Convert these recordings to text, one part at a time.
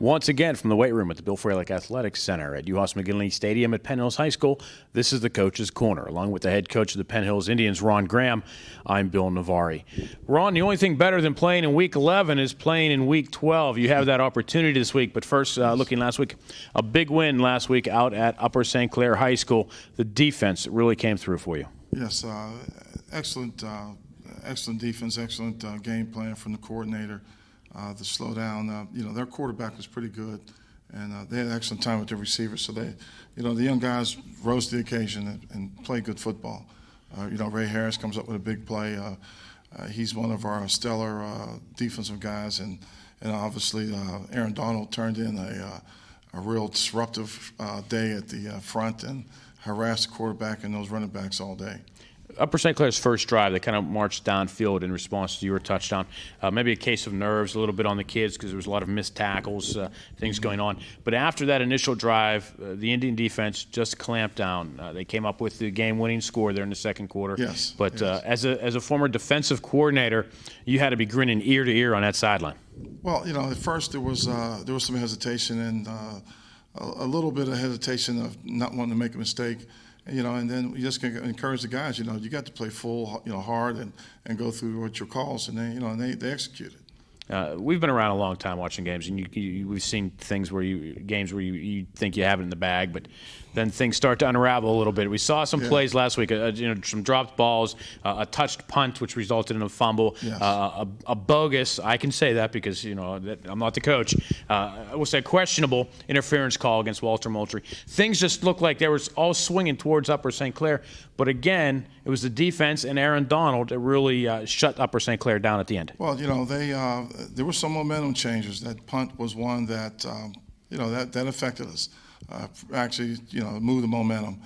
once again from the weight room at the Bill Fralick Athletics Center at UHAS McGinley Stadium at Penn Hills High School. This is the Coach's Corner. Along with the head coach of the Penn Hills Indians, Ron Graham, I'm Bill Navari. Ron, the only thing better than playing in Week 11 is playing in Week 12. You have that opportunity this week, but first, looking last week, a big win last week out at Upper St. Clair High School. The defense really came through for you. Yes, excellent defense, excellent game plan from the coordinator. The slowdown, their quarterback was pretty good, and they had excellent time with their receivers. So the young guys rose to the occasion and played good football. Ray Harris comes up with a big play. He's one of our stellar defensive guys, and obviously Aaron Donald turned in a real disruptive day at the front and harassed the quarterback and those running backs all day. Upper St. Clair's first drive, they kind of marched downfield in response to your touchdown. Maybe a case of nerves a little bit on the kids because there was a lot of missed tackles, things going on. But after that initial drive, the Indian defense just clamped down. They came up with the game-winning score there in the second quarter. Yes. But as a former defensive coordinator, you had to be grinning ear to ear on that sideline. Well, at first there was some hesitation and a little bit of hesitation of not wanting to make a mistake. And then you just encourage the guys. You got to play full, hard and go through what your calls, and they executed. We've been around a long time watching games, and we've seen things games where you think you have it in the bag, but then things start to unravel a little bit. We saw some plays last week, some dropped balls, a touched punt, which resulted in a fumble, a bogus, I can say that because, I'm not the coach, I will say questionable interference call against Walter Moultrie. Things just looked like they were all swinging towards Upper St. Clair, but again, it was the defense and Aaron Donald that really shut Upper St. Clair down at the end. Well, there were some momentum changes. That punt was one that, that affected us. Actually, move the momentum.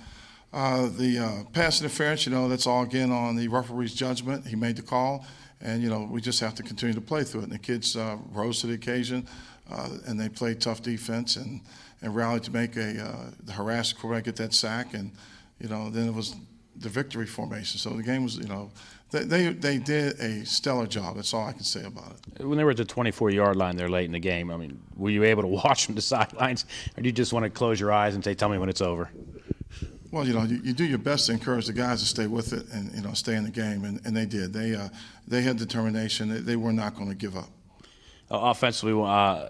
The pass interference, that's all again on the referee's judgment. He made the call, and we just have to continue to play through it. And the kids rose to the occasion, and they played tough defense and rallied to make the harass quarterback get that sack, and then it was the victory formation. So the game was, they did a stellar job. That's all I can say about it. When they were at the 24-yard line there late in the game, I mean, were you able to watch from the sidelines, or do you just want to close your eyes and say, tell me when it's over? Well, you do your best to encourage the guys to stay with it and stay in the game, and they did. They had determination. They were not going to give up. Offensively,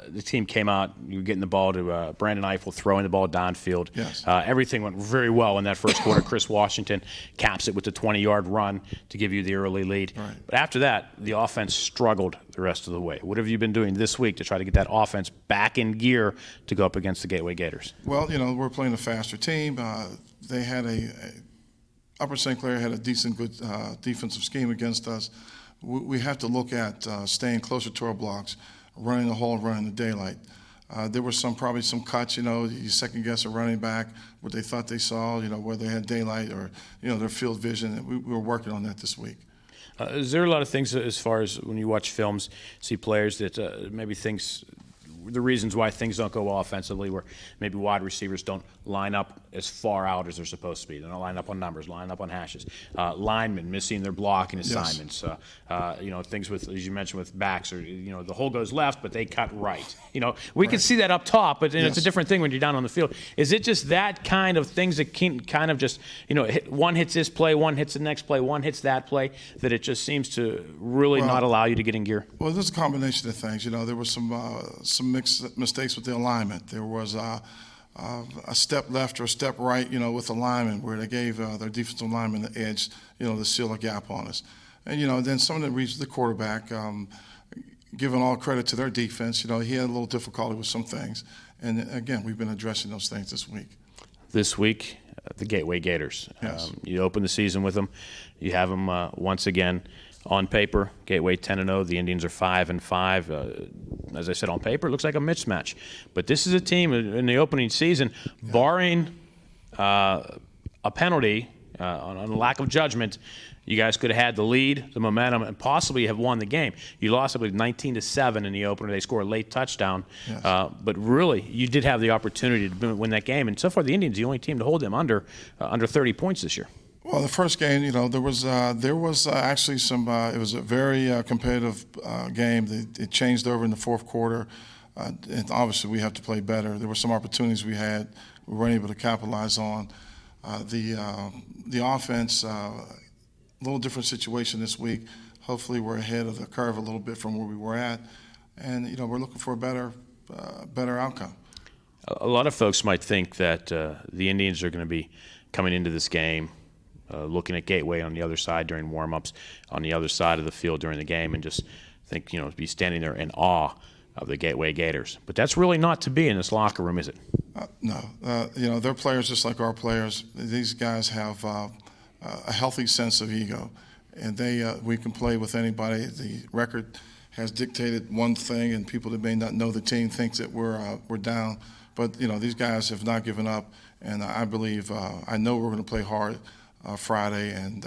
the team came out. You were getting the ball to Brandon Eiffel, throwing the ball downfield. Yes. Everything went very well in that first quarter. Chris Washington caps it with the 20-yard run to give you the early lead. Right. But after that, the offense struggled the rest of the way. What have you been doing this week to try to get that offense back in gear to go up against the Gateway Gators? Well, we're playing a faster team. They had Upper St. Clair had a good defensive scheme against us. We have to look at staying closer to our blocks, running the hole, running the daylight. There were probably some cuts, you second guess a running back, what they thought they saw, whether they had daylight or, their field vision. We were working on that this week. Is there a lot of things as far as when you watch films, see players that maybe the reasons why things don't go well offensively, where maybe wide receivers don't line up as far out as they're supposed to be. They don't line up on numbers, line up on hashes. Linemen missing their blocking assignments. Yes. Things with, as you mentioned, with backs, or the hole goes left, but they cut right. We can see that up top, but it's a different thing when you're down on the field. Is it just that kind of things that can kind of just one hits this play, one hits the next play, one hits that play, that it just seems to really not allow you to get in gear? Well, there's a combination of things. There was some mixed mistakes with the alignment. There was a step left or a step right, with the lineman, where they gave their defensive lineman the edge, to seal a gap on us. And, then some of the reasons the quarterback, giving all credit to their defense, he had a little difficulty with some things. And, again, we've been addressing those things this week. This week, the Gateway Gators. Yes. You open the season with them. You have them once again. On paper, Gateway 10-0. The Indians are 5-5. As I said, on paper, it looks like a mismatch. But this is a team in the opening season, barring a penalty on a lack of judgment, you guys could have had the lead, the momentum, and possibly have won the game. You lost, I believe, 19-7 in the opener. They scored a late touchdown. Yes. But really, you did have the opportunity to win that game. And so far, the Indians are the only team to hold them under 30 points this year. Well, the first game, there was actually some. It was a very competitive game. It changed over in the fourth quarter. And obviously we have to play better. There were some opportunities we had we weren't able to capitalize on. The offense, a little different situation this week. Hopefully we're ahead of the curve a little bit from where we were at, and we're looking for a better outcome. A lot of folks might think that the Indians are going to be coming into this game looking at Gateway on the other side during warm-ups, on the other side of the field during the game, and just think, be standing there in awe of the Gateway Gators. But that's really not to be in this locker room, is it? No. They're players just like our players. These guys have a healthy sense of ego, and we can play with anybody. The record has dictated one thing, and people that may not know the team thinks that we're down. But these guys have not given up, and I believe I know we're going to play hard Friday, and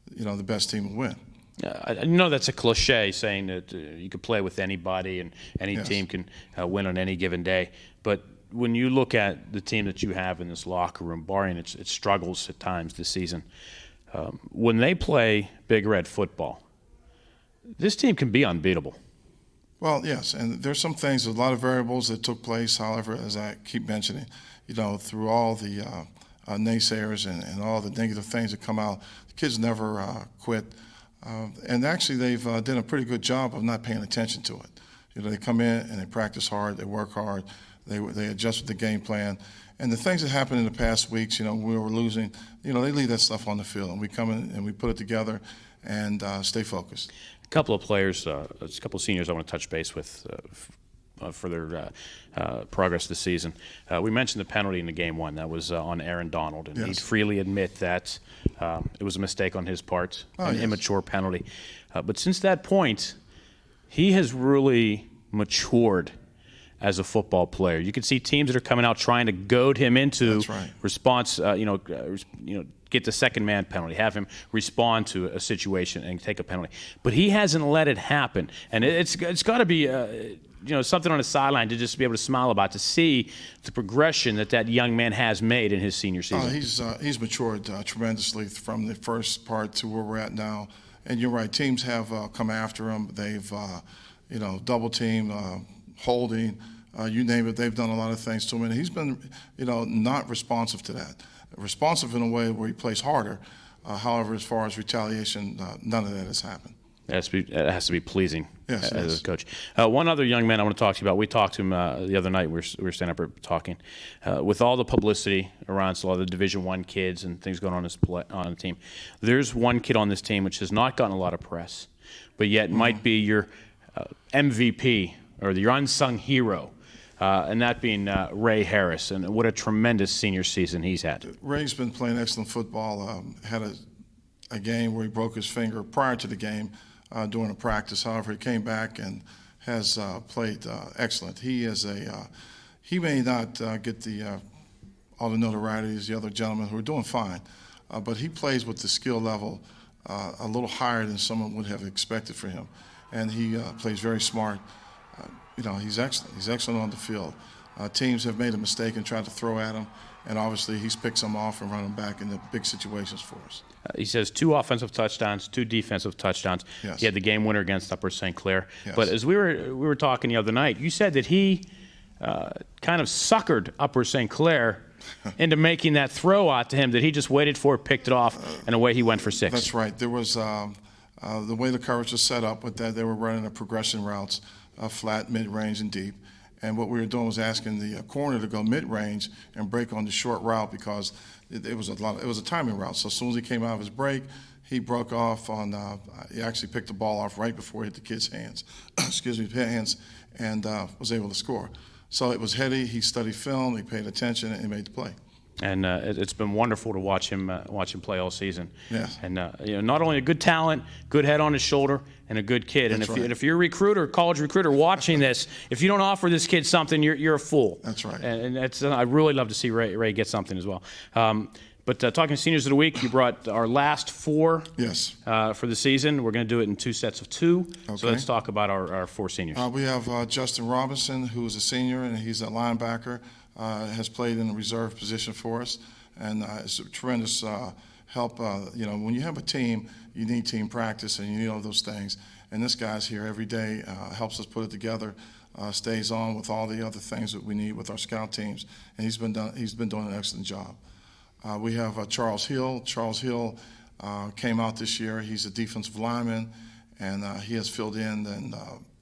the best team will win. I know that's a cliche saying that you could play with anybody and any Yes. team can win on any given day. But when you look at the team that you have in this locker room, barring its struggles at times this season, when they play Big Red football, this team can be unbeatable. Well, yes, and there's some things, a lot of variables that took place. However, as I keep mentioning, through all the naysayers and all the negative things that come out, the kids never quit. And actually, they've done a pretty good job of not paying attention to it. They come in and they practice hard, they work hard, they adjust with the game plan. And the things that happened in the past weeks, when we were losing, they leave that stuff on the field, and we come in and we put it together and stay focused. A couple of players, a couple of seniors I want to touch base with for their progress this season. We mentioned the penalty in the game one. That was on Aaron Donald, and Yes. he'd freely admit that it was a mistake on his part, an Yes. immature penalty. But since that point, he has really matured as a football player. You can see teams that are coming out trying to goad him into That's right. response, get the second man penalty, have him respond to a situation and take a penalty. But he hasn't let it happen. And it's got to be something on the sideline to just be able to smile about, to see the progression that young man has made in his senior season. He's matured tremendously from the first part to where we're at now. And you're right, teams have come after him. They've, double team, holding, you name it. They've done a lot of things to him. And he's been, not responsive to that. Responsive in a way where he plays harder. However, as far as retaliation, none of that has happened. It has to be pleasing Yes, as a coach. One other young man I want to talk to you about. We talked to him the other night. We were standing up here talking. With all the publicity around a lot of the Division I kids and things going on on the team, there's one kid on this team which has not gotten a lot of press, but yet might be your MVP or your unsung hero, and that being Ray Harris. And what a tremendous senior season he's had. Ray's been playing excellent football. Had a game where he broke his finger prior to the game during a practice. However, he came back and has played excellent. He may not get all the notoriety as the other gentlemen who are doing fine, but he plays with the skill level a little higher than someone would have expected for him. And he plays very smart. He's excellent. He's excellent on the field. Teams have made a mistake and tried to throw at him, and obviously he's picked them off and run them back into big situations for us. He says 2 offensive touchdowns, 2 defensive touchdowns. Yes. He had the game winner against Upper St. Clair. Yes. But as we were talking the other night, you said that he kind of suckered Upper St. Clair into making that throw out to him that he just waited for, picked it off, and away he went for 6. That's right. There was the way the coverage was set up with that, they were running the progression routes, flat, mid-range, and deep. And what we were doing was asking the corner to go mid-range and break on the short route because it was a timing route. So as soon as he came out of his break, he broke off on. He actually picked the ball off right before it hit the kid's hands. And was able to score. So it was heady. He studied film. He paid attention, and he made the play. And it's been wonderful to watch him play all season. Yes. And not only a good talent, good head on his shoulder, and a good kid. That's and right. if you're a recruiter, college recruiter, watching this, if you don't offer this kid something, you're a fool. That's right. And that's I'd really love to see Ray get something as well. But talking seniors of the week, you brought our last 4 Yes. for the season. We're going to do it in 2 sets of 2. So Okay. let's talk about our 4 seniors. We have Justin Robinson, who's a senior, and he's a linebacker, has played in the reserve position for us, and it's a tremendous help. When you have a team, you need team practice, and you need all those things. And this guy's here every day, helps us put it together, stays on with all the other things that we need with our scout teams, and he's been doing an excellent job. We have Charles Hill. Charles Hill came out this year. He's a defensive lineman, and he has filled in and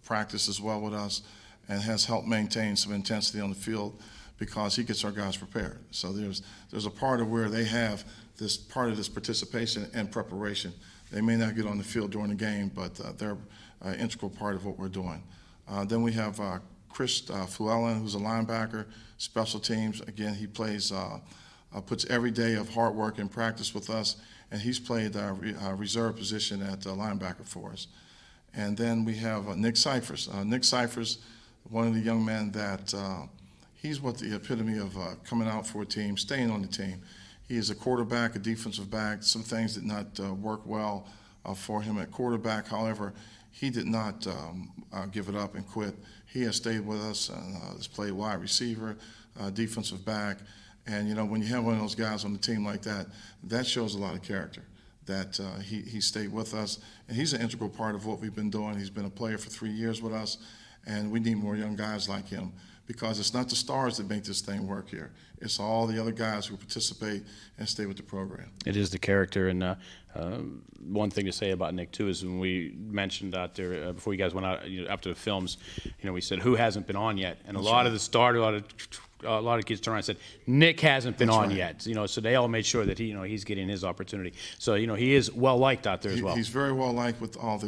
practiced as well with us, and has helped maintain some intensity on the field because he gets our guys prepared. So there's a part of where they have this part of this participation and preparation. They may not get on the field during the game, but they're an integral part of what we're doing. Then we have Chris Wpial, who's a linebacker, special teams. Again, he plays, puts every day of hard work and practice with us, and he's played reserve position at linebacker for us. And then we have Nick Cyphers. Nick Cyphers, one of the young men that he's what the epitome of coming out for a team, staying on the team. He is a quarterback, a defensive back. Some things did not work well for him at quarterback. However, he did not give it up and quit. He has stayed with us and has played wide receiver, defensive back. And, you know, when you have one of those guys on the team like that, that shows a lot of character, that he stayed with us. And he's an integral part of what we've been doing. He's been a player for 3 years with us, and we need more young guys like him, because it's not the stars that make this thing work here. It's all the other guys who participate and stay with the program. It is the character, and one thing to say about Nick too is when we mentioned out there before you guys went out, after the films, we said who hasn't been on yet, and a lot of the start, a lot of kids turned around and said Nick hasn't been on yet. So they all made sure that he's getting his opportunity. So he is well liked out there as well. He's very well liked with all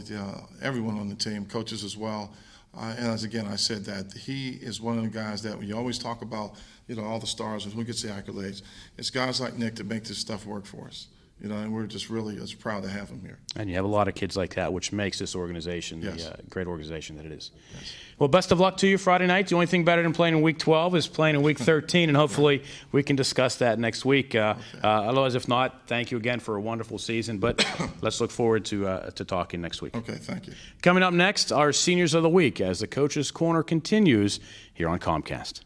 everyone on the team, coaches as well. And as again, I said that he is one of the guys that when you always talk about, all the stars and who gets the accolades, it's guys like Nick that make this stuff work for us. And we're just really as proud to have him here. And you have a lot of kids like that, which makes this organization the great organization that it is. Yes. Well, best of luck to you Friday night. The only thing better than playing in Week 12 is playing in Week 13, and hopefully we can discuss that next week. Otherwise, if not, thank you again for a wonderful season, but let's look forward to talking next week. Okay, thank you. Coming up next, our Seniors of the Week as the Coach's Corner continues here on Comcast.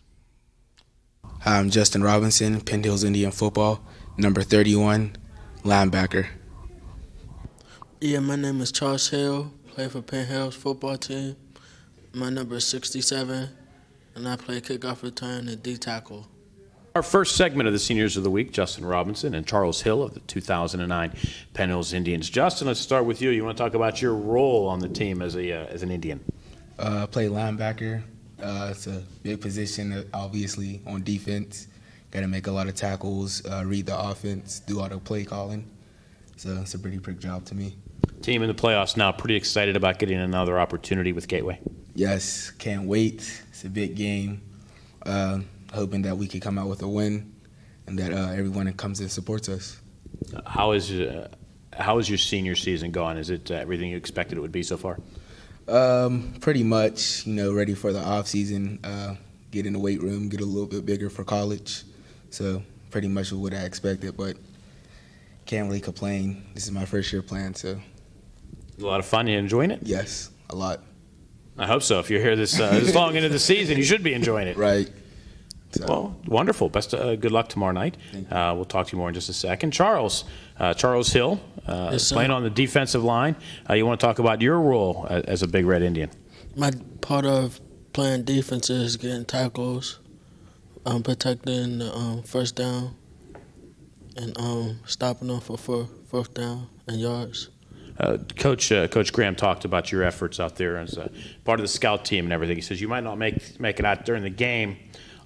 Hi, I'm Justin Robinson, Penn Hills Indian football, number 31, linebacker. Yeah, my name is Charles Hill, play for Penn Hills football team. My number is 67, and I play kickoff return and D-tackle. Our first segment of the Seniors of the Week, Justin Robinson and Charles Hill of the 2009 Penn Hills Indians. Justin, let's start with you. You want to talk about your role on the team as an Indian? I play linebacker. It's a big position, obviously, on defense. Got to make a lot of tackles, read the offense, do all the play calling. So it's a pretty big job to me. Team in the playoffs now, pretty excited about getting another opportunity with Gateway. Yes, can't wait. It's a big game. Hoping that we can come out with a win and that everyone that comes and supports us. How is your senior season going? Is it everything you expected it would be so far? Pretty much, ready for the off season, get in the weight room, get a little bit bigger for college. So pretty much what I expected, but can't really complain. This is my first year playing, so. A lot of fun. You enjoying it? Yes, a lot. I hope so. If you're here this long into the season, you should be enjoying it. Right. So. Well, wonderful. Good luck tomorrow night. We'll talk to you more in just a second. Charles Hill, playing on the defensive line. You want to talk about your role as a Big Red Indian? My part of playing defense is getting tackles, protecting the first down, and stopping them for fourth down and yards. Coach Graham talked about your efforts out there as part of the scout team and everything. He says you might not make it out during the game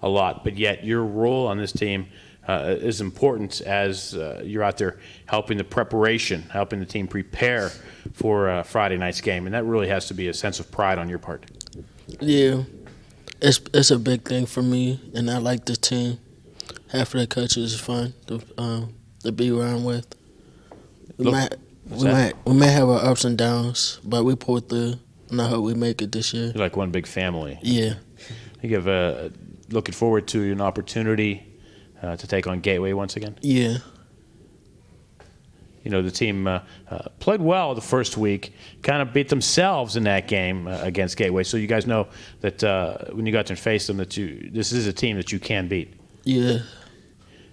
a lot, but yet your role on this team is important as you're out there helping the preparation, helping the team prepare for Friday night's game, and that really has to be a sense of pride on your part. Yeah, it's a big thing for me, and I like the team. Half of the coaches is fun to be around with. We may have our ups and downs, but we pull through, and I hope we make it this year. You're like one big family. Yeah. You have looking forward to an opportunity to take on Gateway once again? Yeah. The team played well the first week, kind of beat themselves in that game against Gateway. So you guys know that when you got to face them, that this is a team that you can beat. Yeah.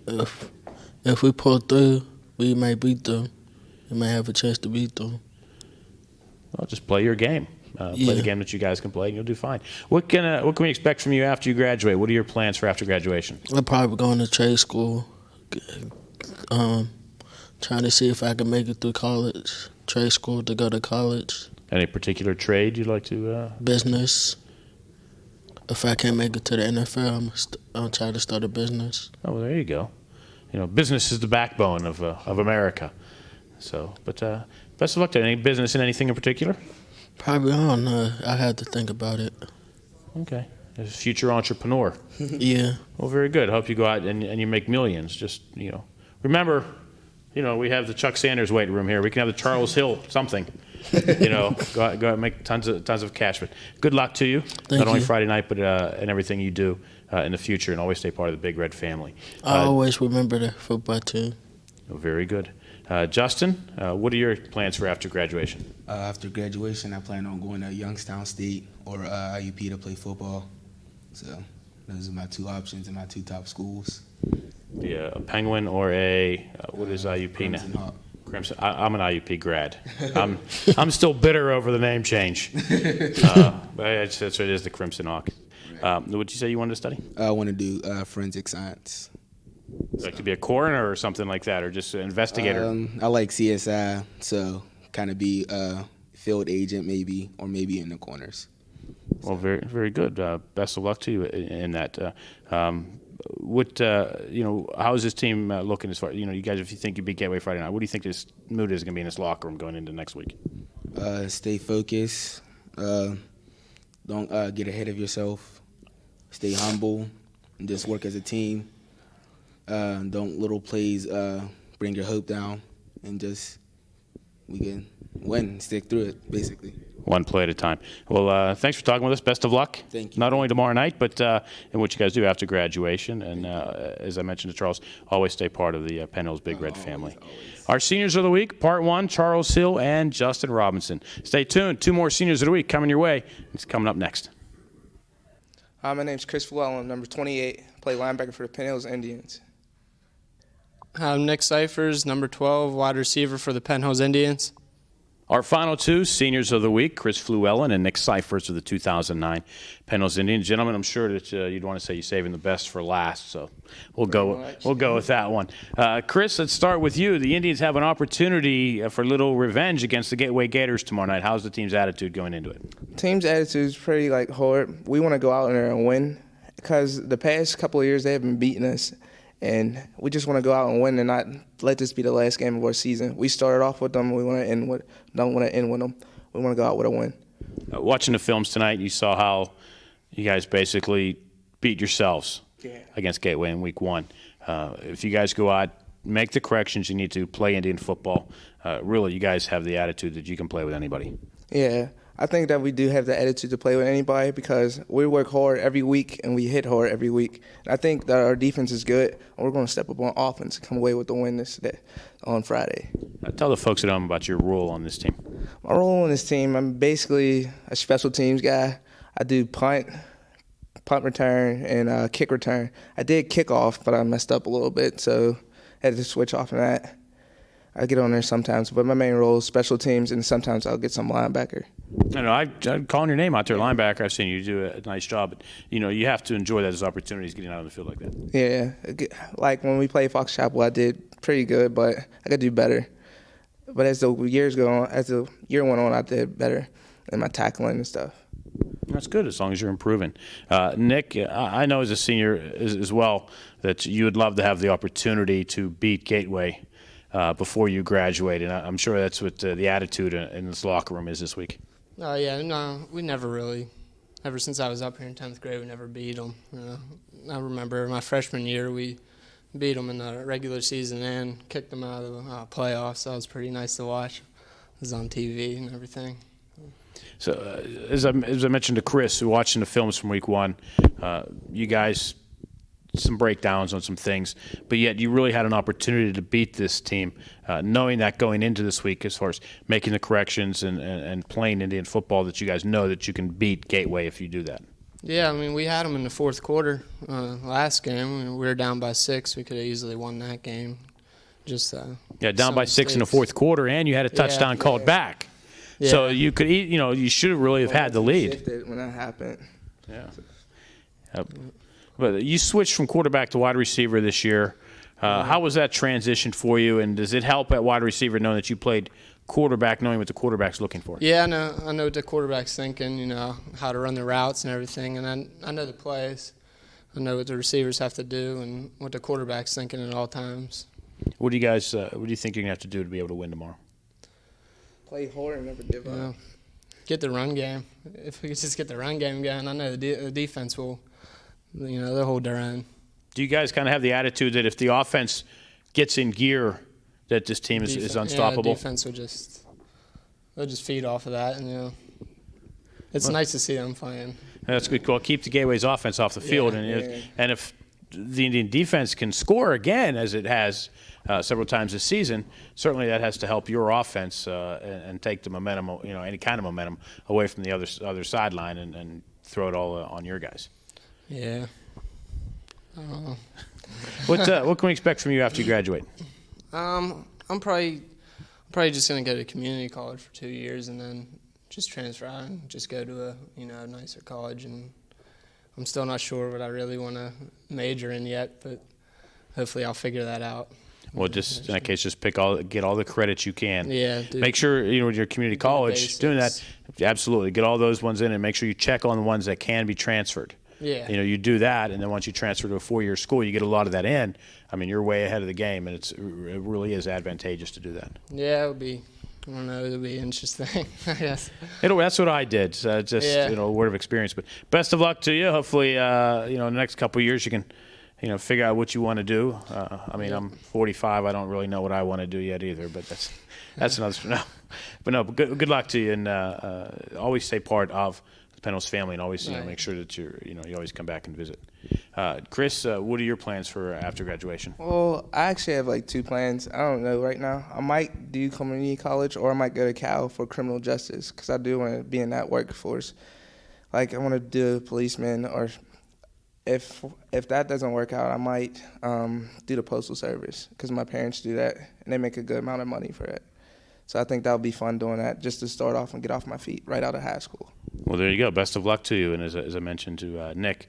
If we pull through, we might beat them. We might have a chance to beat them. Well, just play your game. Play the game that you guys can play, and you'll do fine. What can we expect from you after you graduate? What are your plans for after graduation? I'm probably going to trade school, trying to see if I can make it through college, trade school to go to college. Any particular trade you'd like to? Business. If I can't make it to the NFL, I'll try to start a business. Oh, well, there you go. Business is the backbone of America. So, but best of luck to any business in anything in particular. Probably, I don't know. I had to think about it. Okay. As a future entrepreneur. Yeah. Well, very good. I hope you go out and you make millions. Just, remember, we have the Chuck Sanders weight room here. We can have the Charles Hill something. Go out and make tons of cash. But good luck to you. Thank Not only you. Friday night, but in everything you do in the future, and always stay part of the Big Red family. I always remember the football team. Very good. Justin, what are your plans for after graduation? After graduation, I plan on going to Youngstown State or IUP to play football. So those are my two options and my two top schools. Yeah, a Penguin or a what is IUP Crimson now? Hawk. Crimson. I'm an IUP grad. I'm still bitter over the name change. But it is the Crimson Hawk. What did you say you wanted to study? I want to do forensic science. Like to be a coroner or something like that, or just an investigator? I like CSI, so kind of be a field agent maybe, or maybe in the corners. Well, very, very good. Best of luck to you in that. How is this team looking as far? You guys, if you think you beat Gateway Friday night, what do you think this mood is going to be in this locker room going into next week? Stay focused. Don't get ahead of yourself. Stay humble, and just work as a team. Don't little plays bring your hope down, and just we can win and stick through it, basically. One play at a time. Well, thanks for talking with us. Best of luck. Thank you. Not only tomorrow night, but in what you guys do after graduation. And as I mentioned to Charles, always stay part of the Penn Hills Big Red family. Always. Our seniors of the week, part one, Charles Hill and Justin Robinson. Stay tuned. 2 more seniors of the week coming your way. It's coming up next. Hi, my name's Chris Wpial. I'm number 28. I play linebacker for the Penn Hills Indians. I'm Nick Cyphers, number 12, wide receiver for the Penn Hills Indians. Our final 2 seniors of the week, Chris Fluellen and Nick Cyphers of the 2009 Penn Hills Indians. Gentlemen, I'm sure that you'd want to say you're saving the best for last, so we'll go with that one. Chris, let's start with you. The Indians have an opportunity for a little revenge against the Gateway Gators tomorrow night. How's the team's attitude going into it? Team's attitude is pretty hard. We want to go out there and win because the past couple of years they have been beating us. And we just want to go out and win and not let this be the last game of our season. We started off with them. We want to don't want to end with them. We want to go out with a win. Watching the films tonight, you saw how you guys basically beat yourselves against Gateway in week 1. If you guys go out, make the corrections you need to, play Indian football, really you guys have the attitude that you can play with anybody. Yeah, I think that we do have the attitude to play with anybody because we work hard every week and we hit hard every week. And I think that our defense is good, and we're going to step up on offense and come away with the win on Friday. Tell the folks at home about your role on this team. My role on this team, I'm basically a special teams guy. I do punt return, and kick return. I did kickoff, but I messed up a little bit, so I had to switch off of that. I get on there sometimes, but my main role is special teams, and sometimes I'll get some linebacker. I'm calling your name out there, linebacker. I've seen you do a nice job. But, you have to enjoy those opportunities getting out on the field like that. Yeah, like when we played Fox Chapel, I did pretty good, but I could do better. But as the year went on, I did better in my tackling and stuff. That's good as long as you're improving. Nick, I know as a senior as well that you would love to have the opportunity to beat Gateway before you graduate, and I'm sure that's what the attitude in this locker room is this week. Oh, yeah, no, we never really, ever since I was up here in 10th grade, we never beat them. I remember my freshman year, we beat them in the regular season and kicked them out of the playoffs. That was pretty nice to watch. It was on TV and everything. So as I mentioned to Chris, watching the films from week 1, you guys some breakdowns on some things, but yet you really had an opportunity to beat this team, knowing that going into this week as far as making the corrections and playing Indian football that you guys know that you can beat Gateway if you do that. Yeah, I mean, we had them in the fourth quarter last game. We were down by 6. We could have easily won that game. Just down by 6 in the fourth quarter, and you had a touchdown called back. Yeah. So you could, you should really have had the lead. Shifted when that happened. Yeah. Yep. But you switched from quarterback to wide receiver this year. How was that transition for you, and does it help at wide receiver knowing that you played quarterback, knowing what the quarterback's looking for? Yeah, I know what the quarterback's thinking, how to run the routes and everything, and I know the plays. I know what the receivers have to do and what the quarterback's thinking at all times. What do you guys, what do you think you're going to have to do to be able to win tomorrow? Play hard and never give up. Get the run game. If we could just get the run game going, I know the defense will, they'll hold their own. Do you guys kind of have the attitude that if the offense gets in gear, that this team is unstoppable? Yeah, defense they'll just feed off of that, and it's nice to see them playing. That's a good call. Keep the Gateway's offense off the field, and if the Indian defense can score again, as it has several times this season, certainly that has to help your offense and take the momentum, any kind of momentum away from the other sideline and throw it all on your guys. Yeah. I don't know. What can we expect from you after you graduate? I'm probably just gonna go to community college for 2 years and then just transfer out and just go to a nicer college. And I'm still not sure what I really want to major in yet, but hopefully I'll figure that out. Well, just in that case, just get all the credits you can. Yeah. Make sure with your community college doing that. Absolutely, get all those ones in and make sure you check on the ones that can be transferred. Yeah. You do that, and then once you transfer to a 4-year school, you get a lot of that in. I mean, you're way ahead of the game, and it really is advantageous to do that. Yeah, it'll be interesting, I guess. That's what I did. A word of experience. But best of luck to you. Hopefully, in the next couple of years, you can, figure out what you want to do. I'm 45. I don't really know what I want to do yet either. But that's another story. No, but good luck to you, and always stay part of the Penn Hills family, and always make sure that you always come back and visit. Chris, what are your plans for after graduation? Well, I actually have 2 plans. I don't know right now. I might do community college, or I might go to Cal for criminal justice, because I do want to be in that workforce. I want to do a policeman, or if that doesn't work out, I might do the postal service, because my parents do that, and they make a good amount of money for it. So I think that would be fun doing that, just to start off and get off my feet right out of high school. Well, there you go. Best of luck to you. And as I mentioned to Nick,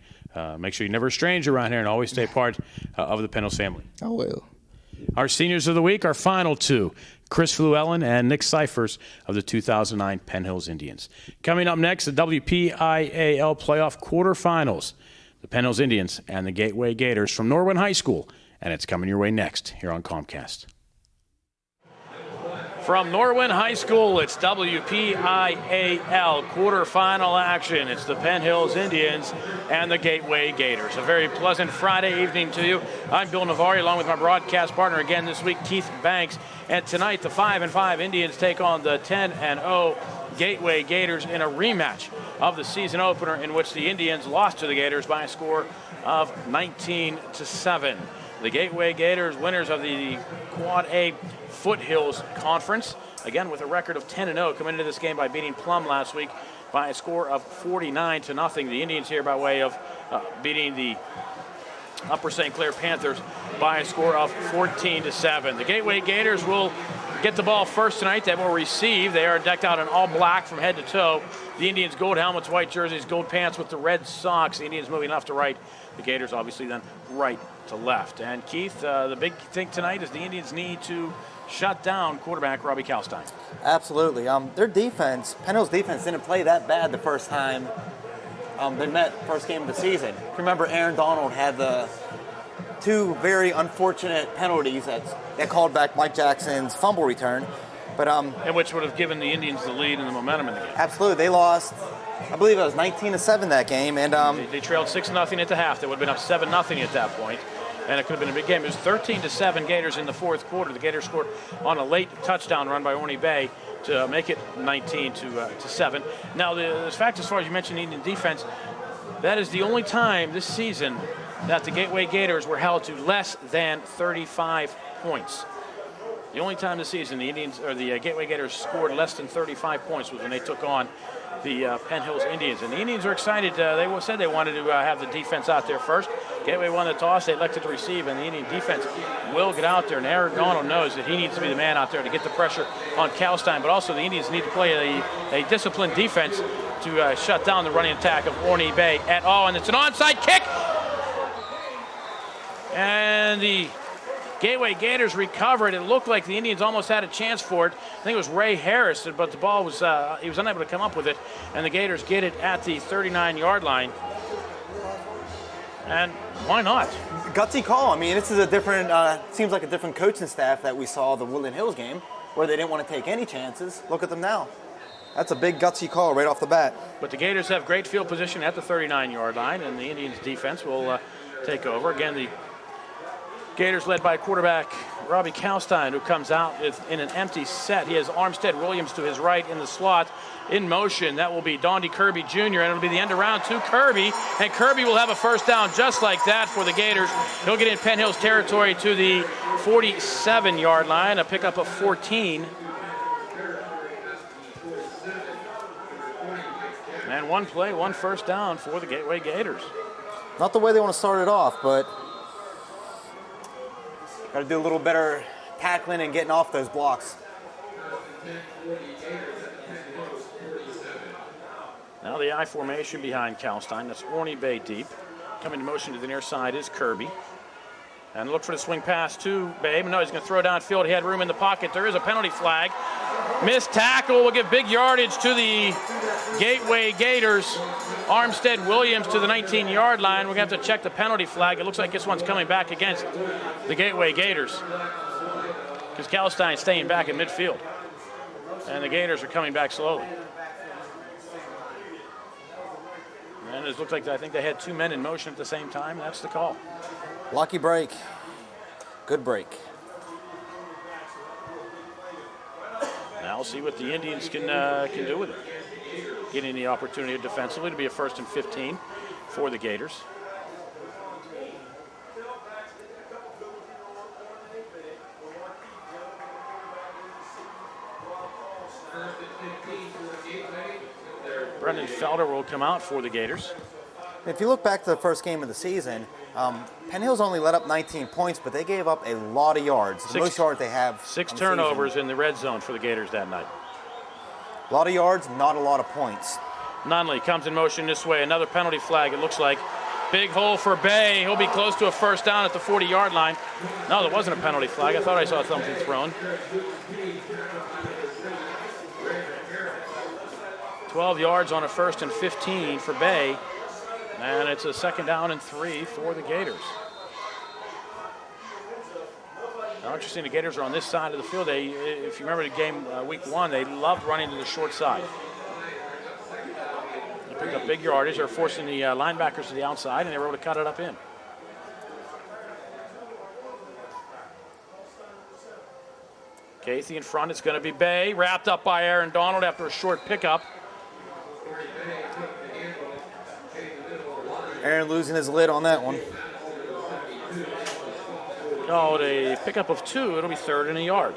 make sure you're never a stranger around here and always stay part of the Penn Hills family. I will. Our seniors of the week, our final 2, Chris Fluellen and Nick Cyphers of the 2009 Penn Hills Indians. Coming up next, the WPIAL playoff quarterfinals, the Penn Hills Indians and the Gateway Gators from Norwin High School. And it's coming your way next here on Comcast. From Norwin High School, it's WPIAL quarterfinal action. It's the Penn Hills Indians and the Gateway Gators. A very pleasant Friday evening to you. I'm Bill Navari, along with my broadcast partner again this week, Keith Banks. And tonight, the 5-5 Indians take on the 10-0 Gateway Gators in a rematch of the season opener, in which the Indians lost to the Gators by a score of 19-7. The Gateway Gators, winners of the Quad A Foothills Conference, again with a record of 10-0, come into this game by beating Plum last week by a score of 49-0. The Indians here by way of beating the Upper St. Clair Panthers by a score of 14-7. The Gateway Gators will get the ball first tonight. They will receive. They are decked out in all black from head to toe. The Indians gold helmets, white jerseys, gold pants with the red socks. The Indians moving left to right. The Gators obviously then right to left. And Keith, the big thing tonight is the Indians need to shut down quarterback Robbie Kalstein. Absolutely. Their defense, Penn Hills defense, didn't play that bad the first time they met first game of the season. Remember, Aaron Donald had the 2 very unfortunate penalties that called back Mike Jackson's fumble return. But and which would have given the Indians the lead and the momentum in the game. Absolutely. They lost, I believe it was 19-7 that game. And they trailed 6-0 at the half. They would have been up 7-0 at that point. And it could have been a big game. It was 13-7 Gators in the fourth quarter. The Gators scored on a late touchdown run by Orny Bay to make it 19-7. Now, the fact, as far as you mentioned, Indian defense, that is the only time this season that the Gateway Gators were held to less than 35 points. The only time this season the Indians or the Gateway Gators scored less than 35 points was when they took on the Penn Hills Indians. And the Indians are excited. They said they wanted to have the defense out there first. Gateway won the toss. They elected to receive, and the Indian defense will get out there. And Aaron Donald knows that he needs to be the man out there to get the pressure on Kalstein. But also the Indians need to play a disciplined defense to shut down the running attack of Orny Bay et al. And it's an onside kick. And the Gateway Gators recovered. It looked like the Indians almost had a chance for it. I think it was Ray Harris, but the ball was, he was unable to come up with it. And the Gators get it at the 39-yard line. And why not? Gutsy call. I mean, this is a different, seems like a different coaching staff that we saw the Woodland Hills game, where they didn't want to take any chances. Look at them now. That's a big gutsy call right off the bat. But the Gators have great field position at the 39-yard line, and the Indians defense will take over. Again, the Gators led by quarterback Robbie Kalstein, who comes out in an empty set. He has Armstead Williams to his right in the slot. In motion, that will be Dondy Kirby Jr., and it'll be the end around to Kirby, and Kirby will have a first down just like that for the Gators. He'll get in Penn Hills territory to the 47-yard line, a pickup of 14. And one play, one first down for the Gateway Gators. Not the way they want to start it off, but got to do a little better tackling and getting off those blocks. Now the I formation behind Kalstein. That's Orny Bay deep. Coming to motion to the near side is Kirby. And look for the swing pass to Bay. No, he's going to throw downfield. He had room in the pocket. There is a penalty flag. Missed tackle will give big yardage to the Gateway Gators. Armstead Williams to the 19-yard line. We're going to have to check the penalty flag. It looks like this one's coming back against the Gateway Gators, because Kalstein's staying back in midfield. And the Gators are coming back slowly. And it looks like I think they had two men in motion at the same time. That's the call. Lucky break. Good break. Now we'll see what the Indians can do with it. Getting the opportunity defensively to be a 1st and 15 for the Gators. Brendan Felder will come out for the Gators. If you look back to the first game of the season, Penn Hills only let up 19 points, but they gave up a lot of yards. The most yards they have. 6 turnovers in the red zone for the Gators that night. A lot of yards, not a lot of points. Nunley comes in motion this way. Another penalty flag, it looks like. Big hole for Bay. He'll be close to a first down at the 40-yard line. No, there wasn't a penalty flag. I thought I saw something thrown. 12 yards on a 1st and 15 for Bay. And it's a 2nd down and 3 for the Gators. Now, interesting, the Gators are on this side of the field. If you remember the game week 1, they loved running to the short side. They picked up big yardage. They're forcing the linebackers to the outside, and they were able to cut it up in. Casey in front. It's going to be Bay, wrapped up by Aaron Donald after a short pickup. Aaron losing his lid on that one. Called a pickup of 2. It'll be 3rd and a yard.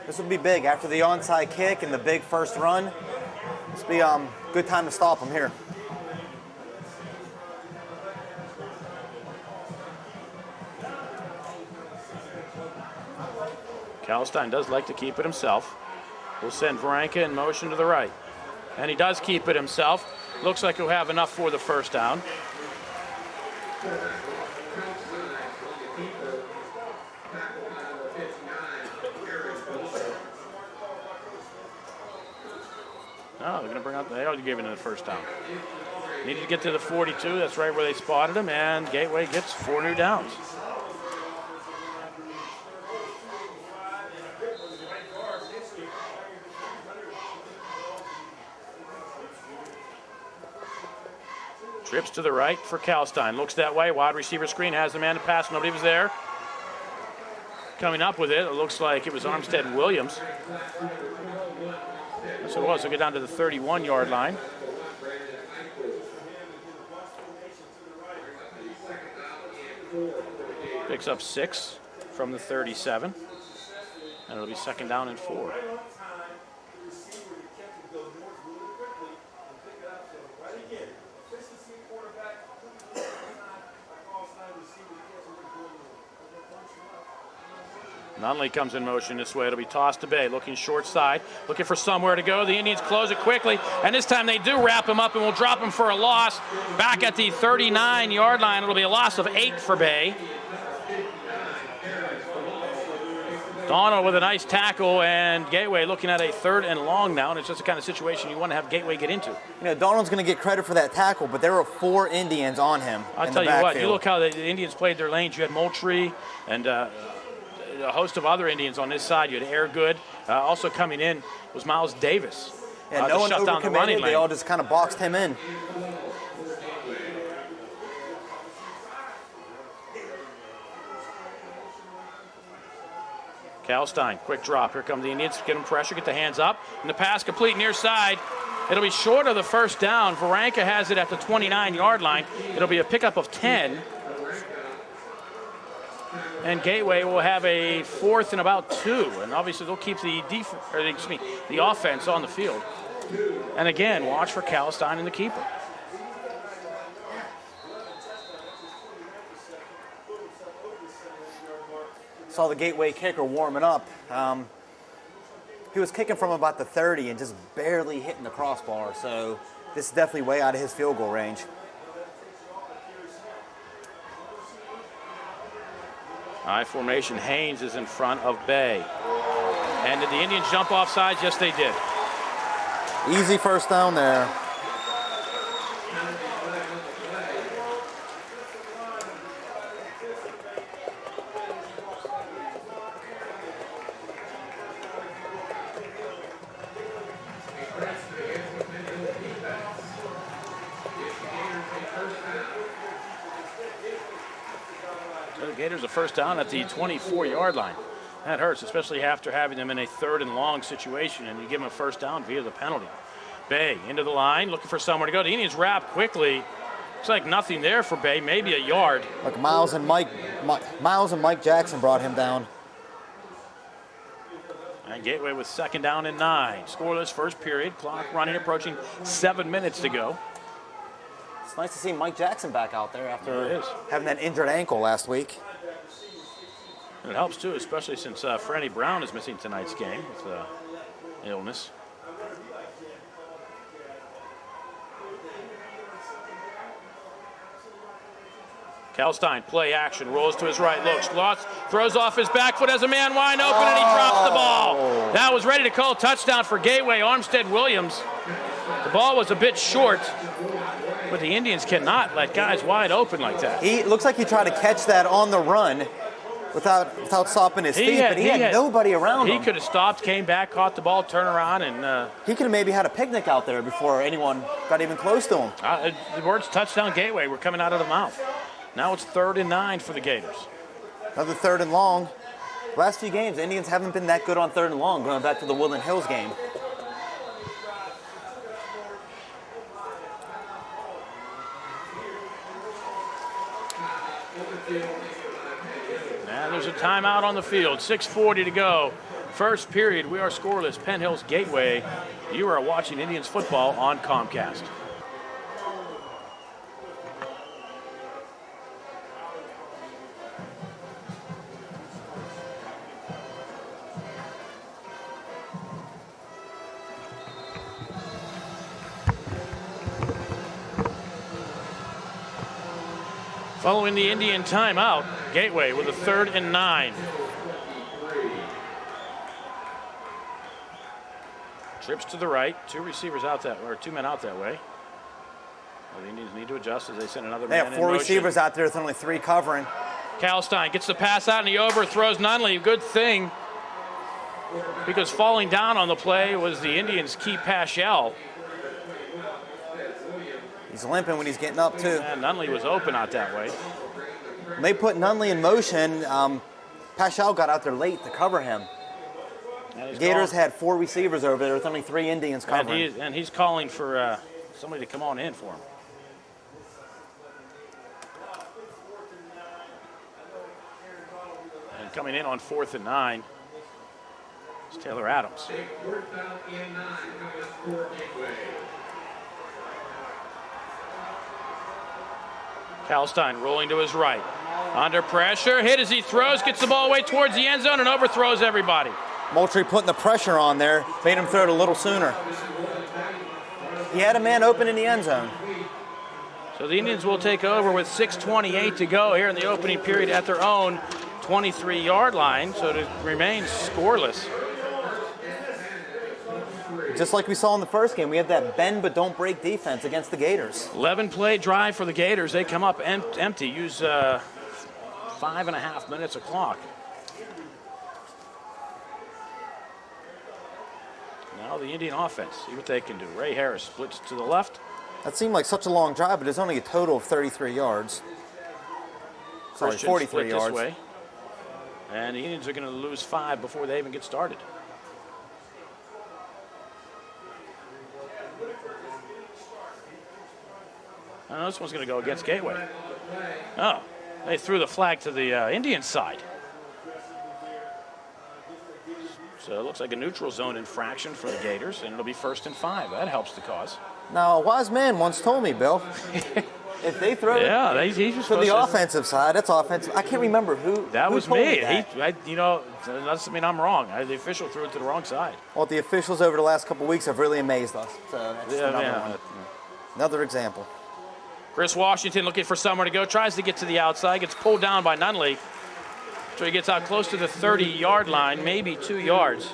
This will be big after the onside kick and the big first run. This will be a good time to stop them here. Kalstein does like to keep it himself. We'll send Varanka in motion to the right. And he does keep it himself. Looks like he'll have enough for the first down. Oh, they're going to bring out, they already gave it in the first down. Needed to get to the 42. That's right where they spotted him. And Gateway gets 4 new downs. Trips to the right for Kalstein. Looks that way. Wide receiver screen. Has the man to pass. Nobody was there. Coming up with it. It looks like it was Armstead Williams. So it was. They'll get down to the 31-yard line. Picks up 6 from the 37. And it'll be 2nd down and 4. Nunley comes in motion this way. It'll be tossed to Bay, looking short side, looking for somewhere to go. The Indians close it quickly, and this time they do wrap him up and will drop him for a loss. Back at the 39-yard line, it'll be a loss of 8 for Bay. Donald with a nice tackle, and Gateway looking at a 3rd and long now, and it's just the kind of situation you want to have Gateway get into. You know, Donald's going to get credit for that tackle, but there were 4 Indians on him. I'll tell you what, you look how the Indians played their lanes. You had Moultrie and a host of other Indians on this side. You had Airgood. Also coming in was Miles Davis. And no one overcommitted. They all just kind of boxed him in. Kalstein, quick drop. Here come the Indians. Get them pressure, get the hands up. And the pass complete near side. It'll be short of the 1st down. Varanka has it at the 29-yard line. It'll be a pickup of 10. And Gateway will have a 4th and about 2. And obviously they'll keep the offense on the field. And again, watch for Kalstein and the keeper. Saw the Gateway kicker warming up. He was kicking from about the 30 and just barely hitting the crossbar. So this is definitely way out of his field goal range. I formation. Haynes is in front of Bay. And did the Indians jump off sides? Yes, they did. Easy 1st down there. Gators a 1st down at the 24-yard line. That hurts, especially after having them in a 3rd and long situation, and you give them a 1st down via the penalty. Bay into the line, looking for somewhere to go. The Indians wrap quickly. Looks like nothing there for Bay, maybe a yard. Like Miles and Mike Jackson brought him down. And Gateway with 2nd down and 9. Scoreless 1st period. Clock running, approaching 7 minutes to go. It's nice to see Mike Jackson back out there after having that injured ankle last week. And it helps too, especially since Franny Brown is missing tonight's game with illness. Kalstein, play action, rolls to his right, looks, lost, throws off his back foot, has a man wide open, and he drops the ball. That was ready to call touchdown for Gateway, Armstead Williams. The ball was a bit short, but the Indians cannot let guys wide open like that. He looks like he tried to catch that on the run without stopping his feet, but he had nobody around him. He could have stopped, came back, caught the ball, turned around, and he could have maybe had a picnic out there before anyone got even close to him. The words touchdown Gateway were coming out of the mouth. Now it's 3rd and 9 for the Gators. Another 3rd and long. Last few games, Indians haven't been that good on 3rd and long, going back to the Woodland Hills game. And there's a timeout on the field. 6:40 to go. 1st period, we are scoreless. Penn Hills Gateway. You are watching Indians football on Comcast. Following the Indian timeout, Gateway with a 3rd and 9. Trips to the right, 2 receivers out that way, or 2 men out that way. Well, the Indians need to adjust as they send another man in motion. They have 4 receivers out there with only 3 covering. Kalstein gets the pass out and he overthrows Nunley. Good thing, because falling down on the play was the Indians' Key Paschal. He's limping when he's getting up, too. And Nunley was open out that way. When they put Nunley in motion, Paschal got out there late to cover him. Gators had 4 receivers over there with only 3 Indians covering. And he's calling for somebody to come on in for him. And coming in on 4th and 9. It's Taylor Adams. Kalstein rolling to his right. Under pressure, hit as he throws, gets the ball away towards the end zone and overthrows everybody. Moultrie putting the pressure on there, made him throw it a little sooner. He had a man open in the end zone. So the Indians will take over with 6:28 to go here in the opening period at their own 23-yard line, so it remains scoreless. Just like we saw in the first game, we have that bend but don't break defense against the Gators. 11-play drive for the Gators. They come up empty, use 5.5 minutes of clock. Now the Indian offense, see what they can do. Ray Harris splits to the left. That seemed like such a long drive, but it's only a total of 33 yards. Sorry, Christian 43 split yards. this way. And the Indians are going to lose 5 before they even get started. Oh, this one's going to go against Gateway. Oh, they threw the flag to the Indian side. So it looks like a neutral zone infraction for the Gators, and it'll be 1st and 5. That helps the cause. Now, a wise man once told me, Bill, if they throw Yeah, he's to supposed the to. offensive side, that's offensive. I can't remember who. That who was told me. that. That doesn't mean I'm wrong. The official threw it to the wrong side. Well, the officials over the last couple of weeks have really amazed us. So that's another one. Another example. Chris Washington looking for somewhere to go, tries to get to the outside, gets pulled down by Nunley. So he gets out close to the 30-yard line, maybe 2 yards.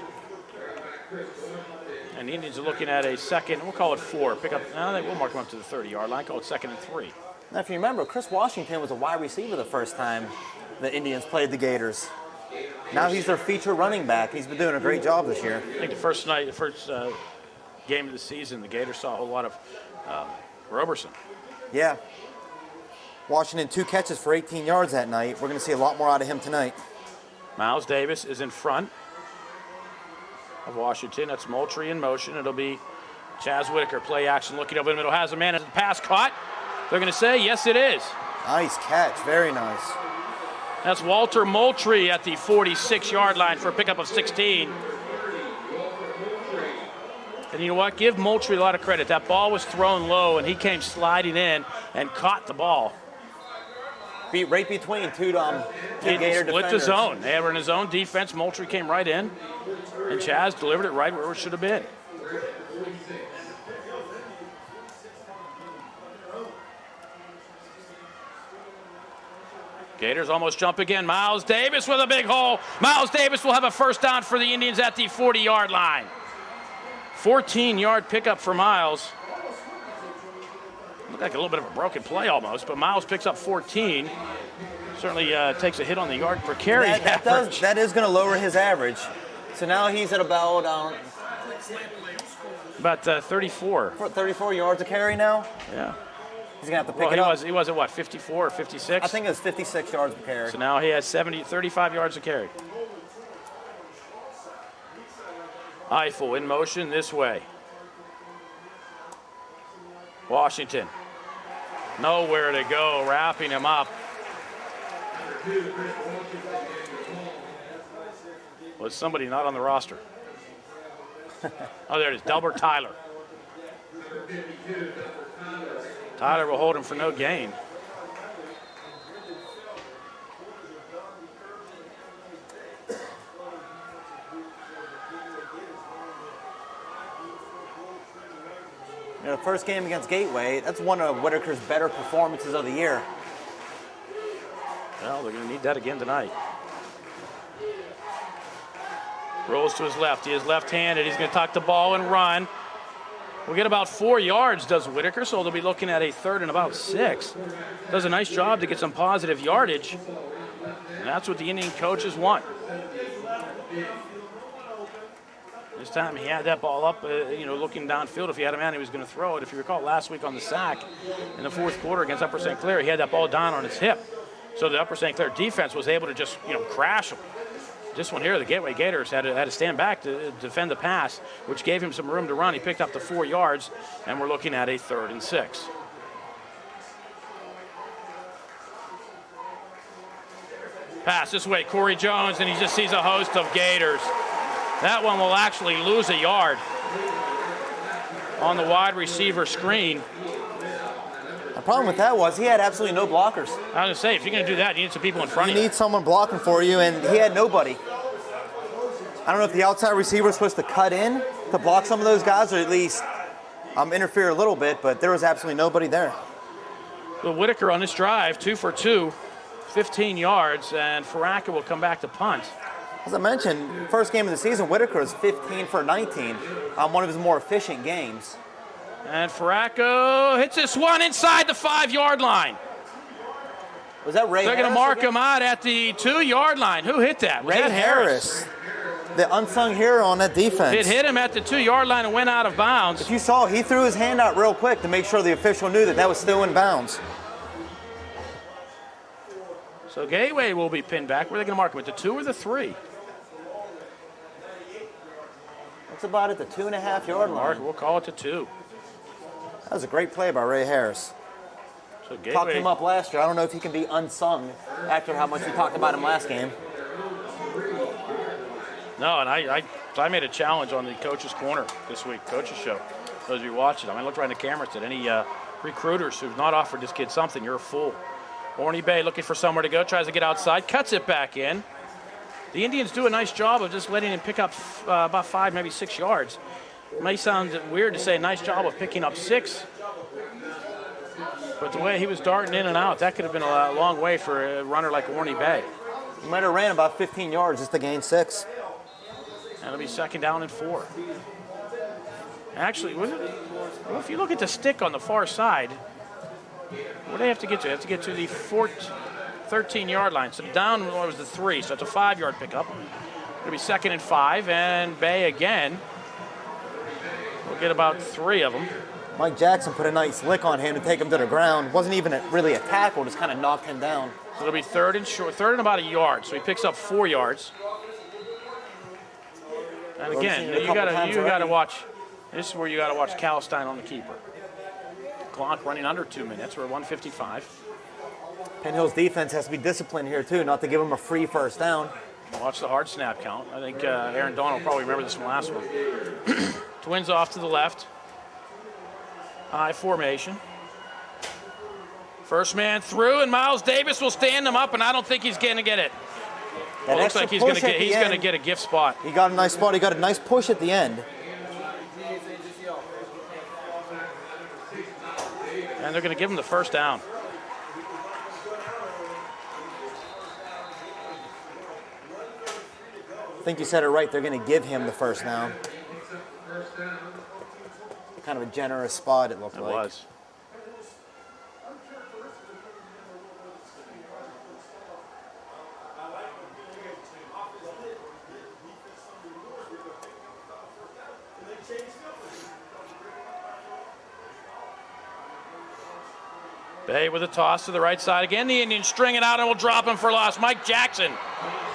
And the Indians are looking at a second, we'll call it 4. Pick up, I think we'll mark him up to the 30-yard line, call it 2nd and 3. Now, if you remember, Chris Washington was a wide receiver the first time the Indians played the Gators. Now he's their feature running back. He's been doing a great job this year. I think the first game of the season, the Gators saw a whole lot of Roberson. Yeah. Washington, 2 catches for 18 yards that night. We're going to see a lot more out of him tonight. Miles Davis is in front of Washington. That's Moultrie in motion. It'll be Chaz Whitaker, play action, looking over the middle. Has a man, has the pass caught. They're going to say, yes, it is. Nice catch. Very nice. That's Walter Moultrie at the 46-yard line for a pickup of 16. And you know what? Give Moultrie a lot of credit. That ball was thrown low, and he came sliding in and caught the ball. Beat right between two He Gator split defenders. the zone. They were in his own defense. Moultrie came right in, and Chaz delivered it right where it should have been. Gators almost jump again. Miles Davis with a big hole. Miles Davis will have a first down for the Indians at the 40-yard line. 14-yard pickup for Miles. Looked like a little bit of a broken play almost, but Miles picks up 14. Certainly takes a hit on the yard per carry average. That is going to lower his average. So now he's at about 34. 34 yards a carry now. Yeah. He's going to have to pick it up. He was at what, 54 or 56? I think it was 56 yards per carry. So now he has 35 yards to carry. Eiffel in motion this way. Washington. Nowhere to go, wrapping him up. Was somebody not on the roster? Oh, there it is, Delbert Tyler. Tyler will hold him for no gain. You know, the first game against Gateway, that's one of Whitaker's better performances of the year. Well, they're going to need that again tonight. Rolls to his left. He is left-handed. He's going to tuck the ball and run. We'll get about 4 yards, does Whitaker, so they'll be looking at a 3rd and about 6. Does a nice job to get some positive yardage. And that's what the Indian coaches want. This time he had that ball up, looking downfield. If he had a man, he was going to throw it. If you recall last week on the sack in the 4th quarter against Upper St. Clair, he had that ball down on his hip. So the Upper St. Clair defense was able to just, crash him. This one here, the Gateway Gators had to stand back to defend the pass, which gave him some room to run. He picked up the 4 yards, and we're looking at a 3rd and 6. Pass this way, Corey Jones, and he just sees a host of Gators. That one will actually lose a yard on the wide receiver screen. The problem with that was he had absolutely no blockers. I was going to say, if you're going to do that, you need some people in front You of you. need someone blocking for you, and he had nobody. I don't know if the outside receiver was supposed to cut in to block some of those guys, or at least interfere a little bit, but there was absolutely nobody there. Well, Whitaker on this drive, 2 for 2, 15 yards, and Faraka will come back to punt. As I mentioned, first game of the season, Whitaker is 15 for 19, one of his more efficient games. And Faraka hits this one inside the 5-yard line. Was that Ray They're Harris? going to mark again? him out at the 2-yard line. Who hit that? Was Ray that Harris, the unsung hero on that defense. It hit him at the 2-yard line and went out of bounds. If you saw, he threw his hand out real quick to make sure the official knew that that was still in bounds. So Gateway will be pinned back. Where are they going to mark him, at the 2 or the 3? That's about at the 2.5-yard line. We'll call it the 2. That was a great play by Ray Harris. So Talked Gateway, him up last year. I don't know if he can be unsung after how much we talked about him last game. no, and I made a challenge on the Coach's Corner this week, Coach's Show. Those of you watching, I looked right in the camera and said, any recruiters who've not offered this kid something, you're a fool. Orny Bay looking for somewhere to go, tries to get outside, cuts it back in. The Indians do a nice job of just letting him pick up about 5, maybe 6 yards. It may sound weird to say a nice job of picking up 6, but the way he was darting in and out, that could have been a long way for a runner like Orny Bay. He might have ran about 15 yards just to gain 6. And it'll be 2nd down and 4. Actually, well, if you look at the stick on the far side, where do they have to get to? They have to get to the 13-yard line. So down was the 3, so it's a 5-yard pickup. It'll be 2nd and 5, and Bay again will get about 3 of them. Mike Jackson put a nice lick on him to take him to the ground. Wasn't even really a tackle, just kind of knocked him down. So it'll be 3rd and about a yard. So he picks up 4 yards. And Well, again, we've seen it a you couple times got to already. watch. This is where you got to watch Calstein on the keeper. Clock running under 2 minutes. We're at 1:55. Penn Hills defense has to be disciplined here too, not to give him a free first down. Watch the hard snap count. I think Aaron Donald will probably remember this from last one. Twins off to the left. I formation. First man through, and Miles Davis will stand him up, and I don't think he's going to get it. That Looks extra like he's push going at the to end, get a gift spot. He got a nice spot. He got a nice push at the end. And they're going to give him the first down. I think you said it right. They're going to give him the first down. Kind of a generous spot, it looked It like. was. Bay with a toss to the right side again. The Indians string it out and will drop him for loss. Mike Jackson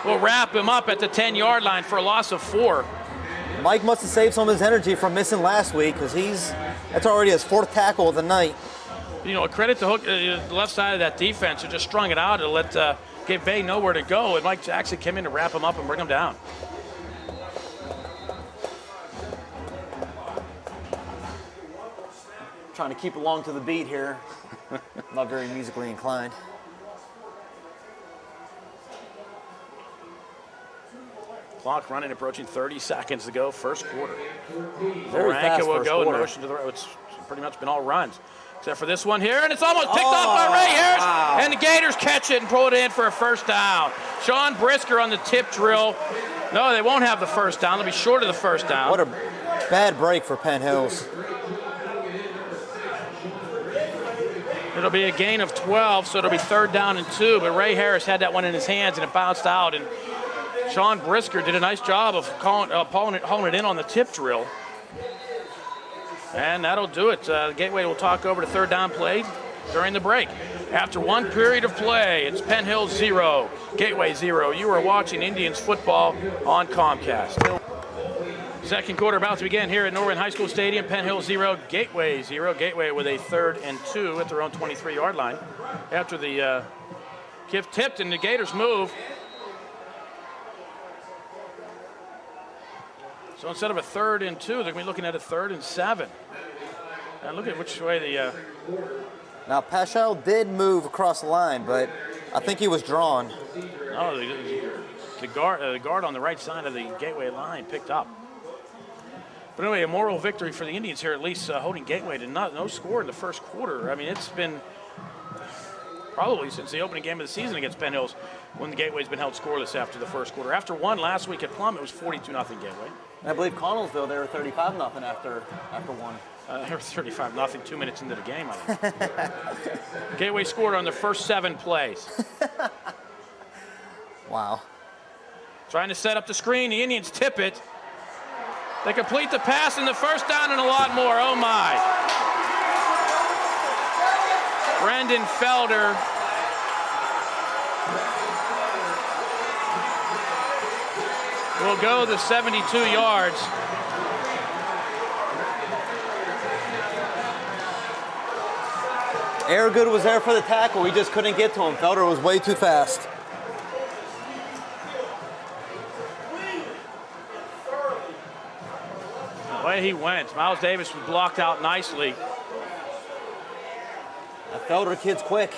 will wrap him up at the 10-yard line for a loss of 4. Mike must have saved some of his energy from missing last week because that's already his 4th tackle of the night. You know, a credit to the left side of that defense who just strung it out to let give Bay nowhere to go, and Mike Jackson came in to wrap him up and bring him down. Trying to keep along to the beat here. Not very musically inclined. Clock running, approaching 30 seconds to go, first quarter. Very fast Rankin will first go in quarter. motion to the right. It's pretty much been all runs, except for this one here, and it's almost picked off by Ray Harris, wow. and the Gators catch it and pull it in for a first down. Sean Brisker on the tip drill. No, they won't have the first down. They'll be short of the first down. What a bad break for Penn Hills. It'll be a gain of 12, so it'll be 3rd down and 2, but Ray Harris had that one in his hands, and it bounced out, and Sean Brisker did a nice job of hauling it in on the tip drill. And that'll do it. Gateway will talk over to 3rd down play during the break. After one period of play, it's Penn Hills 0, Gateway 0. You are watching Indians football on Comcast. Second quarter about to begin here at Norwin High School Stadium. Penn Hills 0, Gateway 0. Gateway with a 3rd and 2 at their own 23-yard line. After the gift tipped and the Gators move. So instead of a 3rd and 2, they're going to be looking at a 3rd and 7. And look at which way the... Now, Paschal did move across the line, but I think he was drawn. No, the guard on the right side of the Gateway line picked up. But anyway, a moral victory for the Indians here, at least holding Gateway to no score in the first quarter. I mean, it's been probably since the opening game of the season against Penn Hills when the Gateway's been held scoreless after the first quarter. After one last week at Plum, it was 42-0 Gateway. And I believe Connellsville, they were 35-0 after one. They were 35-0 2 minutes into the game, I think. Gateway scored on their first 7 plays. Wow. Trying to set up the screen, the Indians tip it. They complete the pass and the first down and a lot more. Oh my. Brendan Felder. Will go the 72 yards. Airgood was there for the tackle. We just couldn't get to him. Felder was way too fast. The way he went, Miles Davis was blocked out nicely. That Felder kid's quick.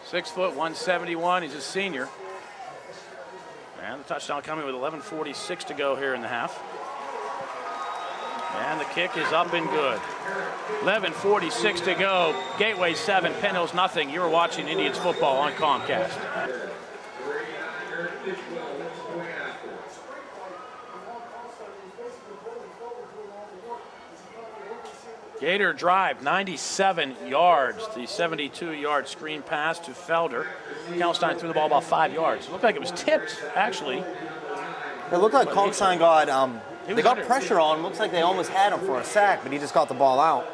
6 foot, 171. He's a senior. And the touchdown coming with 11:46 to go here in the half. And the kick is up and good. 11:46 to go. Gateway 7, Penn Hills nothing. You're watching Indians football on Comcast. Gator drive, 97 yards. The 72-yard screen pass to Felder. Kalstein threw the ball about 5 yards. It looked like it was tipped, actually. It looked like Kalstein they got pressure on him. Looks like they almost had him for a sack, but he just got the ball out.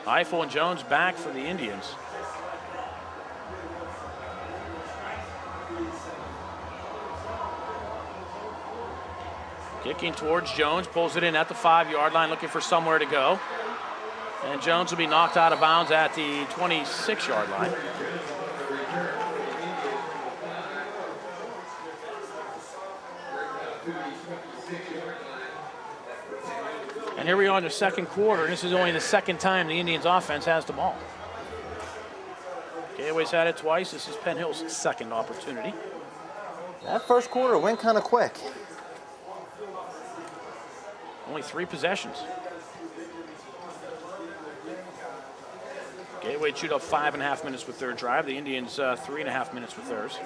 Eiffel and Jones back for the Indians. Kicking towards Jones, pulls it in at the 5-yard line, looking for somewhere to go. And Jones will be knocked out of bounds at the 26-yard line. And here we are in the second quarter, and this is only the second time the Indians offense has the ball. Gateway's had it twice. This is Penn Hills' second opportunity. That first quarter went kind of quick. Only 3 possessions. Gateway chewed up 5.5 minutes with their drive. The Indians 3.5 minutes with theirs.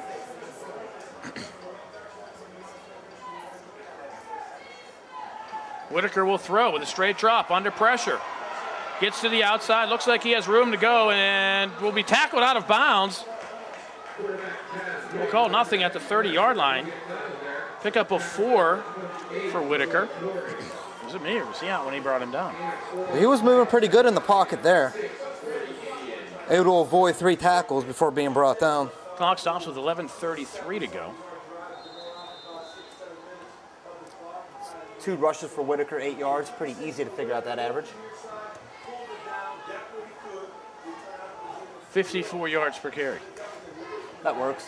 Whitaker will throw with a straight drop under pressure. Gets to the outside, looks like he has room to go and will be tackled out of bounds. We'll call nothing at the 30-yard line. Pickup of 4 for Whitaker. Was it me or was he out when he brought him down? He was moving pretty good in the pocket there. Able to avoid 3 tackles before being brought down. Clock stops with 11:33 to go. 2 rushes for Whitaker, 8 yards. Pretty easy to figure out that average. 54 yards per carry. That works.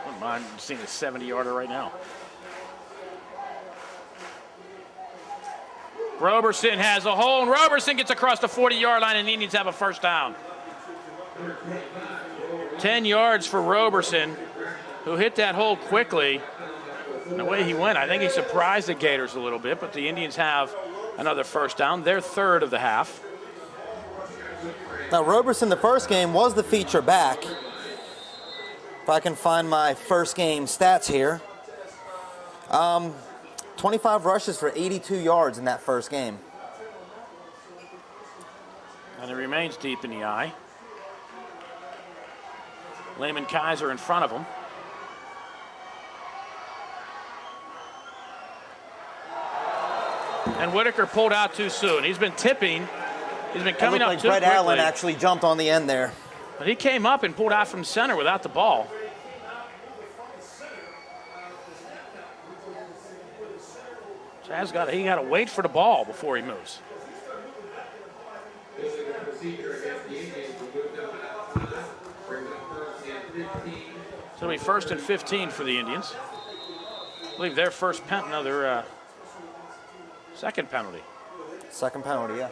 Wouldn't mind seeing a 70-yarder right now. Roberson has a hole, and Roberson gets across the 40-yard line, and the Indians have a first down. 10 yards for Roberson, who hit that hole quickly. And the way he went, I think he surprised the Gators a little bit, but the Indians have another first down, their 3rd of the half. Now, Roberson, the first game, was the feature back. If I can find my first game stats here. 25 rushes for 82 yards in that first game. And it remains deep in the eye. Lehman Kaiser in front of him. And Whitaker pulled out too soon. He's been tipping. He's been coming up like too Brett quickly. Allen actually jumped on the end there. But he came up and pulled out from center without the ball. Chaz he got to wait for the ball before he moves. So it'll be 1st and 15 for the Indians. I believe their first penalty, no, their second penalty. Second penalty, yeah.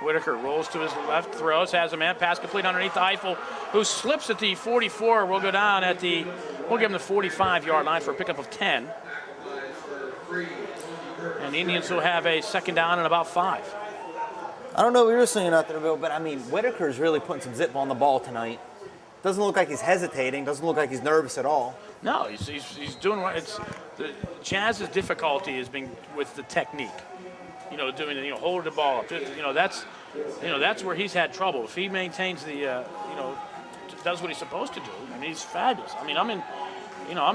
Whitaker rolls to his left, throws, has a man, pass complete underneath the Eiffel, who slips at the 44. Will go down at the, we'll give him the 45-yard line for a pickup of 10. And the Indians will have a second down and about 5. I don't know what you're saying out there, Bill, but I mean, Whitaker's really putting some zip on the ball tonight. Doesn't look like he's hesitating. Doesn't look like he's nervous at all. No, he's doing what it's. Chaz's difficulty has been with the technique. Holding the ball up. That's where he's had trouble. If he maintains the, does what he's supposed to do, I mean, he's fabulous. I mean, I'm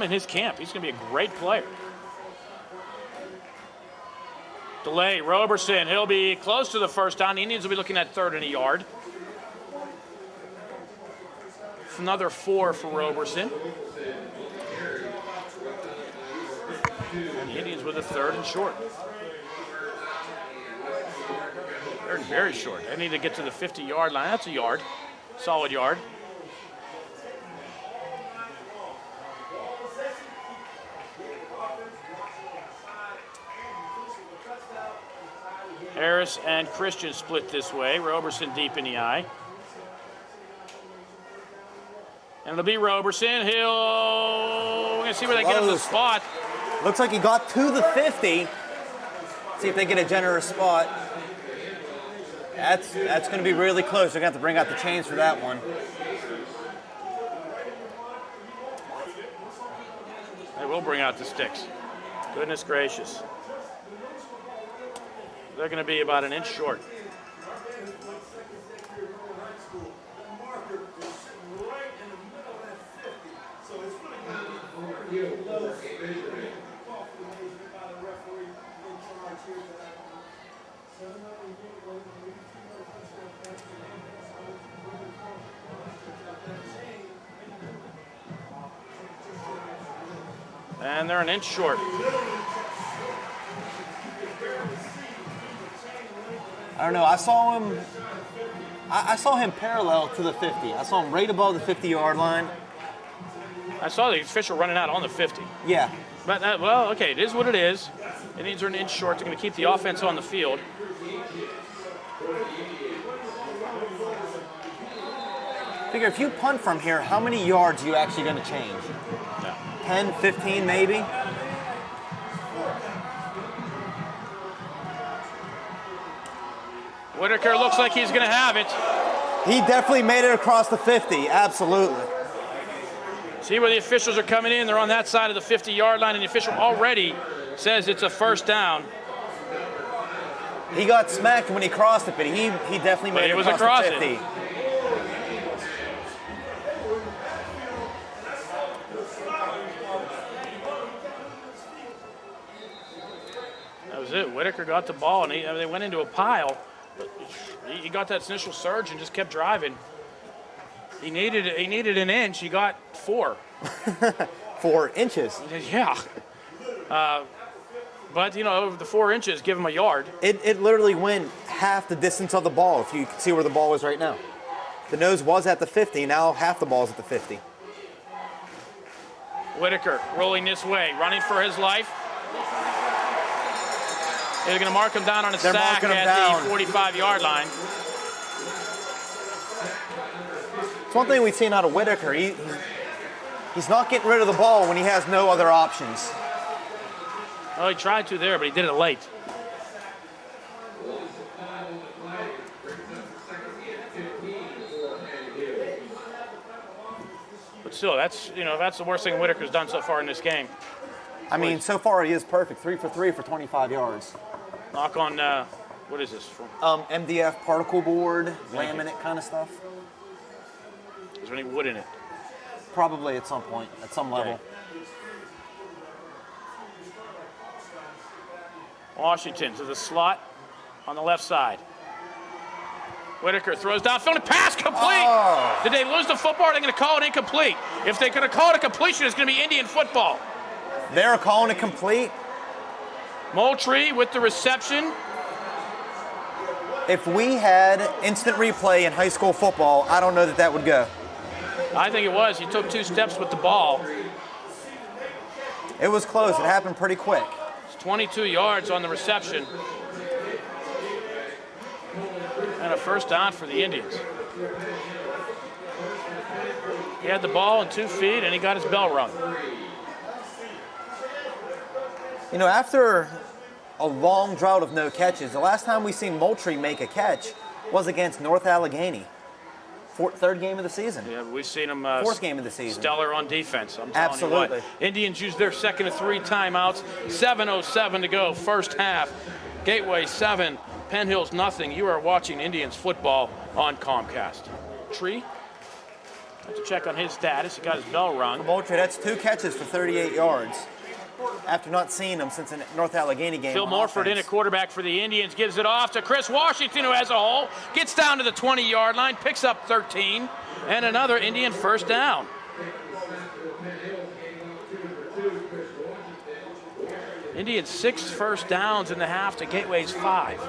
in his camp. He's going to be a great player. Delay, Roberson. He'll be close to the first down. The Indians will be looking at 3rd and a yard. Another 4 for Roberson. And the Indians with a 3rd and short. They're very short. They need to get to the 50-yard line. That's a yard. Solid yard. Harris and Christian split this way. Roberson deep in the eye. And it'll be Roberson. We're going to see where they get him the spot. Looks like he got to the 50. See if they get a generous spot. That's going to be really close. They're going to have to bring out the chains for that one. They will bring out the sticks. Goodness gracious. They're going to be about an inch short. And they're an inch short. I don't know. I saw him parallel to the 50. I saw him right above the 50-yard line. I saw the official running out on the 50. Yeah. But, okay, it is what it is. Indians are an inch short. They're going to keep the offense on the field. Figure if you punt from here, how many yards are you actually going to change? No. 10, 15 maybe? Whitaker looks like he's going to have it. He definitely made it across the 50, absolutely. See where the officials are coming in. They're on that side of the 50-yard line, and the official already says it's a first down. He got smacked when he crossed it, but he definitely made it across the 50. That was it. Whitaker got the ball, and they went into a pile. He got that initial surge and just kept driving. He needed an inch. He got 4. 4 inches. Yeah. But, the 4 inches give him a yard. It literally went half the distance of the ball, if you can see where the ball is right now. The nose was at the 50, now half the ball is at the 50. Whitaker rolling this way, running for his life. They're going to mark him down on a sack at the 45-yard line. It's one thing we've seen out of Whitaker. He's not getting rid of the ball when he has no other options. Well, he tried to there, but he did it late. But still, that's the worst thing Whitaker's done so far in this game. I mean, so far he is perfect. 3 for 3 for 25 yards. Knock on, what is this? MDF particle board, laminate kind of stuff. Is there any wood in it? Probably at some point, at some level. Washington to the slot on the left side. Whitaker throws downfield and pass complete. Oh. Did they lose the football? Or are they going to call it incomplete? If they're going to call it a completion, it's going to be Indian football. They're calling it complete. Moultrie with the reception. If we had instant replay in high school football, I don't know that would go. I think it was. He took 2 steps with the ball. It was close. It happened pretty quick. It's 22 yards on the reception. And a first down for the Indians. He had the ball in 2 feet, and he got his bell rung. You know, after a long drought of no catches, the last time we seen Moultrie make a catch was against North Allegheny. Third game of the season. Yeah, we've seen him 4th game of the season. stellar on defense. I'm telling Absolutely. you what. Indians used their second of 3 timeouts. 7:07 to go, first half. Gateway 7, Penn Hills nothing. You are watching Indians football on Comcast. Tree, have to check on his status. He got his bell rung. Moultrie, that's 2 catches for 38 yards. After not seeing him since the North Allegheny game. Phil Morford in at quarterback for the Indians, gives it off to Chris Washington, who has a hole, gets down to the 20-yard line, picks up 13, and another Indian first down. Indians 6 first downs in the half to Gateway's 5.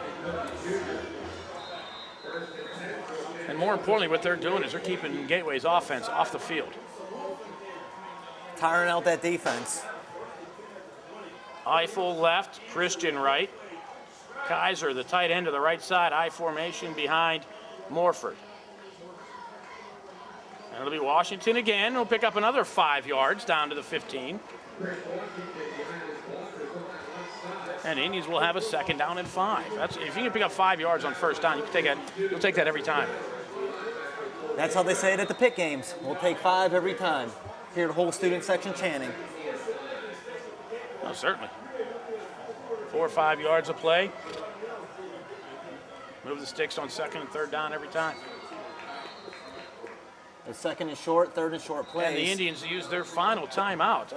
And more importantly, what they're doing is they're keeping Gateway's offense off the field. Tiring out that defense. Eiffel left, Christian right. Kaiser, the tight end to the right side, I formation behind Morford. And it'll be Washington again. He'll pick up another 5 yards down to the 15. And Indians will have a second down and 5. That's, if you can pick up 5 yards on first down, you'll take that every time. That's how they say it at the pit games. We'll take 5 every time. Hear the whole student section chanting. Oh, certainly. 4 or 5 yards of play. Move the sticks on second and third down every time. The second and short, third and short plays. And the Indians use their final timeout.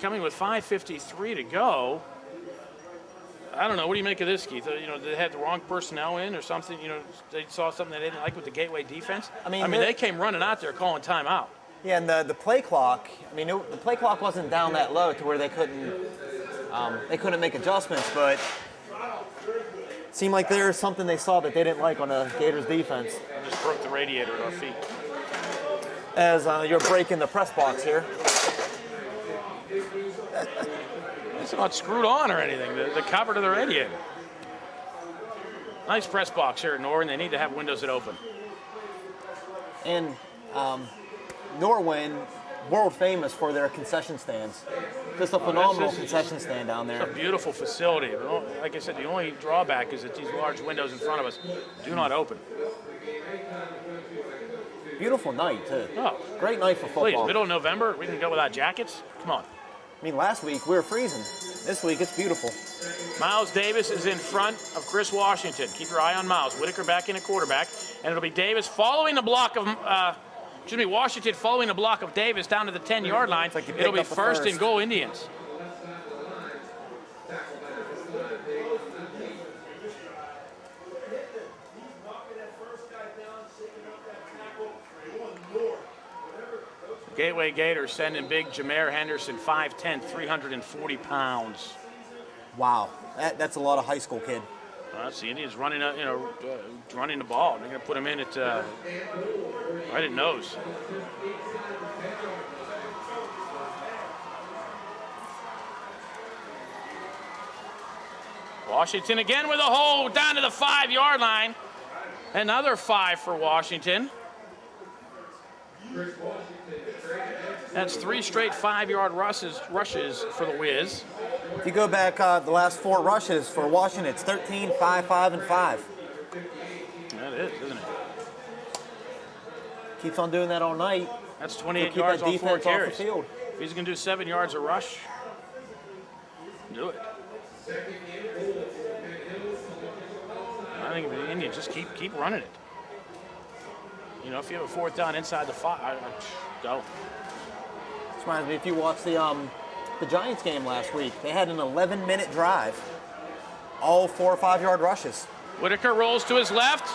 Coming with 5:53 to go. I don't know. What do you make of this, Keith? You know, they had the wrong personnel in or something. You know, they saw something they didn't like with the Gateway defense. I mean they came running out there calling timeout. Yeah, and the play clock. I mean, the play clock wasn't down that low to where they couldn't make adjustments, but it seemed like there was something they saw that they didn't like on the Gators defense. Just broke the radiator at our feet. As you're breaking the press box here. It's not screwed on or anything. The cover to the radiator. Nice press box here at Norwin. They need to have windows that open. And Norwin, world famous for their concession stands. Just a phenomenal concession stand down there. It's a beautiful facility. Like I said, the only drawback is that these large windows in front of us do not open. Beautiful night, too. Oh, great night for football. Please, middle of November, we can go without jackets? Come on. I mean, last week we were freezing. This week it's beautiful. Miles Davis is in front of Chris Washington. Keep your eye on Miles. Whitaker back in at quarterback. And it'll be Davis following the block of, Washington following the block of Davis down to the 10-yard line. Like it'll be first and goal Indians. Gateway Gators sending big Jameer Henderson, 5'10", 340 pounds. Wow, that's a lot of high school kid. That's the Indians running, running the ball. They're going to put him in at right at nose. Washington again with a hold down to the 5-yard line. Another 5 for Washington. That's 3 straight 5-yard rushes for the Wiz. If you go back the last 4 rushes for Washington, it's 13, 5, 5, and 5. That is, isn't it? Keeps on doing that all night. That's 28 yards on 4 carries. Off the field. If he's going to do 7 yards a rush, do it. I think the Indians just keep running it. You know, if you have a 4th down inside the 5, go. This reminds me, if you watched the Giants game last week, they had an 11-minute drive, all 4 or 5-yard rushes. Whitaker rolls to his left.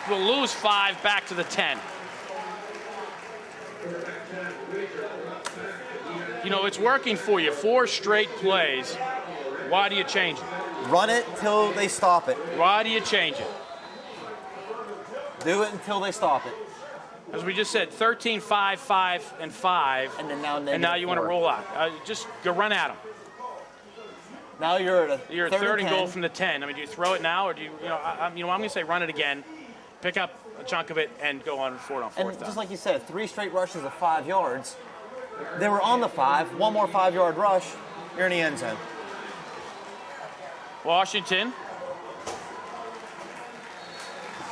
Will lose 5 back to the 10. You know, it's working for you. 4 straight plays. Why do you change it? Run it till they stop it. Why do you change it? Do it until they stop it. As we just said, 13, 5, 5, and 5. And then now And now you want to -4. roll out. Just go run at them. Now you're at You're third and goal from the 10. I mean, do you throw it now, or do you, I'm going to say run it again, pick up a chunk of it, and go on for it on And fourth down. just like you said, 3 straight rushes of 5 yards. They were on the 5. One more 5-yard rush. You're in the end zone. Washington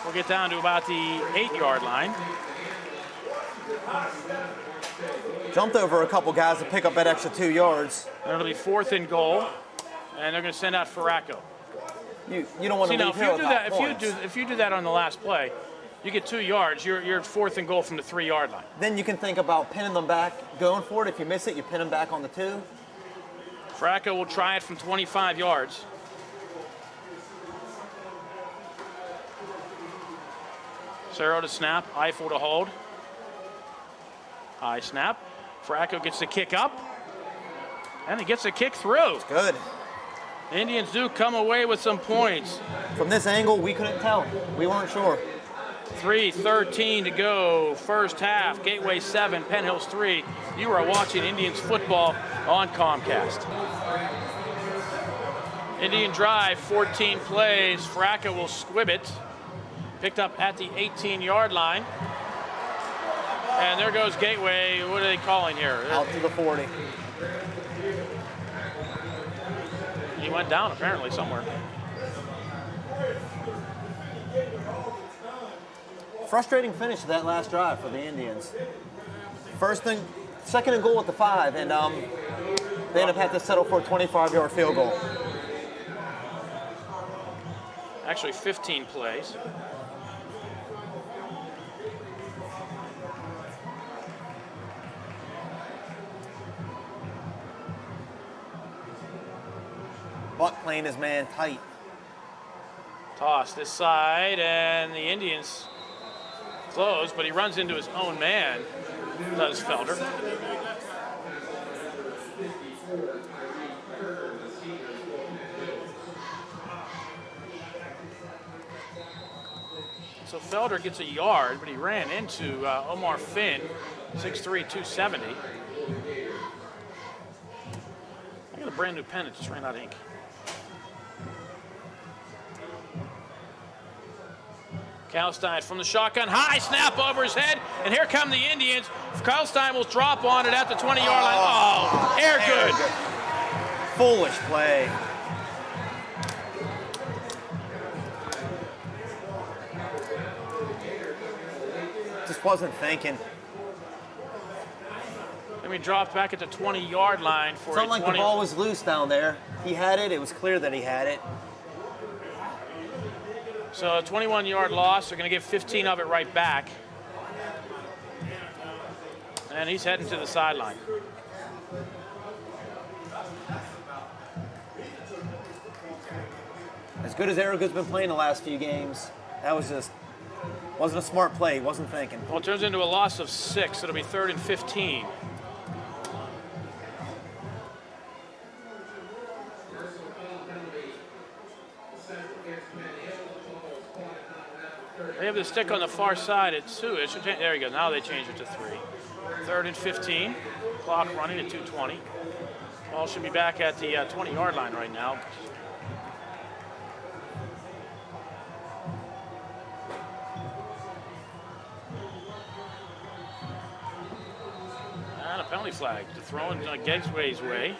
will get down to about the 8-yard line. Jumped over a couple guys to pick up that extra 2 yards. And it'll be 4th and goal, and they're going to send out Farraco. You don't want to See, now, leave here without points. if you do that on the last play, you get 2 yards. You're 4th and goal from the 3-yard line. Then you can think about pinning them back, going for it. If you miss it, you pin them back on the 2. Farraco will try it from 25 yards. Cerro to snap, Eiffel to hold. High snap. Farraco gets the kick up, and he gets a kick through. Good. The Indians do come away with some points. From this angle, we couldn't tell. We weren't sure. 3:13 to go, first half. Gateway 7, Penn Hills 3. You are watching Indians football on Comcast. Indian drive, 14 plays. Farraco will squib it. Picked up at the 18-yard line. And there goes Gateway. What are they calling here? Out to the 40. He went down apparently somewhere. Frustrating finish to that last drive for the Indians. Second and goal at the 5, and they end up having to settle for a 25-yard field goal. Actually 15 plays. Buck playing his man tight. Toss this side, and the Indians close, but he runs into his own man, does Felder. So Felder gets a yard, but he ran into Omar Finn, 6'3", 270. I got a brand new pen that just ran out of ink. Kalstein from the shotgun, high snap over his head, and here come the Indians. Kalstein will drop on it at the 20-yard line. Oh, air good. Foolish play. Just wasn't thinking. Then we dropped back at the 20-yard line for It's not like the ball was loose down there. He had it. It was clear that he had it. So a 21-yard loss. They're going to give 15 of it right back. And he's heading to the sideline. As good as Aragood's been playing the last few games, that was just wasn't a smart play. He wasn't thinking. Well, it turns into a loss of 6. It'll be 3rd and 15. They have the stick on the far side at 2. It should, there you go. Now they change it to 3. 3rd and 15. Clock running at 2:20. Ball should be back at the 20-yard line right now. And a penalty flag to throw in Gateway's way.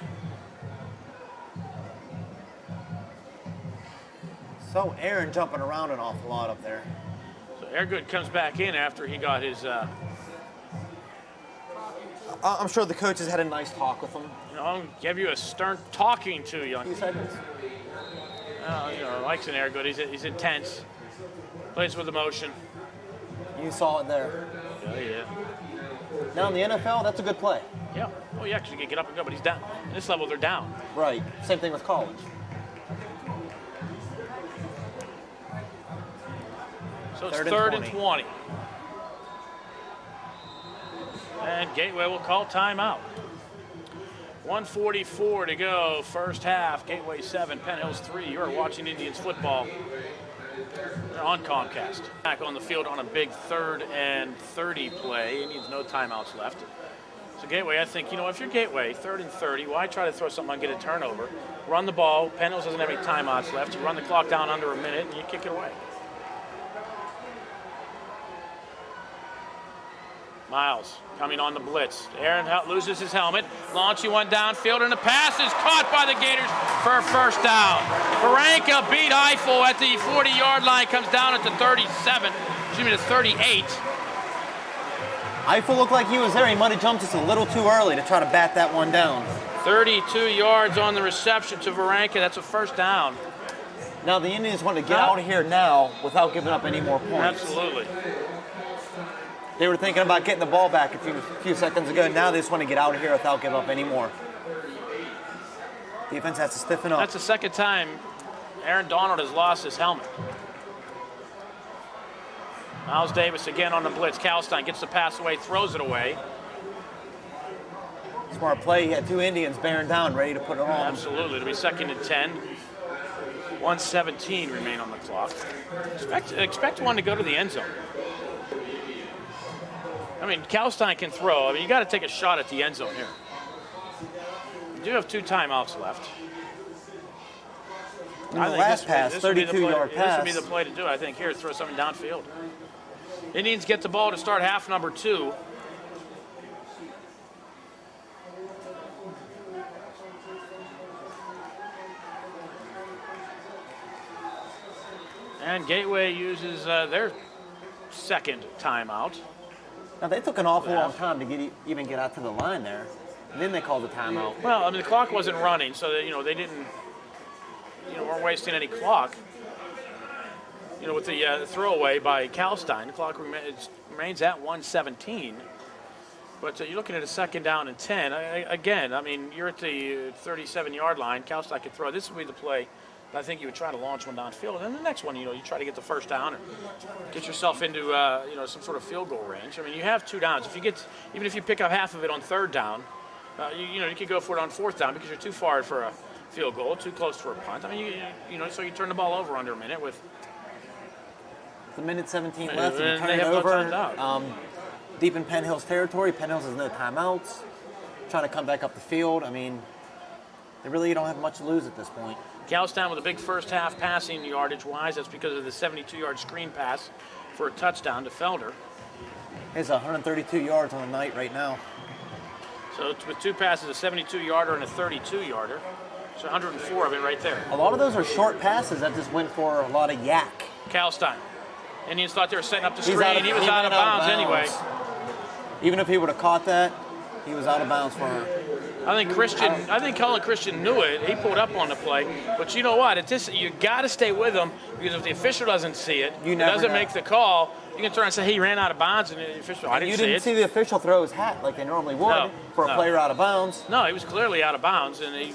So Aaron jumping around an awful lot up there. So Airgood comes back in after he got his. I'm sure the coaches had a nice talk with him. I'll give you a stern talking to you. A few seconds. Likes an Airgood. He's intense. Plays with emotion. You saw it there. Yeah. Now in the NFL, that's a good play. Yeah. Oh, yeah, because you can get up and go, but he's down. At this level, they're down. Right. Same thing with college. So it's 3rd and 20. And Gateway will call timeout. 1:44 to go, first half. Gateway 7, Penn Hills 3. You are watching Indians football. They're on Comcast. Back on the field on a big 3rd and 30 play. Indians no timeouts left. So Gateway, I think, if you're Gateway, 3rd and 30, why try to throw something on, get a turnover? Run the ball. Penn Hills doesn't have any timeouts left. You run the clock down under a minute and you kick it away. Miles coming on the blitz. Aaron loses his helmet. Launching one downfield, and the pass is caught by the Gators for a first down. Varanka beat Eiffel at the 40-yard line, comes down at the 37, the 38. Eiffel looked like he was there. He might have jumped just a little too early to try to bat that one down. 32 yards on the reception to Varanka. That's a first down. Now the Indians want to get out of here now without giving up any more points. Absolutely. They were thinking about getting the ball back a few seconds ago. Now they just want to get out of here without giving up any more. Defense has to stiffen up. That's the second time Aaron Donald has lost his helmet. Miles Davis again on the blitz. Kalstein gets the pass away, throws it away. Smart play. He had 2 Indians bearing down, ready to put it on. Absolutely. It'll be 2nd and 10. 1:17 remain on the clock. Expect one to go to the end zone. I mean, Kalstein can throw. I mean, you got to take a shot at the end zone here. You do have 2 timeouts left. In the last pass, 32-yard pass. This would be the play to do, I think, here, throw something downfield. Indians get the ball to start half number 2. And Gateway uses their 2nd timeout. Now, they took an awful long time to even get out to the line there. And then they called a timeout. Well, I mean, the clock wasn't running, so they didn't, weren't wasting any clock. With the throwaway by Kalstein, the clock remains at 1:17. But you're looking at a 2nd down and 10. Again, I mean, you're at the 37-yard line. Kalstein could throw. This would be the play. I think you would try to launch one downfield, and then the next one, you try to get the first down and get yourself into, some sort of field goal range. I mean, you have 2 downs. Even if you pick up half of it on 3rd down, you could go for it on 4th down because you're too far for a field goal, too close for a punt. I mean, so you turn the ball over under a minute with. It's 1:17 left, and you turn it over. Deep in Penn Hills territory. Penn Hills has no timeouts. Trying to come back up the field. I mean, they really don't have much to lose at this point. Kalstein with a big first half passing yardage-wise. That's because of the 72-yard screen pass for a touchdown to Felder. He's 132 yards on the night right now. So it's with 2 passes, a 72-yarder and a 32-yarder. So 104 of it right there. A lot of those are short passes that just went for a lot of yak. Kalstein. Indians thought they were setting up the screen. He was out of bounds anyway. Even if he would have caught that, he was out of bounds for her. I think Colin Christian knew it. He pulled up on the play. But you know what? You got to stay with him because if the official doesn't see it, doesn't make the call, you can turn and say, hey, he ran out of bounds, and the official, I didn't see it. You didn't see the official throw his hat like they normally would for a player out of bounds. No, he was clearly out of bounds, and he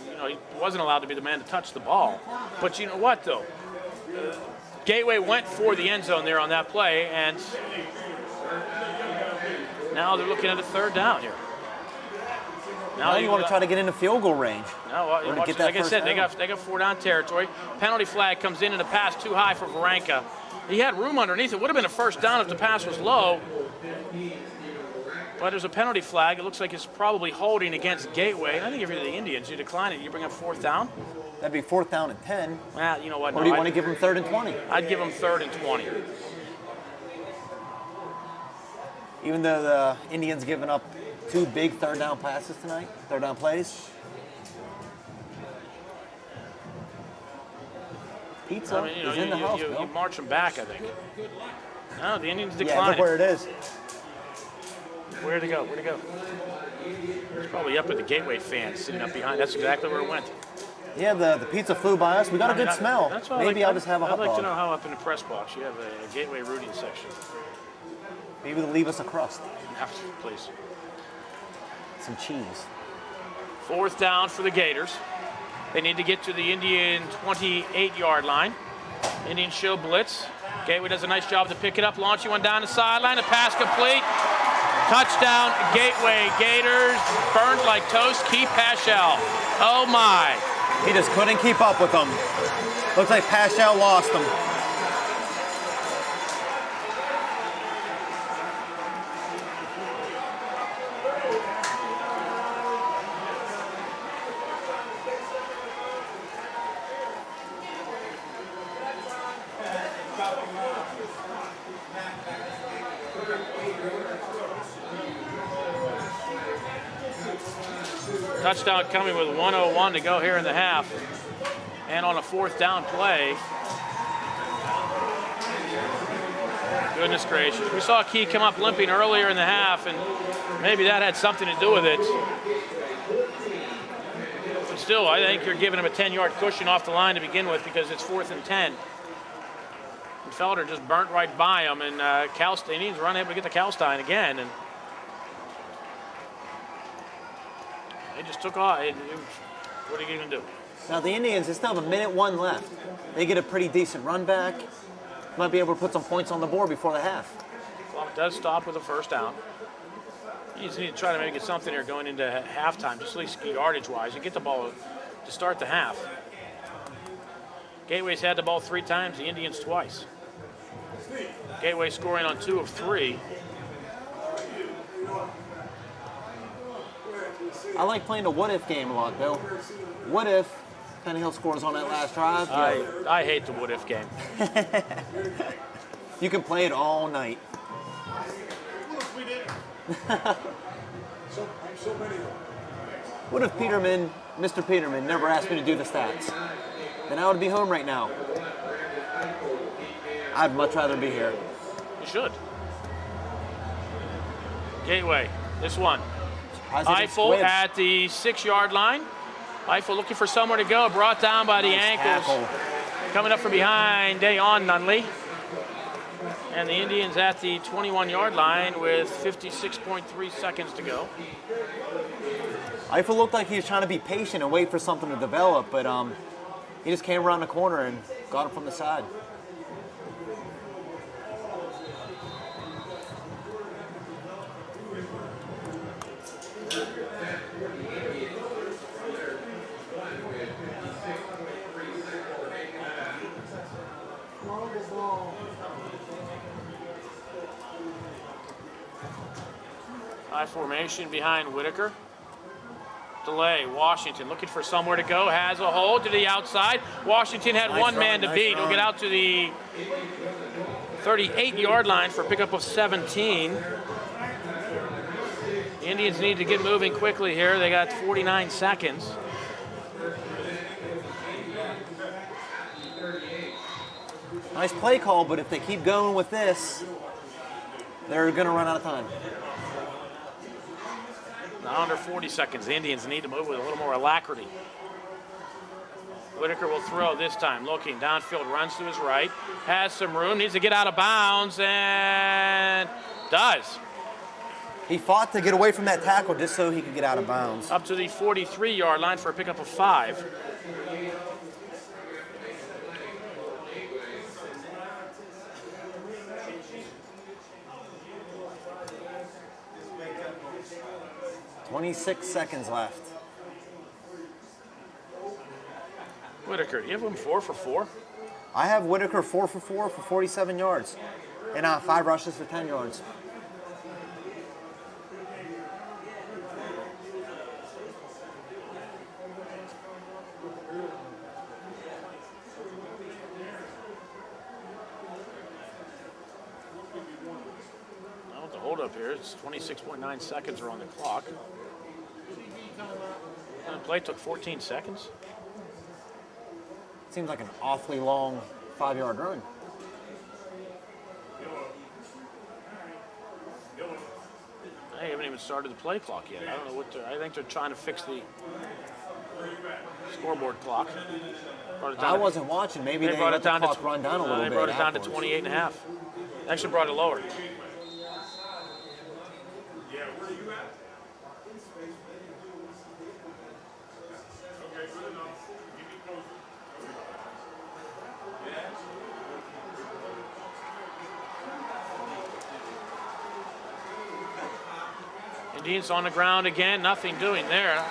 wasn't allowed to be the man to touch the ball. But you know what, though? Gateway went for the end zone there on that play, and now they're looking at a 3rd down here. Now you want to try to get into field goal range. No, like I said, they got 4 down territory. Penalty flag comes in and a pass too high for Varanka. He had room underneath. It would have been a first down if the pass was low. But there's a penalty flag. It looks like it's probably holding against Gateway. I think if you're the Indians, you decline it. You bring up 4th down. That'd be 4th down and 10. Well, you know what? Or do you want to give him 3rd and 20? I'd give him 3rd and 20. Even though the Indians given up 2 big 3rd down passes tonight, 3rd down plays. Pizza is in the house, you march them back, I think. No, the Indians decline. Yeah, look where it is. Where'd it go? It's probably up with the Gateway fans sitting up behind. That's exactly where it went. Yeah, the pizza flew by us. We got a good smell. Maybe I'll just have a hot dog. I'd like to know how up in the press box you have a Gateway rooting section. Maybe they'll leave us a crust. Please. Some cheese. 4th down for the Gators. They need to get to the Indian 28-yard line. Indians show blitz. Gateway does a nice job to pick it up, launching one down the sideline. A pass complete. Touchdown, Gateway Gators. Burned like toast, Keith Paschal. Oh, my. He just couldn't keep up with them. Looks like Paschal lost them. Touchdown coming with 1:01 to go here in the half. And on a 4th down play. Goodness gracious. We saw Key come up limping earlier in the half, and maybe that had something to do with it. But still, I think you're giving him a 10-yard cushion off the line to begin with because it's 4th and 10. And Felder just burnt right by him, and Indians were unable to get to Kalstein again. And they just took off. What are you going to do? Now the Indians, they still have 1:01 left. They get a pretty decent run back. Might be able to put some points on the board before the half. Clock does stop with a 1st down. You just need to try to maybe get something here going into halftime, just at least yardage-wise, and get the ball to start the half. Gateway's had the ball 3 times, the Indians twice. Gateway scoring on 2 of 3. I like playing the what-if game a lot, Bill. What if Penn Hills scores on that last drive? I hate the what-if game. You can play it all night. What if Peterman, Mr. Peterman, never asked me to do the stats? Then I would be home right now. I'd much rather be here. You should. Gateway, this one. Eiffel at the 6-yard line. Eiffel looking for somewhere to go, brought down by the ankles. Tackle. Coming up from behind, Dayon Nunley. And the Indians at the 21-yard line with 56.3 seconds to go. Eiffel looked like he was trying to be patient and wait for something to develop, but he just came around the corner and got him from the side. High formation behind Whitaker. Delay, Washington looking for somewhere to go, has a hold to the outside. Washington had Nice one run, man to nice beat. He'll run. get out to the 38-yard line for a pickup of 17. The Indians need to get moving quickly here. They got 49 seconds. Nice play call, but if they keep going with this, they're going to run out of time. Now under 40 seconds. The Indians need to move with a little more alacrity. Whitaker will throw this time. Looking downfield, runs to his right. Has some room, needs to get out of bounds, and does. He fought to get away from that tackle just so he could get out of bounds. Up to the 43-yard line for a pickup of 5. .26 seconds left. Whitaker, you have him 4 for 4? I have Whitaker 4 for 4 for 47 yards. And 5 rushes for 10 yards. Now with the hold up here, it's 26.9 seconds are on the clock. And the play took 14 seconds. Seems like an awfully long 5-yard run. They haven't even started the play clock yet. I don't know what I think they're trying to fix the scoreboard clock. Brought it down I wasn't watching. Maybe they brought let it the down clock to run down a little bit. They brought it down to afterwards. 28 and a half. Actually brought it lower. Indians on the ground again, nothing doing there.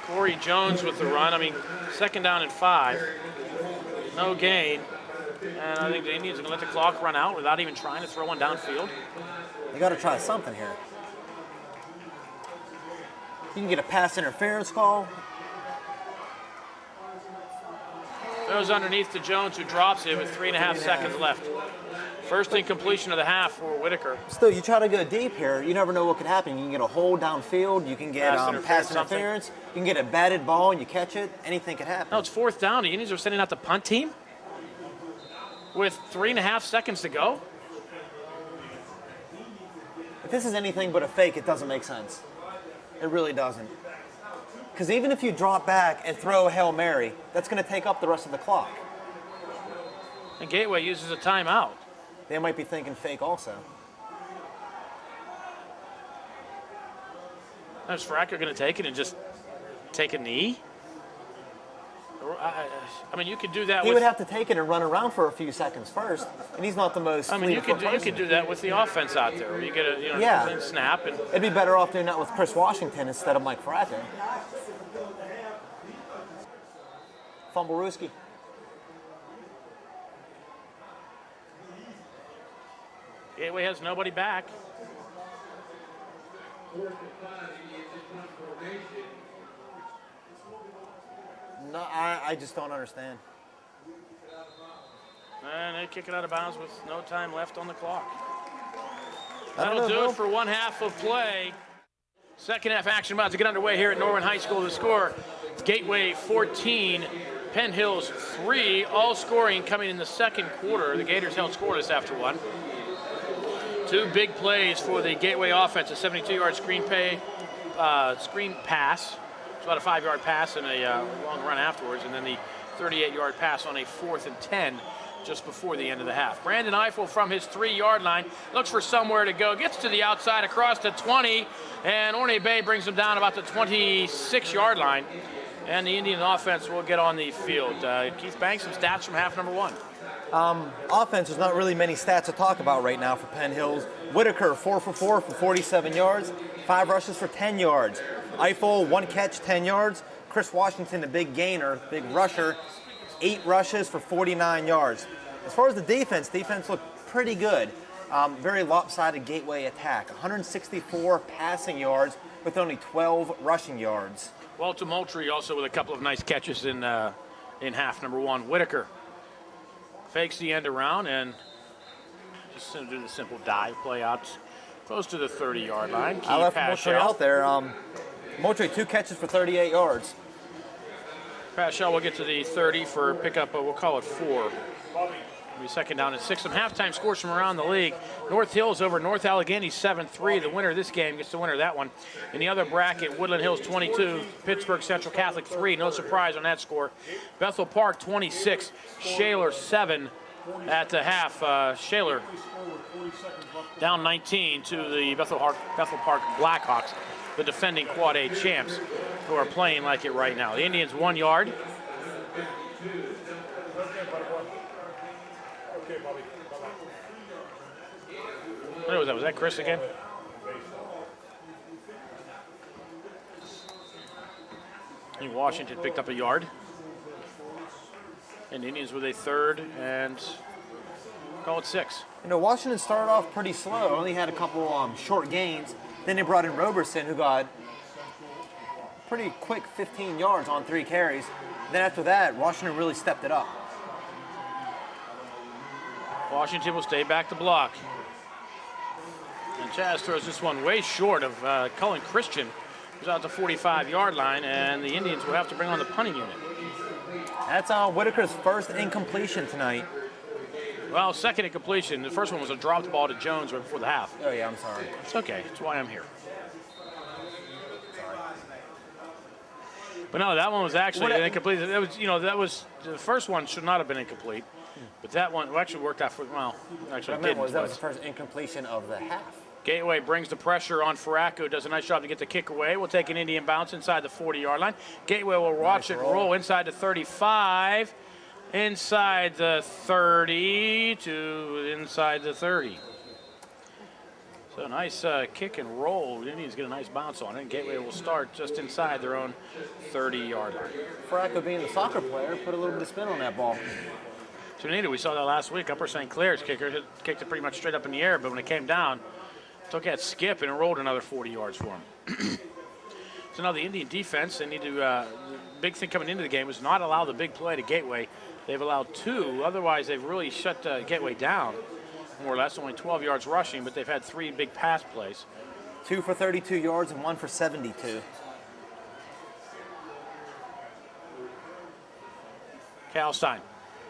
Corey Jones with the run. I mean, 2nd down and 5. No gain. And I think the Indians are going to let the clock run out without even trying to throw one downfield. You got to try something here. You can get a pass interference call. Goes underneath to Jones, who drops it with 3.5 seconds left. First incompletion of the half for Whitaker. Still, you try to go deep here, you never know what could happen. You can get a hold downfield, you can get pass interference, you can get a batted ball and you catch it. Anything could happen. No, it's 4th down. The Indians are sending out the punt team with 3.5 seconds to go. If this is anything but a fake, it doesn't make sense. It really doesn't. Because even if you drop back and throw a Hail Mary, that's going to take up the rest of the clock. And Gateway uses a timeout. They might be thinking fake also. Is Fracco going to take it and just take a knee? I mean, you could do that. He would have to take it and run around for a few seconds first, and he's not the most. I mean, you could do that with the offense out there. Where you get a clean snap, and it'd be better off doing that with Chris Washington instead of Mike Fracco. Fumble Ruski. Gateway has nobody back. No, I just don't understand. And they kick it out of bounds with no time left on the clock. That'll do it for one half of play. Second half action about to get underway here at Norman High School. The score, Gateway 14, Penn Hills 3. All scoring coming in the second quarter. The Gators held scoreless after one. Two big plays for the Gateway offense, a 72-yard screen pass. It's about a 5-yard pass and a long run afterwards, and then the 38-yard pass on a 4th and 10 just before the end of the half. Brandon Eiffel from his 3-yard line looks for somewhere to go, gets to the outside across to 20, and Orne Bay brings him down about the 26-yard line, and the Indian offense will get on the field. Keith Banks, some stats from half number 1. Offense, there's not really many stats to talk about right now for Penn Hills. Whitaker, 4 for 4 for 47 yards, 5 rushes for 10 yards. Eiffel, 1 catch, 10 yards. Chris Washington, a big gainer, big rusher, 8 rushes for 49 yards. As far as the defense looked pretty good. Very lopsided Gateway attack. 164 passing yards with only 12 rushing yards. Walter Moultrie also with a couple of nice catches in half number 1. Whitaker fakes the end around and just do the simple dive play out close to the 30-yard line. I left Moultrie out there. Moultrie, 2 catches for 38 yards. Paschal will get to the 30 for pickup, we'll call it 4. It'll be 2nd down and 6. Some halftime scores from around the league. North Hills over North Allegheny 7-3. The winner of this game gets the winner of that one. In the other bracket, Woodland Hills 22, Pittsburgh Central Catholic 3. No surprise on that score. Bethel Park 26, Shaler 7 at the half. Shaler down 19 to the Bethel Park Blackhawks, the defending Quad A champs, who are playing like it right now. The Indians 1 yard. What was that? Was that Chris again? And Washington picked up a yard. And the Indians with a 3rd and call it 6. Washington started off pretty slow. Only had a couple short gains. Then they brought in Roberson, who got pretty quick 15 yards on 3 carries. Then after that, Washington really stepped it up. Washington will stay back to block. And Chaz throws this one way short of Cullen Christian, who's out the 45-yard line, and the Indians will have to bring on the punting unit. That's Whitaker's first incompletion tonight. Well, second incompletion. The first one was a dropped ball to Jones right before the half. Oh, yeah, I'm sorry. It's okay. That's why I'm here. But no, that one was actually incomplete. That was the first one should not have been incomplete. But that one actually worked out for, actually that was the first incompletion of the half. Gateway brings the pressure on Farraco, does a nice job to get the kick away. We'll take an Indian bounce inside the 40-yard line. Gateway will watch it roll inside the 35, inside the 30 to inside the 30. So nice kick and roll. The Indians get a nice bounce on it, and Gateway will start just inside their own 30-yard line. Fracco being the soccer player, put a little bit of spin on that ball. So needed. We saw that last week. Upper St. Clair's kicker kicked it pretty much straight up in the air, but when it came down, took that skip and it rolled another 40 yards for him. So now the Indian defense, they need to, the big thing coming into the game was not allow the big play to Gateway. They've allowed 2. Otherwise, they've really shut Gateway down, more or less. Only 12 yards rushing, but they've had 3 big pass plays. 2 for 32 yards and 1 for 72. Kalstein,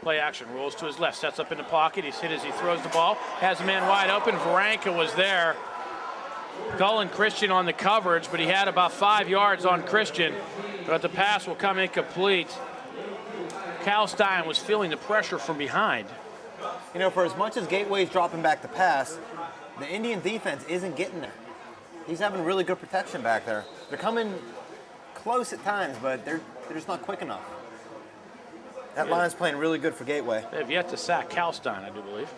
play action, rolls to his left, sets up in the pocket. He's hit as he throws the ball. Has a man wide open. Varanka was there. Cullen Christian on the coverage, but he had about 5 yards on Christian. But the pass will come incomplete. Kalstein was feeling the pressure from behind. You know, for as much as Gateway's dropping back the pass, the Indian defense isn't getting there. He's having really good protection back there. They're coming close at times, but they're just not quick enough. That line's playing really good for Gateway. They've yet to sack Kalstein, I do believe.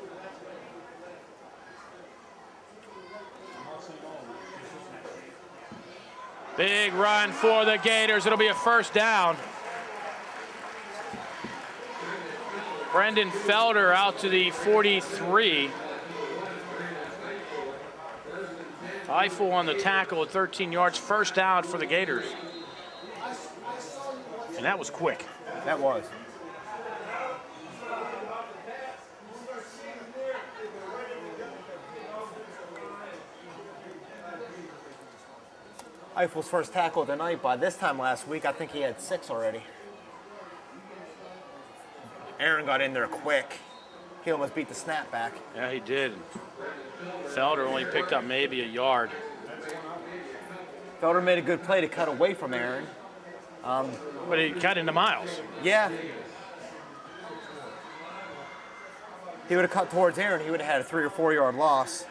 Big run for the Gators. It'll be a first down. Brendan Felder out to the 43. Eiffel on the tackle at 13 yards. First down for the Gators. And that was quick. That was. Eiffel's first tackle of the night. By this time last week, I think he had 6 already. Aaron got in there quick. He almost beat the snap back. Yeah, he did. Felder only picked up maybe a yard. Felder made a good play to cut away from Aaron. But he cut into Miles. Yeah. He would have cut towards Aaron. He would have had a 3 or 4 yard loss.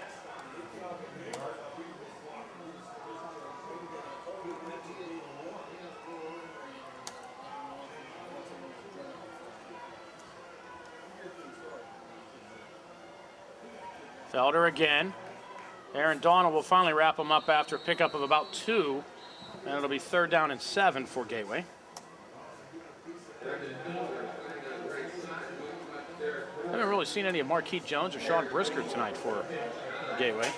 Felder again. Aaron Donald will finally wrap him up after a pickup of about 2. And it'll be 3rd down and 7 for Gateway. I haven't really seen any of Marquise Jones or Sean Brisker tonight for Gateway.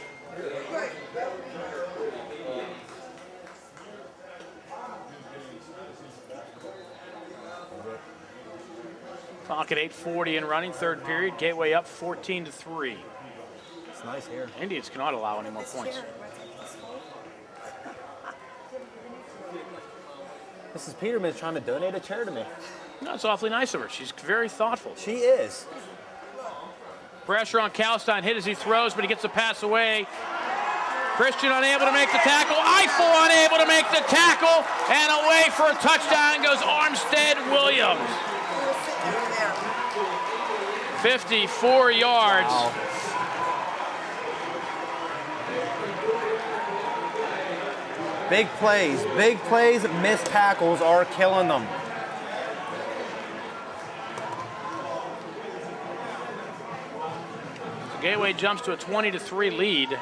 Clock at 8:40 and running, 3rd period. Gateway up 14-3. It's nice here. Indians cannot allow any more points. Mrs. Peterman's trying to donate a chair to me. That's awfully nice of her. She's very thoughtful. She is. Pressure on Kalstein, hit as he throws, but he gets the pass away. Christian unable to make the tackle. Eiffel unable to make the tackle. And away for a touchdown goes Armstead Williams. 54 yards. Wow. Big plays, missed tackles are killing them. Gateway jumps to a 20-3 lead.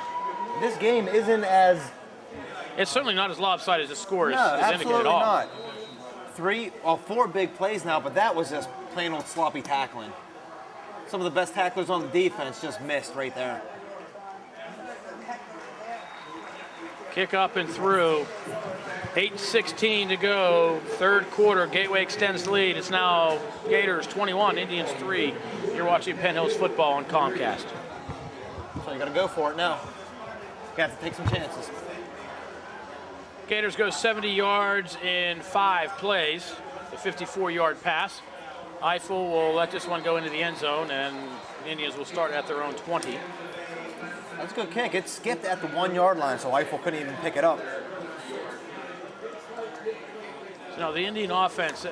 This game isn't as... It's certainly not as lopsided as the score is indicated absolutely at all. not. 4 big plays now, but that was just plain old sloppy tackling. Some of the best tacklers on the defense just missed right there. Kick up and through. 8:16 to go. 3rd quarter. Gateway extends the lead. It's now Gators 21, Indians 3. You're watching Penn Hills football on Comcast. So you got to go for it now. You have to take some chances. Gators go 70 yards in 5 plays. The 54-yard pass. Eiffel will let this one go into the end zone, and Indians will start at their own 20. That's a good kick. It skipped at the 1 yard line, so Eiffel couldn't even pick it up. So now the Indian offense,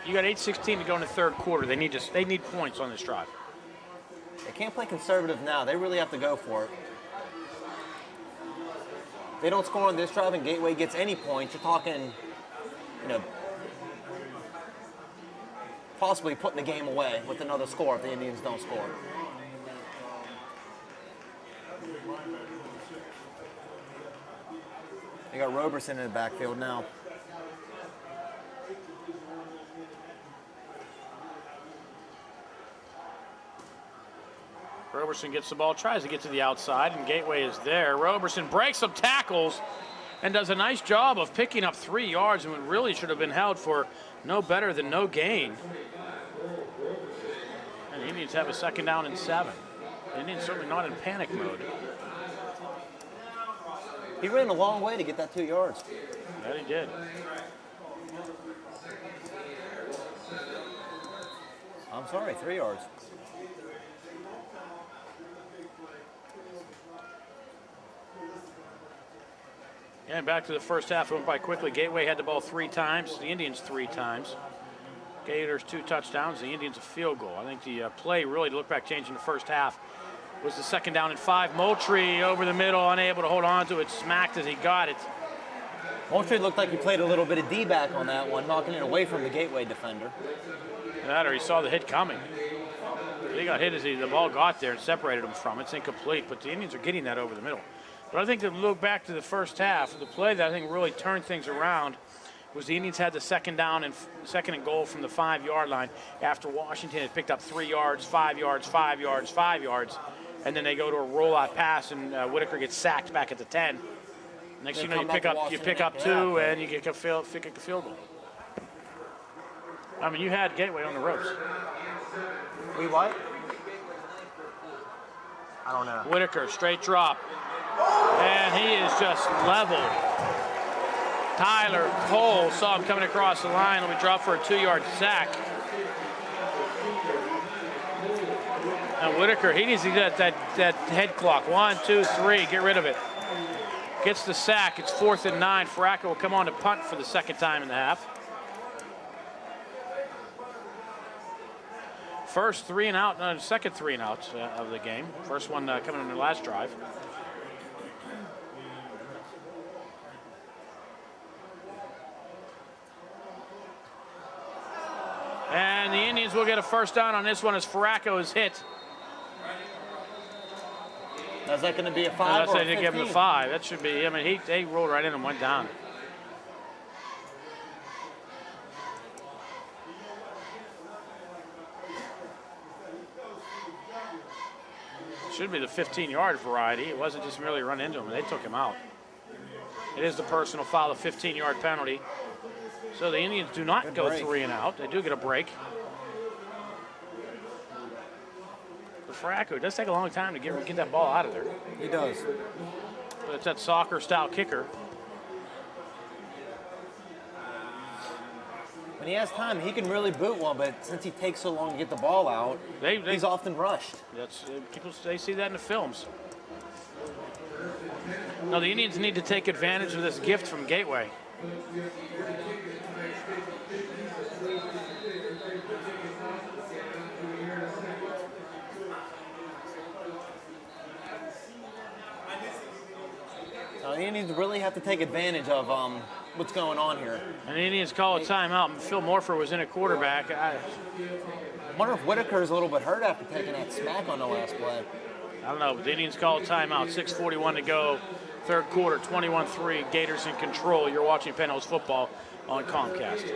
you got 8:16 to go in the 3rd quarter. They need points on this drive. They can't play conservative now. They really have to go for it. If they don't score on this drive and Gateway gets any points, you're talking, possibly putting the game away with another score if the Indians don't score. They got Roberson in the backfield now. Roberson gets the ball, tries to get to the outside, and Gateway is there. Roberson breaks some tackles and does a nice job of picking up 3 yards, and really should have been held for no better than no gain. And the Indians have a 2nd down and 7. The Indians certainly not in panic mode. He ran a long way to get that 2 yards. That he did. I'm sorry, 3 yards. And back to the first half, it went by quickly. Gateway had the ball 3 times, the Indians 3 times. Gators 2 touchdowns, the Indians a field goal. I think the play really, to look back, changing the first half, was the 2nd down and 5. Moultrie over the middle, unable to hold on to it, smacked as he got it. Moultrie looked like he played a little bit of D-back on that one, knocking it away from the Gateway defender. That or he saw the hit coming. He got hit as the ball got there and separated him from it. It's incomplete, but the Indians are getting that over the middle. But I think to look back to the first half, the play that I think really turned things around was the Indians had the 2nd down and 2nd and goal from the 5-yard line after Washington had picked up 3 yards, 5 yards, 5 yards, 5 yards, and then they go to a rollout pass and Whitaker gets sacked back at the 10. Next thing you know, you pick up 2 and you get a field goal. I mean, you had Gateway on the ropes. We what? I don't know. Whitaker, straight drop. And he is just leveled. Tyler Cole saw him coming across the line. He'll be dropped for a 2-yard sack. And Whitaker, he needs to get that head clock. 1, 2, 3, get rid of it. Gets the sack. It's 4th and 9. Faraka will come on to punt for the 2nd time in the half. First 3 and out, second 3 and out of the game. First one coming in the last drive. And the Indians will get a 1st down on this one as Faraka is hit. Is that going to be a 5 or a 15? They give him the 5. That should be, I mean, they rolled right in and went down. Should be the 15-yard variety. It wasn't just merely run into him. They took him out. It is the personal foul, a 15-yard penalty. So the Indians do not go 3 and out. They do get a break. But Faraka, it does take a long time to get that ball out of there. He does. But it's that soccer-style kicker. When he has time, he can really boot one, but since he takes so long to get the ball out, he's often rushed. People, they see that in the films. Now, the Indians need to take advantage of this gift from Gateway. Now, the Indians really have to take advantage of what's going on here. And the Indians call a timeout. Phil Morford was in at quarterback. I wonder if Whitaker's a little bit hurt after taking that smack on the last play. I don't know, but the Indians call a timeout. 6:41 to go. 3rd quarter, 21-3. Gators in control. You're watching Penn Hills football on Comcast.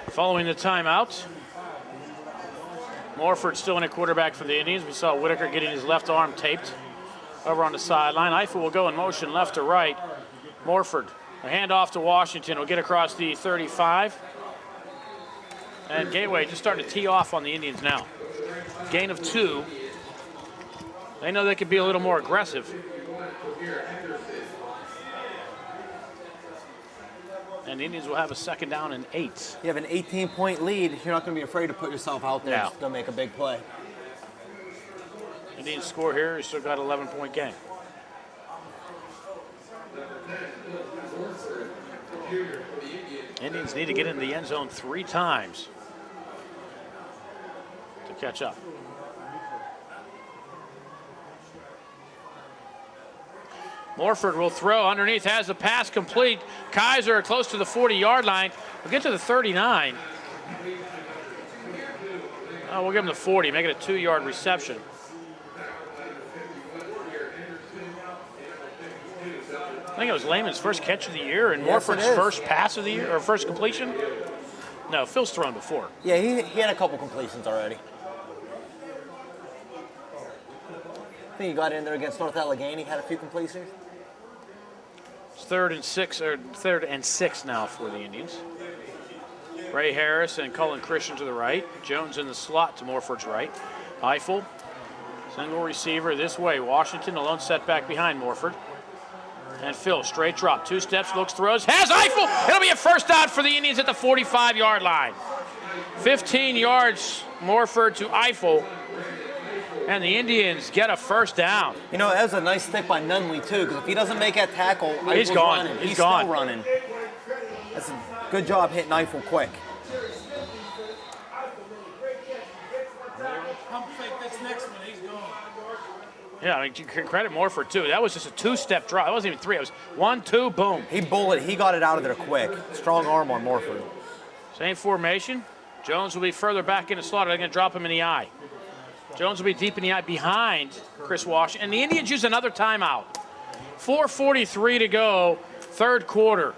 Following the timeout, Morford still in at quarterback for the Indians. We saw Whitaker getting his left arm taped over on the sideline. Eiffel will go in motion left to right. Morford, a handoff to Washington, will get across the 35. And Gateway just starting to tee off on the Indians now. Gain of 2. They know they could be a little more aggressive. And the Indians will have a 2nd down and 8. You have an 18-point lead. You're not going to be afraid to put yourself out there to make a big play. Indians score here. He's still got an 11-point game. Indians need to get into the end zone 3 times to catch up. Morford will throw underneath, has the pass complete. Kaiser close to the 40-yard line. We'll get to the 39. We'll give him the 40, make it a 2-yard reception. I think it was Lehman's first catch of the year and Yes, it Morford's is. first pass of the year, or first completion. No, Phil's thrown before. Yeah, he had a couple completions already. I think he got in there against North Allegheny, had a few completions. It's 3rd and 6 now for the Indians. Ray Harris and Cullen Christian to the right. Jones in the slot to Morford's right. Eiffel, single receiver this way. Washington alone setback behind Morford. And Phil, straight drop, 2 steps, looks, throws, has Eiffel! It'll be a first down for the Indians at the 45-yard line. 15 yards, Morford to Eiffel. And the Indians get a first down. You know, that was a nice stick by Nunley, too, because if he doesn't make that tackle, Eiffel's gone. running. He's gone. Still running. That's a good job hitting Eiffel quick. Yeah, I mean, you can credit Morford, too. That was just a 2-step drop. It wasn't even 3. It was 1, 2, boom. He got it out of there quick. Strong arm on Morford. Same formation. Jones will be further back in the slot. They're going to drop him in the eye. Jones will be deep in the eye behind Chris Washington. And the Indians use another timeout. 4:43 to go, third quarter.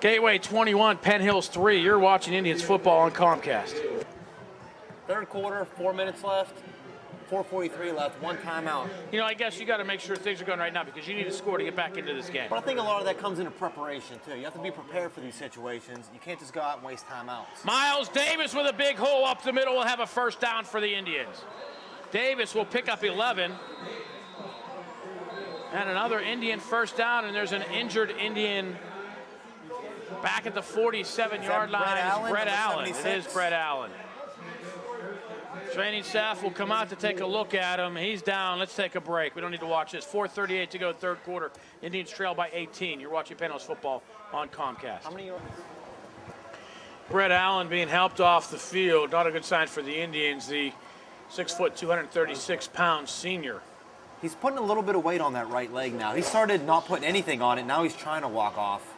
Gateway 21, Penn Hills 3. You're watching Indians football on Comcast. Third quarter, 4 minutes left. 4:43 left, 1 timeout. You know, I guess you got to make sure things are going right now because you need to score to get back into this game. But I think a lot of that comes into preparation, too. You have to be prepared for these situations. You can't just go out and waste timeouts. Miles Davis with a big hole up the middle will have a first down for the Indians. Davis will pick up 11. And another Indian first down, and there's an injured Indian back at the 47-yard line. Brett Allen? Brett Number Allen. It 76? is Brett Allen. Training staff will come out to take a look at him. He's down. Let's take a break. We don't need to watch this. 4:38 to go, third quarter. Indians trail by 18. You're watching Penn Hills football on Comcast. How many yards? Brett Allen being helped off the field. Not a good sign for the Indians. The 6 foot, 236-pound senior. He's putting a little bit of weight on that right leg now. He started not putting anything on it. Now he's trying to walk off.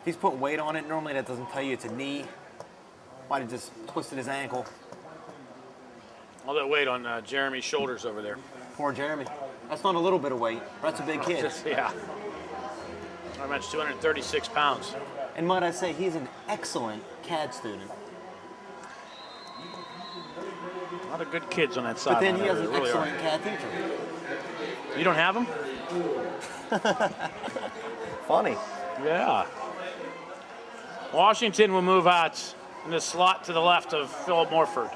If he's putting weight on it, normally that doesn't tell you it's a knee. Might have just twisted his ankle. All that weight on Jeremy's shoulders over there. Poor Jeremy. That's not a little bit of weight. That's a big kid. Yeah. I mentioned 236 pounds. And might I say, he's an excellent CAD student. A lot of good kids on that side. But then he has an excellent CAD teacher. You don't have them? Funny. Yeah. Washington will move out in the slot to the left of Philip Morford.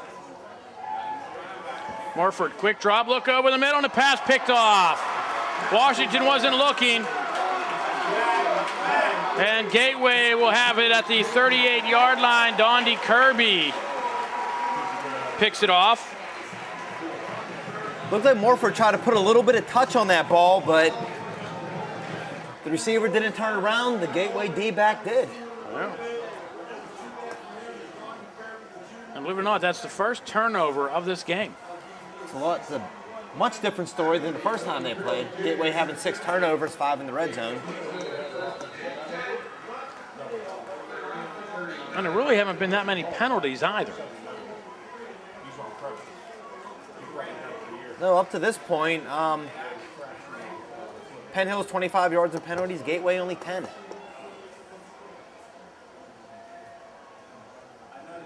Morford, quick drop, look over the middle, and the pass picked off. Washington wasn't looking. And Gateway will have it at the 38-yard line. Dondi Kirby picks it off. Looks like Morford tried to put a little bit of touch on that ball, but the receiver didn't turn around. The Gateway D-back did. Yeah. And believe it or not, that's the first turnover of this game. It's a much different story than the first time they played. Gateway having 6 turnovers, 5 in the red zone. And there really haven't been that many penalties either. No, up to this point, Penn Hills 25 yards of penalties, Gateway only 10.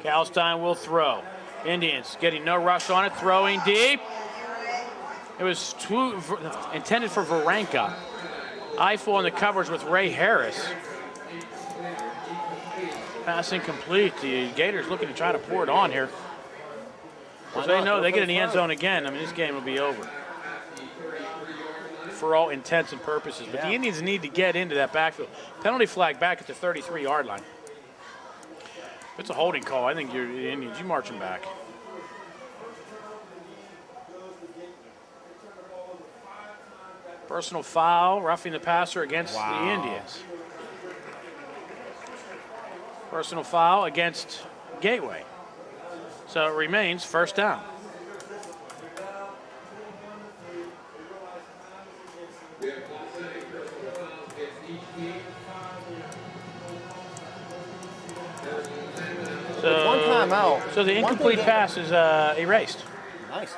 Kalstein will throw. Indians getting no rush on it, throwing deep. It was intended for Varenka. Eiffel in the coverage with Ray Harris. Pass incomplete. The Gators looking to try to pour it on here. Because they know they get in the end zone again, I mean, this game will be over. For all intents and purposes. But the Indians need to get into that backfield. Penalty flag back at the 33-yard line. If it's a holding call, I think the Indians, you march them back. Personal foul, roughing the passer against the Indians. Personal foul against Gateway. So it remains first down. So, one timeout. So the incomplete pass is erased. Nice.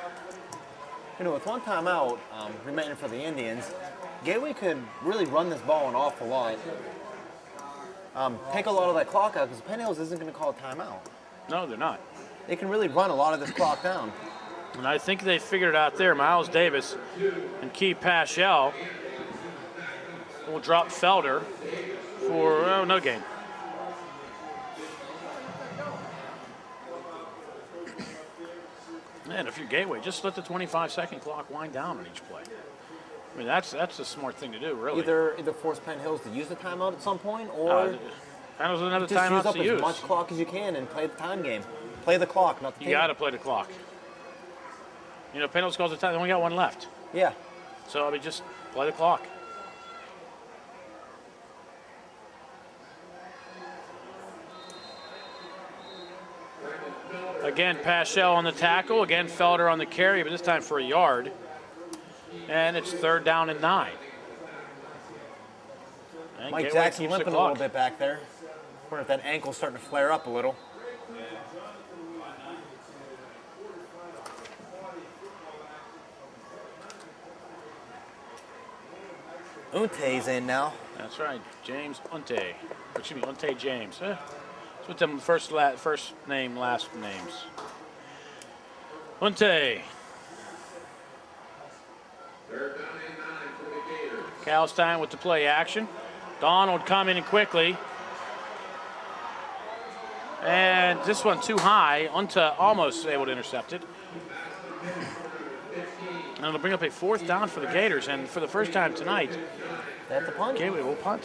You know, with one timeout remaining for the Indians, Gateway could really run this ball an awful lot. Take a lot of that clock out because Penn Hills isn't going to call a timeout. No, they're not. They can really run a lot of this clock down. And I think they figured it out there. Miles Davis and Key Paschal will drop Felder for no gain. Man, if you're Gateway, just let the 25-second clock wind down on each play. I mean, that's a smart thing to do, really. Either force Penn Hills to use the timeout at some point, or Penn Hills another just use timeout up to as use. much clock as you can and play the time game. Play the clock, not the You game. got to play the clock. You know, Penn Hills calls the time. They only got one left. Yeah. So, I mean, just play the clock. Again, Paschal on the tackle. Again, Felder on the carry, but this time for a yard. And it's 3rd down and 9. And Mike Gateway Jackson keeps the limping a little clock. bit back there. Wonder if that ankle's starting to flare up a little. Unte's in now. That's right, James Unte. Excuse me, Unte James. It's with them first name, last names. Unte. Calstein with the play action. Donald coming in quickly. And this one too high. Unta almost able to intercept it. And it'll bring up a 4th down for the Gators. And for the first time tonight, That's the punt. Gateway will punt.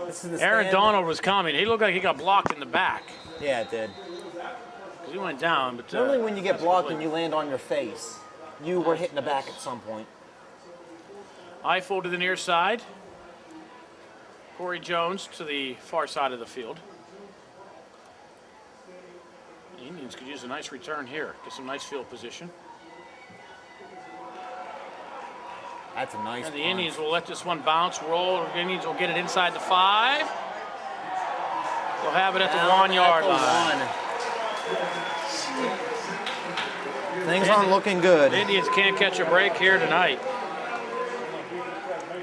This is the Aaron stand. Donald was coming. He looked like he got blocked in the back. Yeah, it did. 'Cause he went down. But Normally when you get that's blocked complete. and you land on your face, you were hitting the back at some point. Eiffel to the near side. Corey Jones to the far side of the field. The Indians could use a nice return here. Get some nice field position. That's a nice And the punt. Indians will let this one bounce, roll. The Indians will get it inside the 5. They'll have it at the Down 1 yard at the line. 1. Things aren't looking good. The Indians can't catch a break here tonight.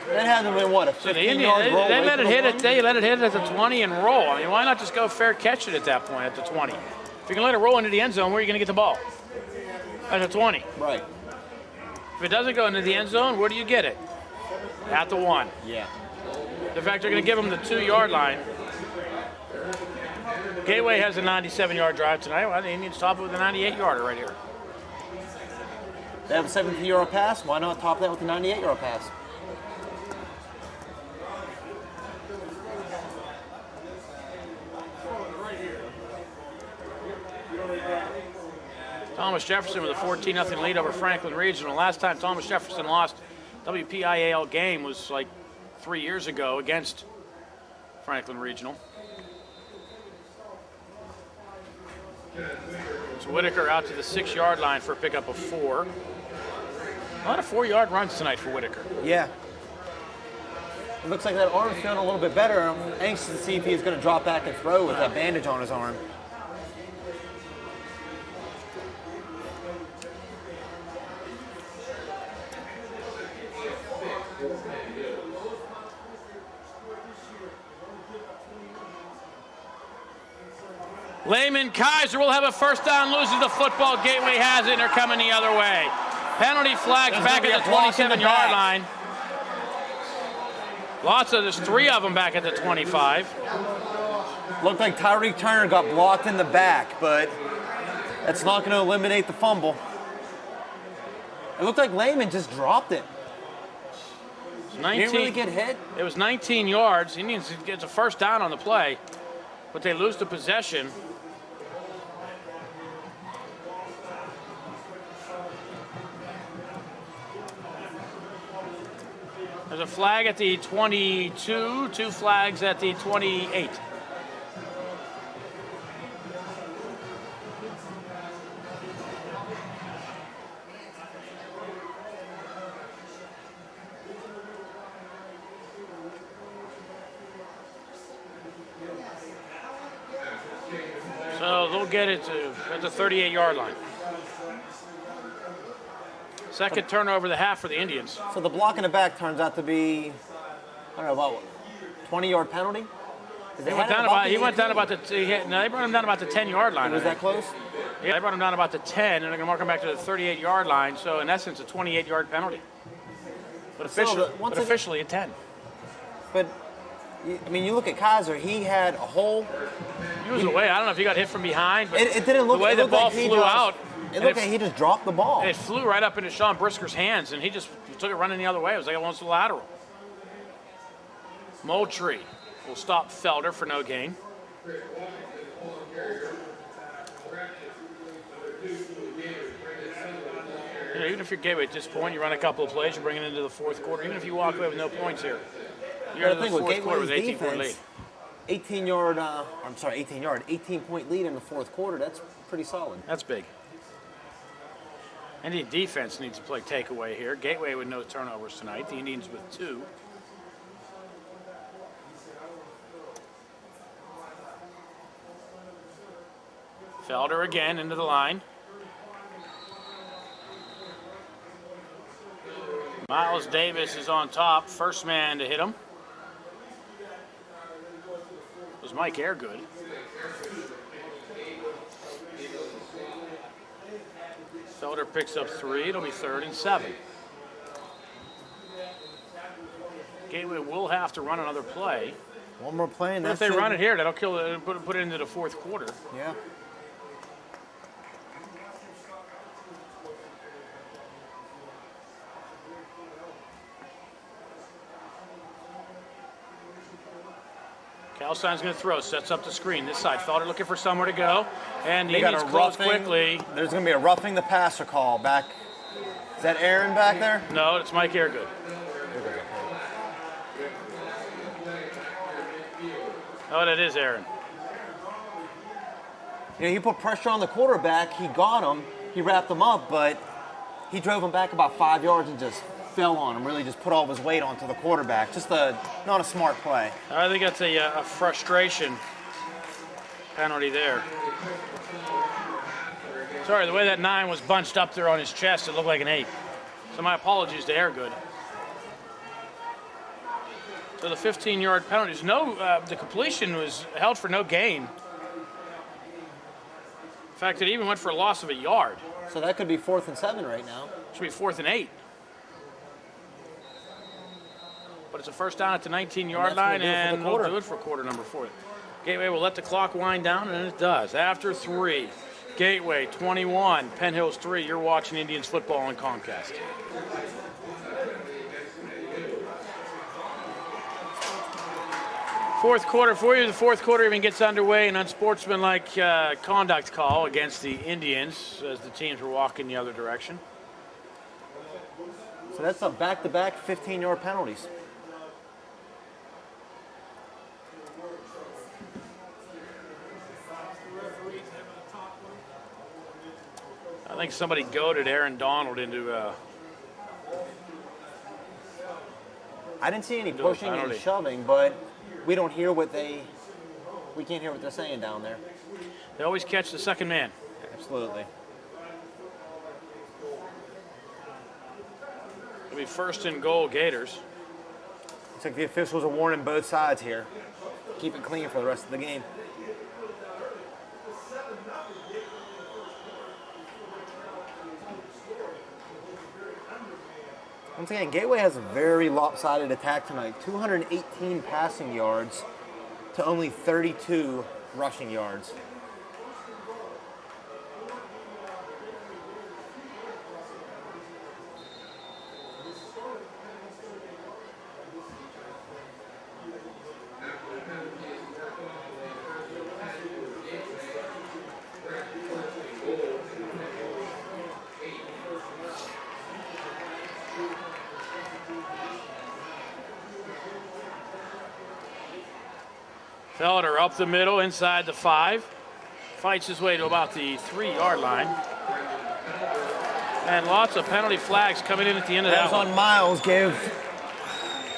That had to been what, a So the 15-yard Indians, roll? they away let from it the hit one? it. They let it hit at the 20 and roll. I mean, why not just go fair catch it at that point at the 20? If you can let it roll into the end zone, where are you going to get the ball? At the 20. Right. If it doesn't go into the end zone, where do you get it? At the 1. Yeah. The fact they're going to give them the 2 yard line. Gateway has a 97-yard drive tonight. Well, the Indians top it with a 98-yarder right here. They have a 17-yard pass. Why not top that with a 98-yard pass? Thomas Jefferson with a 14-0 lead over Franklin Regional. Last time Thomas Jefferson lost WPIAL game was like 3 years ago against Franklin Regional. So Whitaker out to the 6 yard line for a pickup of 4. A lot of 4 yard runs tonight for Whitaker. Yeah. It looks like that arm's feeling a little bit better. I'm anxious to see if he's going to drop back and throw with that bandage on his arm. Lehman Kaiser will have a first down, loses the football. Gateway has it, and they're coming the other way. Penalty flags There's back gonna be at the a block in the 27-yard back. line. There's 3 of them back at the 25. Looked like Tyreek Turner got blocked in the back, but that's not going to eliminate the fumble. It looked like Lehman just dropped it. He didn't really get hit. It was 19 yards. Indians get a first down on the play, but they lose the possession. There's a flag at the 22, 2 flags at the 28. So they'll get it at the 38-yard line. Second turnover of the half for the Indians. So the block in the back turns out to be, I don't know, about 20-yard penalty? He went down about the 10-yard line. Was that close? Yeah, they brought him down about the 10, and they're going to mark him back to the 38-yard line. So in essence, a 28-yard penalty. But officially a 10. But, I mean, you look at Kaiser, he had a hole. He was away. I don't know if he got hit from behind, but It didn't look the way the ball like flew out. It looked like he just dropped the ball. And it flew right up into Sean Brisker's hands, and he just took it running the other way. It was like almost a lateral. Moultrie will stop Felder for no gain. You know, even if you're Gateway at this point, you run a couple of plays, you bring it into the fourth quarter. Even if you walk away with no points here, you're in the fourth quarter with 18-point lead. 18-point lead in the fourth quarter. That's pretty solid. That's big. Indian defense needs to play takeaway here. Gateway with no turnovers tonight. The Indians with 2. Felder again into the line. Miles Davis is on top. First man to hit him was Mike Airgood. Felder picks up 3. It'll be 3rd and 7. Gateway will have to run another play. One more play, and If they run it here, that'll kill it. Put it into the fourth quarter. Yeah. Calstein's going to throw, sets up the screen. This side, Felder looking for somewhere to go, and the They got Indians a close roughing. quickly. There's going to be a roughing the passer call back. Is that Aaron back there? No, it's Mike Airgood. Oh, that is Aaron. You know, he put pressure on the quarterback. He got him. He wrapped him up, but he drove him back about 5 yards and just fell on him. Really just put all of his weight onto the quarterback. Just not a smart play. I think that's a frustration penalty there. Sorry, the way that 9 was bunched up there on his chest, it looked like an 8. So my apologies to Airgood. So the 15-yard penalties. The completion was held for no gain. In fact, it even went for a loss of a yard. So that could be 4th and 7 right now. Should be 4th and 8. But it's a first down at the 19-yard line, and we'll do it for quarter number 4. Gateway will let the clock wind down, and it does. After 3, Gateway 21, Penn Hills 3. You're watching Indians football on Comcast. Fourth quarter for you. The fourth quarter even gets underway. An unsportsmanlike conduct call against the Indians as the teams were walking the other direction. So that's a back-to-back 15-yard penalties. I think somebody goaded Aaron Donald into I didn't see any pushing and shoving, but we can't hear what they're saying down there. They always catch the second man. Absolutely. It'll be 1st and goal, Gators. Looks like the officials are warning both sides here. Keep it clean for the rest of the game. Once again, Gateway has a very lopsided attack tonight. 218 passing yards to only 32 rushing yards. Felder up the middle, inside the 5. Fights his way to about the 3-yard line. And lots of penalty flags coming in at the end of that That was one. on Miles, gave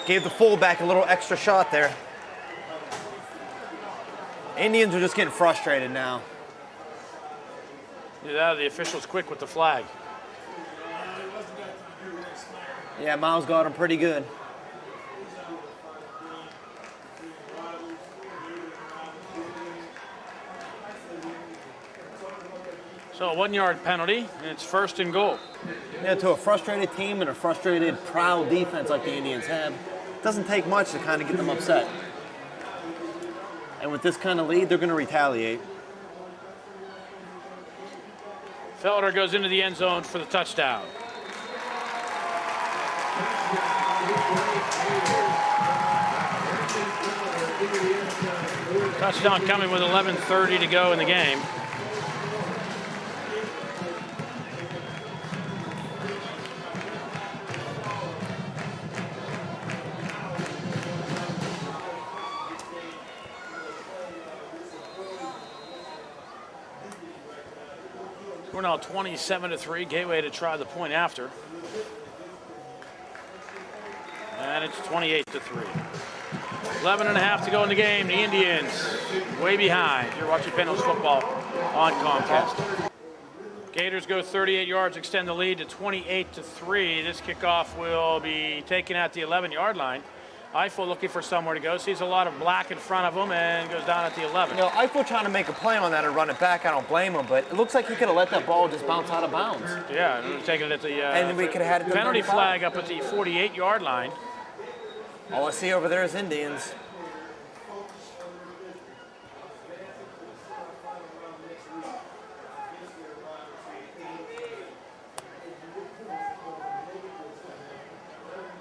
the fullback a little extra shot there. Indians are just getting frustrated now. Yeah, the official's quick with the flag. Yeah, Miles got him pretty good. So a 1-yard penalty, and it's 1st and goal. Yeah, to a frustrated team and a frustrated, proud defense like the Indians have, it doesn't take much to kind of get them upset. And with this kind of lead, they're going to retaliate. Felder goes into the end zone for the touchdown. Touchdown coming with 11:30 to go in the game. We're now 27-3. Gateway to try the point after. And it's 28-3. 11 and a half to go in the game. The Indians way behind. You're watching Penn Hills football on Comcast. Gators go 38 yards, extend the lead to 28-3. This kickoff will be taken at the 11-yard line. Eiffel looking for somewhere to go. Sees a lot of black in front of him and goes down at the 11. You know, Eiffel trying to make a play on that and run it back. I don't blame him, but it looks like he could have let that ball just bounce out of bounds. Yeah, taking it at the and we could have had it to penalty 35. flag up at the 48-yard line. All I see over there is Indians.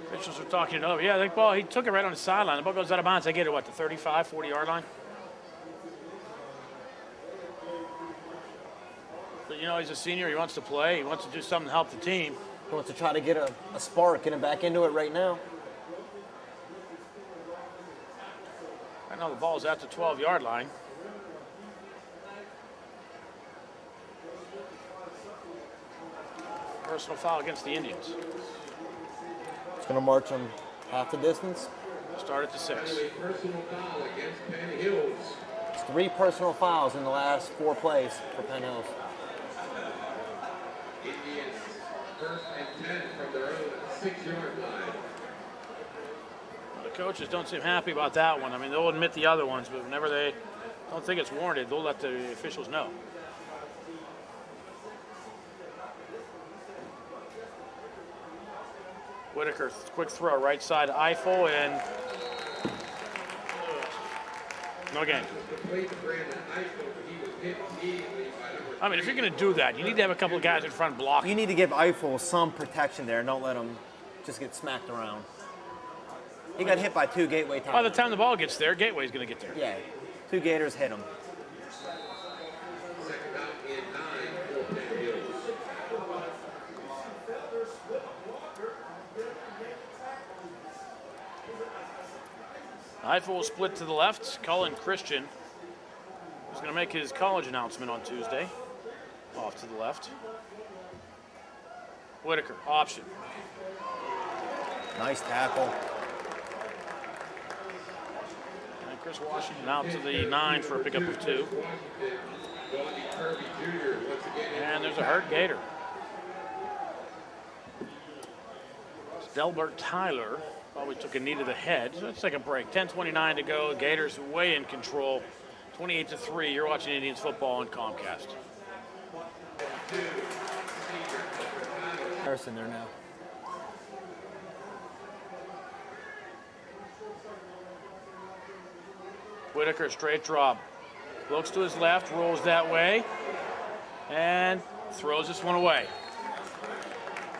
Officials are talking it over. Yeah, the ball, he took it right on the sideline. The ball goes out of bounds. They get it, what, the 35, 40-yard line? But, you know, he's a senior. He wants to play. He wants to do something to help the team. He wants to try to get a spark, get him back into it right now. Right now the ball's at the 12-yard line. Personal foul against the Indians. It's going to march him half the distance. Start at the 6. Personal foul against Penn Hills. It's 3 personal fouls in the last 4 plays for Penn Hills. Indians 1st and 10 from their own 6-yard line. The coaches don't seem happy about that one. I mean, they'll admit the other ones, but whenever they don't think it's warranted, they'll let the officials know. Whitaker, quick throw, right side, Eiffel, and no gain. I mean, if you're going to do that, you need to have a couple of guys in front blocking. You need to give Eiffel some protection there and don't let him just get smacked around. He got hit by 2 Gateway times. By the time the ball gets there, Gateway's going to get there. Yeah, 2 Gators hit him. Second down and 9 for Penn Hills. Eiffel will split to the left. Cullen Christian is going to make his college announcement on Tuesday. Off to the left. Whitaker, option. Nice tackle. And Chris Washington out to the 9 for a pickup of 2. And there's a hurt Gator. Delbert Tyler probably took a knee to the head. So let's take a break. 10:29 to go. Gators way in control. 28-3. You're watching Indians football on Comcast. Harrison there now. Whitaker, straight drop. Looks to his left, rolls that way, and throws this one away.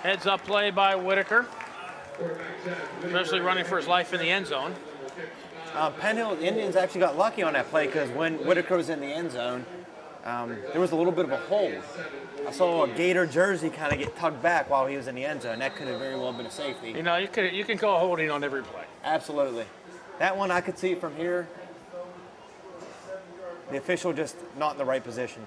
Heads up play by Whitaker, especially running for his life in the end zone. Penn Hills Indians actually got lucky on that play because when Whitaker was in the end zone, there was a little bit of a hold. I saw a Gator jersey kind of get tugged back while he was in the end zone. That could have very well been a safety. You know, you can call holding on every play. Absolutely. That one I could see from here. The official just not in the right position.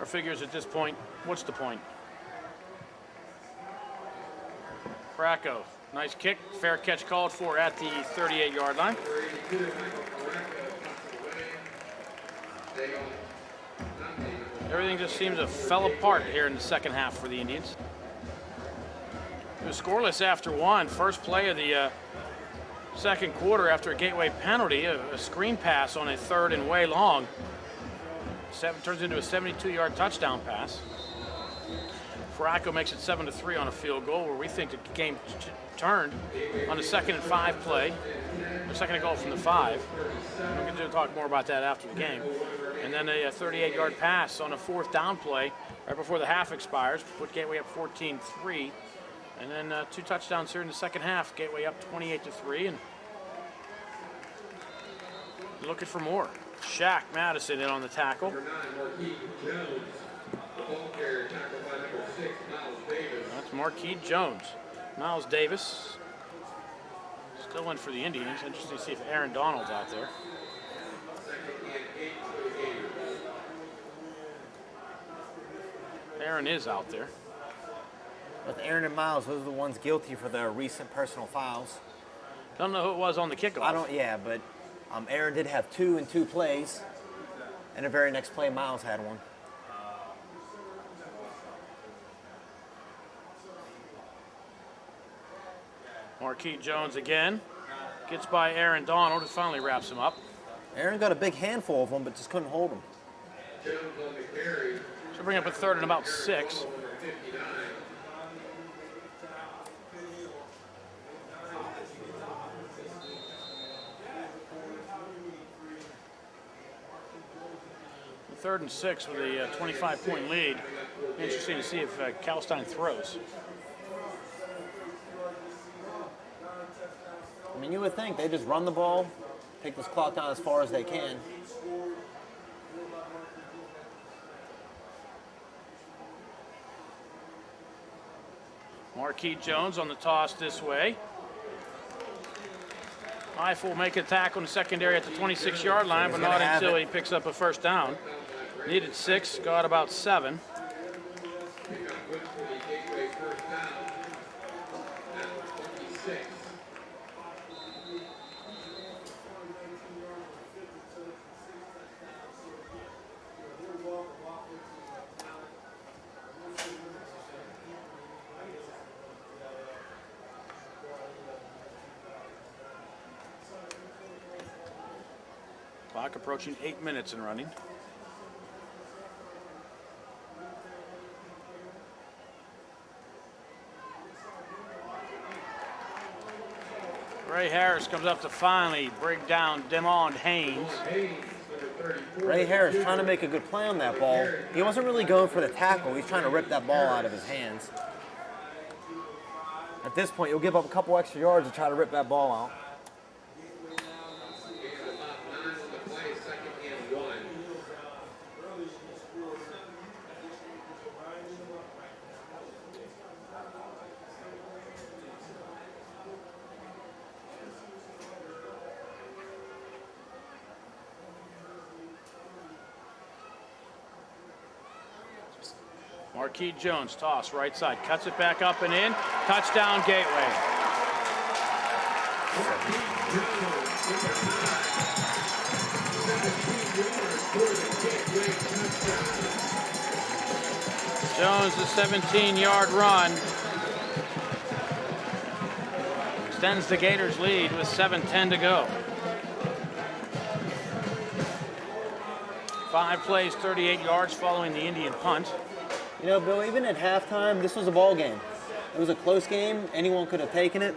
Our figures at this point, what's the point? Bracco, nice kick, fair catch called for at the 38-yard line. Everything just seems to fell apart here in the second half for the Indians. It was scoreless after one. First play of the second quarter after a Gateway penalty, a screen pass on a third and way long. Turns into a 72-yard touchdown pass. Faracco makes it 7-3 on a field goal, where we think the game turned on the 2nd and 5 play. A second and goal from the 5. We're going to talk more about that after the game. And then a 38-yard pass on a 4th down play right before the half expires, put Gateway up 14-3. And then 2 touchdowns here in the second half. Gateway up 28-3 and looking for more. Shaq Madison in on the tackle. That's Marquis Jones. Miles Davis still in for the Indians. Interesting to see if Aaron Donald's out there. Aaron is out there. With Aaron and Miles, those are the ones guilty for their recent personal fouls. Don't know who it was on the kickoff. But Aaron did have 2 in 2 plays, and the very next play, Miles had one. Marquis Jones again. Gets by Aaron Donald and finally wraps him up. Aaron got a big handful of them, but just couldn't hold them. So bring up a 3rd and about 6. The 3rd and 6 with a 25-point lead. Interesting to see if Kalstein throws. I mean, you would think they just run the ball, take this clock down as far as they can. Marquis Jones on the toss this way. Eiffel will make a tackle in the secondary at the 26-yard line, but not until he picks up a 1st down. Needed 6, got about 7. Clock approaching 8 minutes and running. Ray Harris comes up to finally break down Demond Haynes. Ray Harris trying to make a good play on that ball. He wasn't really going for the tackle. He's trying to rip that ball out of his hands. At this point, you'll give up a couple extra yards to try to rip that ball out. Marquis Jones, toss, right side, cuts it back up and in. Touchdown, Gateway. Jones, the 17-yard run. Extends the Gators' lead with 7:10 to go. 5 plays, 38 yards following the Indian punt. You know, Bill, even at halftime, this was a ball game. It was a close game. Anyone could have taken it.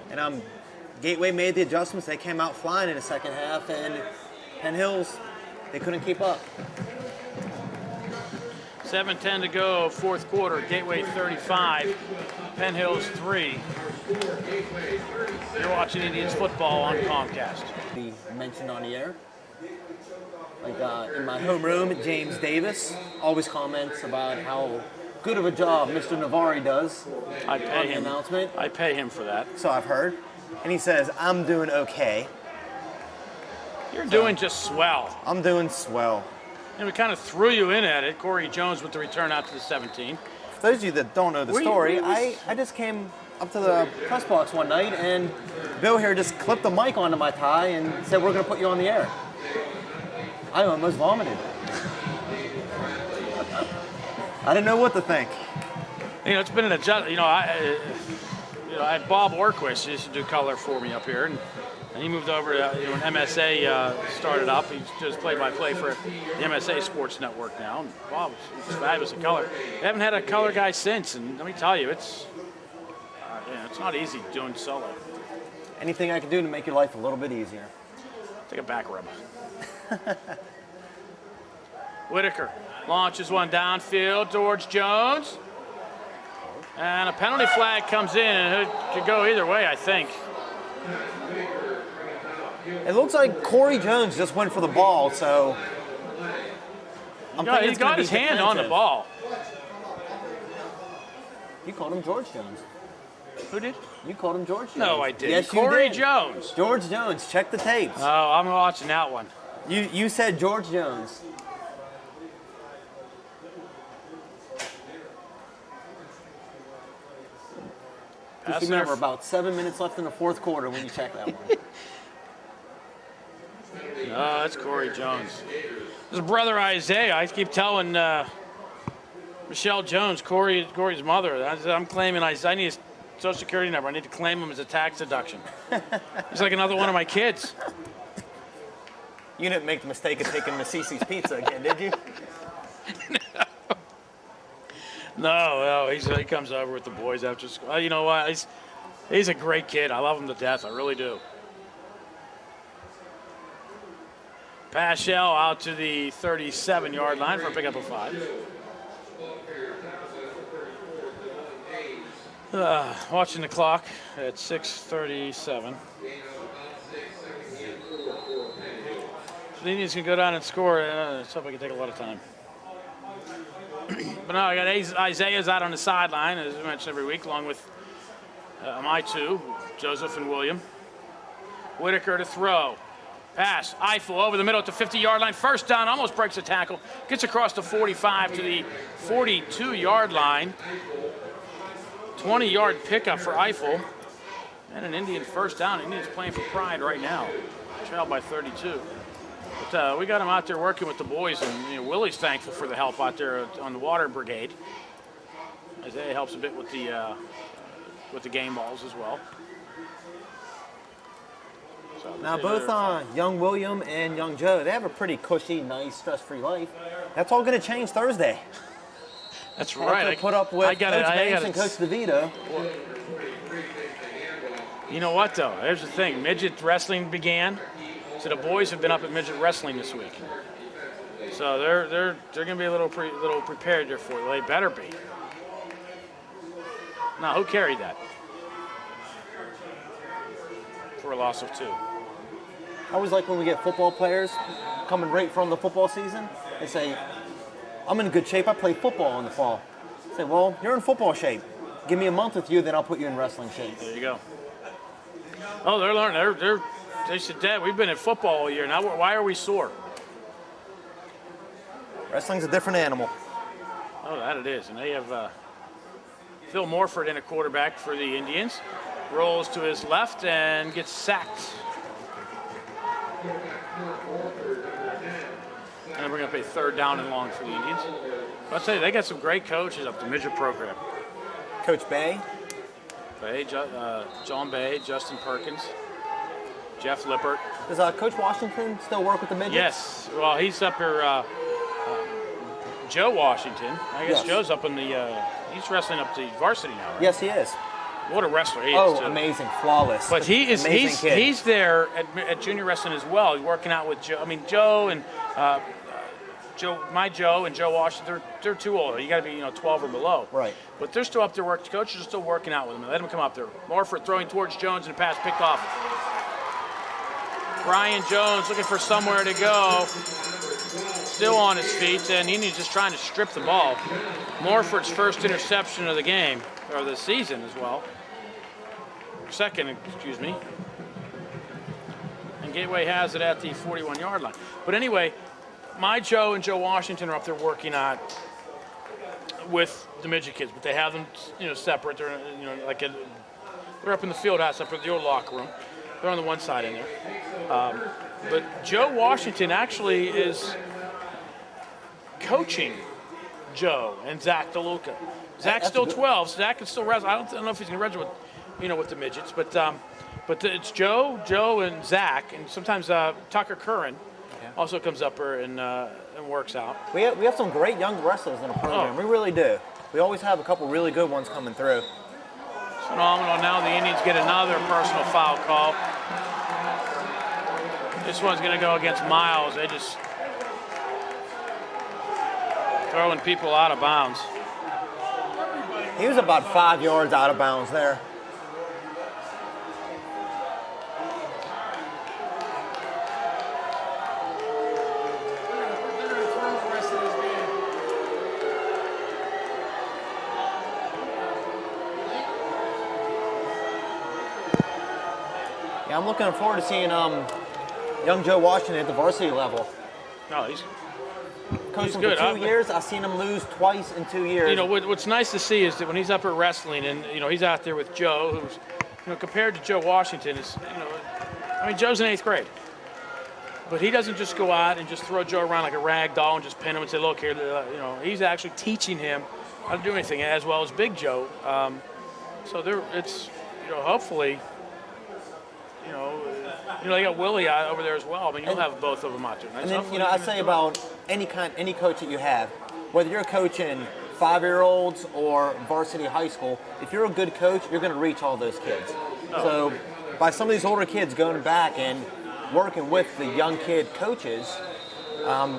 And Gateway made the adjustments. They came out flying in the second half, and Penn Hills, they couldn't keep up. 7:10 to go, 4th quarter. Gateway 35, Penn Hills 3. You're watching Indians football on Comcast. Be mentioned on the air. Like in my homeroom, James Davis always comments about how good of a job Mr. Navari does I pay on the him. announcement. I pay him for that. So I've heard. And he says, I'm doing okay. You're doing just swell. I'm doing swell. And we kind of threw you in at it. Corey Jones with the return out to the 17. For those of you that don't know the story, I just came up to the press box one night, and Bill here just clipped the mic onto my tie and said, we're going to put you on the air. I almost vomited. I didn't know what to think. You know, it's been an adjust. I had Bob Orquist used to do color for me up here, and he moved over to when MSA started up. He does play-by-play for the MSA Sports Network now. And Bob was fabulous at color. They haven't had a color guy since, and let me tell you, it's not easy doing solo. Anything I can do to make your life a little bit easier. Take a back rub. Whitaker launches one downfield towards Jones. And a penalty flag comes in, and it could go either way, I think. It looks like Corey Jones just went for the ball, so He got his hand on the ball. You called him George Jones. Who did? You called him George Jones. No, I didn't. Yes, Corey you did. Jones. George Jones. Check the tapes. Oh, I'm watching that one. You said George Jones. Just remember, about 7 minutes left in the fourth quarter when you check that one. No, that's Corey Jones. His brother Isaiah. I keep telling Michelle Jones, Corey's mother. I'm claiming I need his Social Security number. I need to claim him as a tax deduction. He's like another one of my kids. You didn't make the mistake of taking the Cece's Pizza again, did you? No, he comes over with the boys after school. You know what? He's a great kid. I love him to death. I really do. Paschal out to the 37-yard line for a pickup of 5. Watching the clock at 6:37. So the Indians can go down and score. Something can take a lot of time. But no, I got Isaiah's out on the sideline, as we mentioned every week, along with my two, Joseph and William. Whitaker to throw. Pass. Eiffel over the middle at the 50-yard line. First down, almost breaks a tackle. Gets across the 45 to the 42-yard line. 20-yard pickup for Eiffel. And an Indian first down. Indians playing for pride right now. Trailed by 32. But we got him out there working with the boys, and Willie's thankful for the help out there on the water brigade. Isaiah helps a bit with the game balls as well. So Now, both young William and young Joe, they have a pretty cushy, nice, stress-free life. That's all going to change Thursday. That's right. I put up with Coach Banks and Coach DeVito. You know what, though? Here's the thing. Midget wrestling began. So the boys have been up at midget wrestling this week. So they're going to be a little prepared there for you. They better be. Now, who carried that? For a loss of 2. I always like when we get football players coming right from the football season. They say, I'm in good shape. I play football in the fall. I say, well, you're in football shape. Give me a month with you, then I'll put you in wrestling shape. There you go. Oh, they're learning. They said, Dad, we've been in football all year. Now, why are we sore? Wrestling's a different animal. Oh, that it is. And they have Phil Morford in a quarterback for the Indians. Rolls to his left and gets sacked. And we're going to play third down and long for the Indians. But I'll tell you, they got some great coaches up the midget program. Coach Bay. John Bay, Justin Perkins, Jeff Lippert. Does Coach Washington still work with the midgets? Yes. Well, he's up here. Joe Washington. I guess Yes. Joe's up in the. He's wrestling up to varsity now, right? Yes, he is. What a wrestler he is. Oh, too. amazing, flawless. But he is. Amazing kid. He's there at junior wrestling as well. He's working out with Joe. I mean, Joe and Joe and Joe Washington. They're too old. You got to be 12 or below. Right. But they're still up there working. Coaches are still working out with them. Let them come up there. Morford throwing towards Jones and a pass picked off. Brian Jones looking for somewhere to go. Still on his feet, and Indians just trying to strip the ball. Morford's first interception of the game, or the season as well. Second, excuse me. And Gateway has it at the 41-yard line. But anyway, my Joe and Joe Washington are up there working on with the midget kids, but they have them, separate. They're, they're up in the field house, up at the old locker room. They're on the one side in there. But Joe Washington actually is coaching Joe, and Zach DeLuca. Zach's still 12. So Zach can still wrestle. I don't know if he's going to wrestle with the midgets, but it's Joe, and Zach, and sometimes Tucker Curran also comes up here and works out. We have some great young wrestlers in the program. We really do. We always have a couple really good ones coming through. Phenomenal. Now the Indians get another personal foul call. This one's going to go against Miles. They just throwing people out of bounds. He was about 5 yards out of bounds there. Yeah, I'm looking forward to seeing young Joe Washington at the varsity level. No, he's Coached him good. for 2 years. I've seen him lose twice in 2 years. You know, what's nice to see is that when he's up at wrestling and, he's out there with Joe, who's, compared to Joe Washington, Joe's in 8th grade. But he doesn't just go out and just throw Joe around like a rag doll and just pin him and say, look here, he's actually teaching him how to do anything, as well as Big Joe. Hopefully, they got Willie out over there as well. You'll have both of them out there. And then, I say about any coach that you have, whether you're coaching 5-year-olds or varsity high school, if you're a good coach, you're going to reach all those kids. So by some of these older kids going back and working with the young kid coaches,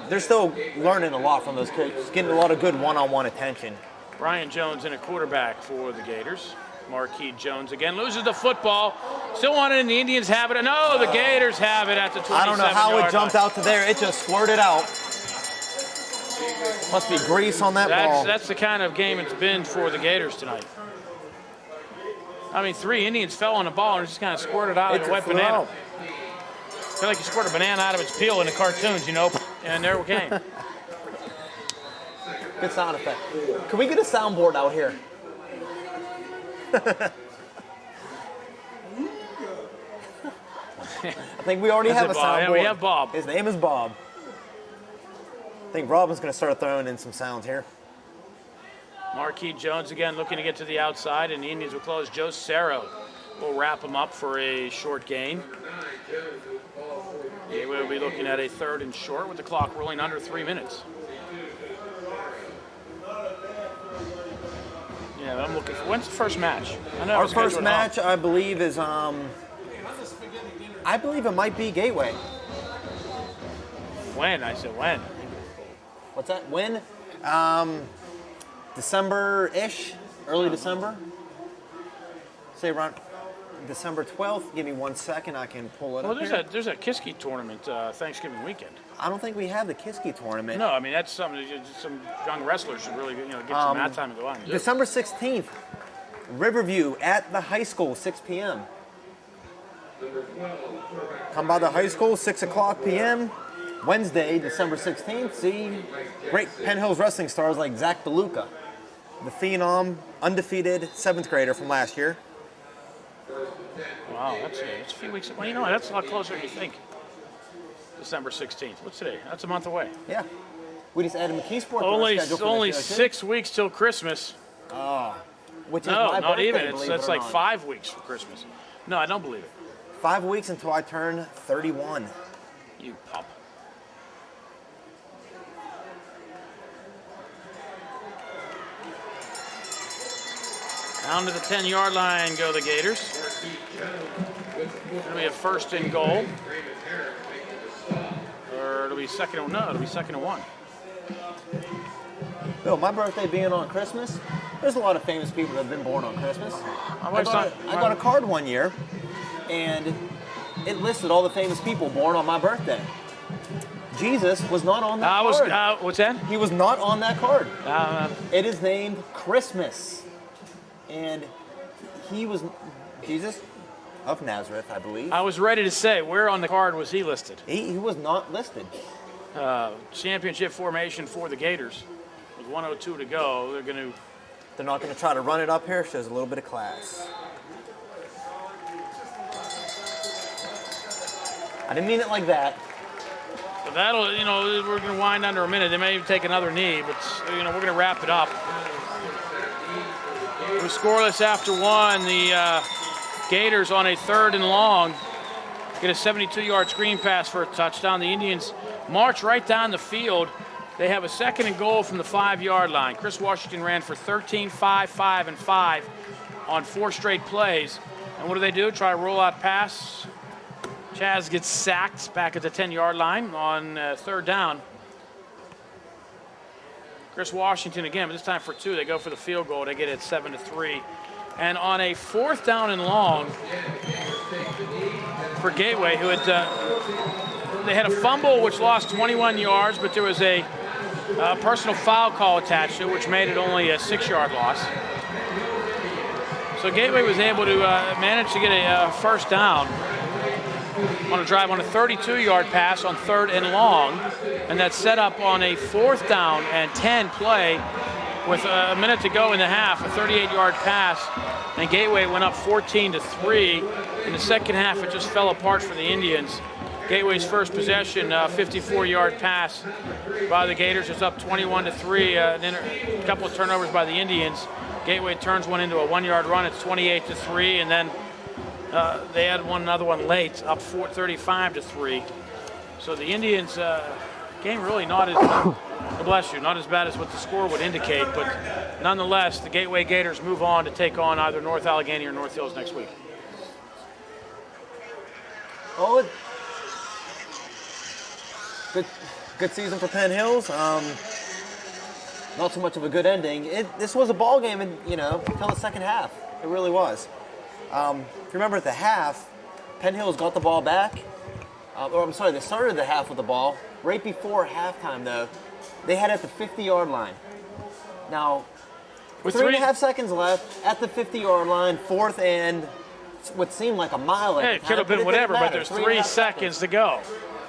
they're still learning a lot from those coaches, getting a lot of good one-on-one attention. Brian Jones in a quarterback for the Gators. Marquis Jones again loses the football. Still wanted, and the Indians have it. No, the Gators have it at the 27-yard line. I don't know how it jumped out to there. It just squirted out. Must be grease on that ball. That's the kind of game it's been for the Gators tonight. 3 Indians fell on the ball and just kind of squirted out like a wet banana. Out. I feel like you squirt a banana out of its peel in the cartoons, and there it came. Good sound effect. Can we get a soundboard out here? I think we already have a soundboard. Yeah, we have Bob. His name is Bob. I think Robin's going to start throwing in some sounds here. Marquis Jones again looking to get to the outside, and the Indians will close. Joe Cerro will wrap him up for a short gain. We'll be looking at a 3rd and short with the clock rolling under 3 minutes. Yeah, I'm looking for. When's the first match? Our first match, I believe, is I believe it might be Gateway. When? I said when. What's that? When? December-ish, early December. Say around December 12th. Give me 1 second. I can pull it up here. There's a Kiski tournament Thanksgiving weekend. I don't think we have the Kiski tournament. No, that's something some young wrestlers should really get some mat time to go out and do. December 16th, Riverview at the high school, 6 p.m. Come by the high school, 6 o'clock p.m. Wednesday, December 16th, see great Penn Hills wrestling stars like Zach DeLuca, the phenom, undefeated 7th grader from last year. Wow, that's a few weeks. Well, that's a lot closer than you think. December 16th. What's today? That's a month away. Yeah. We just added McKeesports to our schedule for only this year, 6 weeks till Christmas. which is No, my not birthday, even. believe It's it or like not. 5 weeks for Christmas. No, I don't believe it. 5 weeks until I turn 31. You pup. Down to the 10-yard line go the Gators. It'll be a 1st and goal. Or it'll be second and no, it'll be 2nd and 1. Bill, my birthday being on Christmas, there's a lot of famous people that have been born on Christmas. I got a card one year, and it listed all the famous people born on my birthday. Jesus was not on that card. What's that? He was not on that card. It is named Christmas. And he was Jesus of Nazareth, I believe. I was ready to say, where on the card was he listed? He was not listed. Championship formation for the Gators. With 1:02 to go, They're not going to try to run it up here. Shows a little bit of class. I didn't mean it like that. So that'll, we're going to wind under a minute. They may even take another knee, but, we're going to wrap it up. We're scoreless after one. The Gators on a 3rd and long get a 72-yard screen pass for a touchdown. The Indians march right down the field. They have a 2nd and goal from the 5-yard line. Chris Washington ran for 13, 5, 5, and 5 on 4 straight plays. And what do? Try a rollout pass. Chaz gets sacked back at the 10-yard line on 3rd down. Chris Washington again, but this time for 2. They go for the field goal. They get it 7-3. And on a 4th down and long for Gateway, who had they had a fumble which lost 21 yards, but there was a personal foul call attached to it, which made it only a 6-yard loss. So Gateway was able to manage to get a 1st down on a drive on a 32-yard pass on 3rd and long, and that's set up on a 4th down and 10 play with a minute to go in the half, a 38-yard pass, and Gateway went up 14-3. In the second half, it just fell apart for the Indians. Gateway's first possession, 54-yard pass by the Gators. It's up 21-3. Then a couple of turnovers by the Indians. Gateway turns one into a 1-yard run. It's 28-3, and then they had another one late, up 35-3. So the Indians game really not as bless you, not as bad as what the score would indicate, but nonetheless, the Gateway Gators move on to take on either North Allegheny or North Hills next week. Oh, good season for Penn Hills. Not so much of a good ending. This was a ball game, until the second half. It really was. If you remember at the half, Penn Hills got the ball back. They started the half with the ball. Right before halftime, though, they had it at the 50-yard line. Now, with 3.5 seconds left at the 50-yard line, 4th and what seemed like a mile. Hey, it could have been whatever, but there's 3 seconds to go.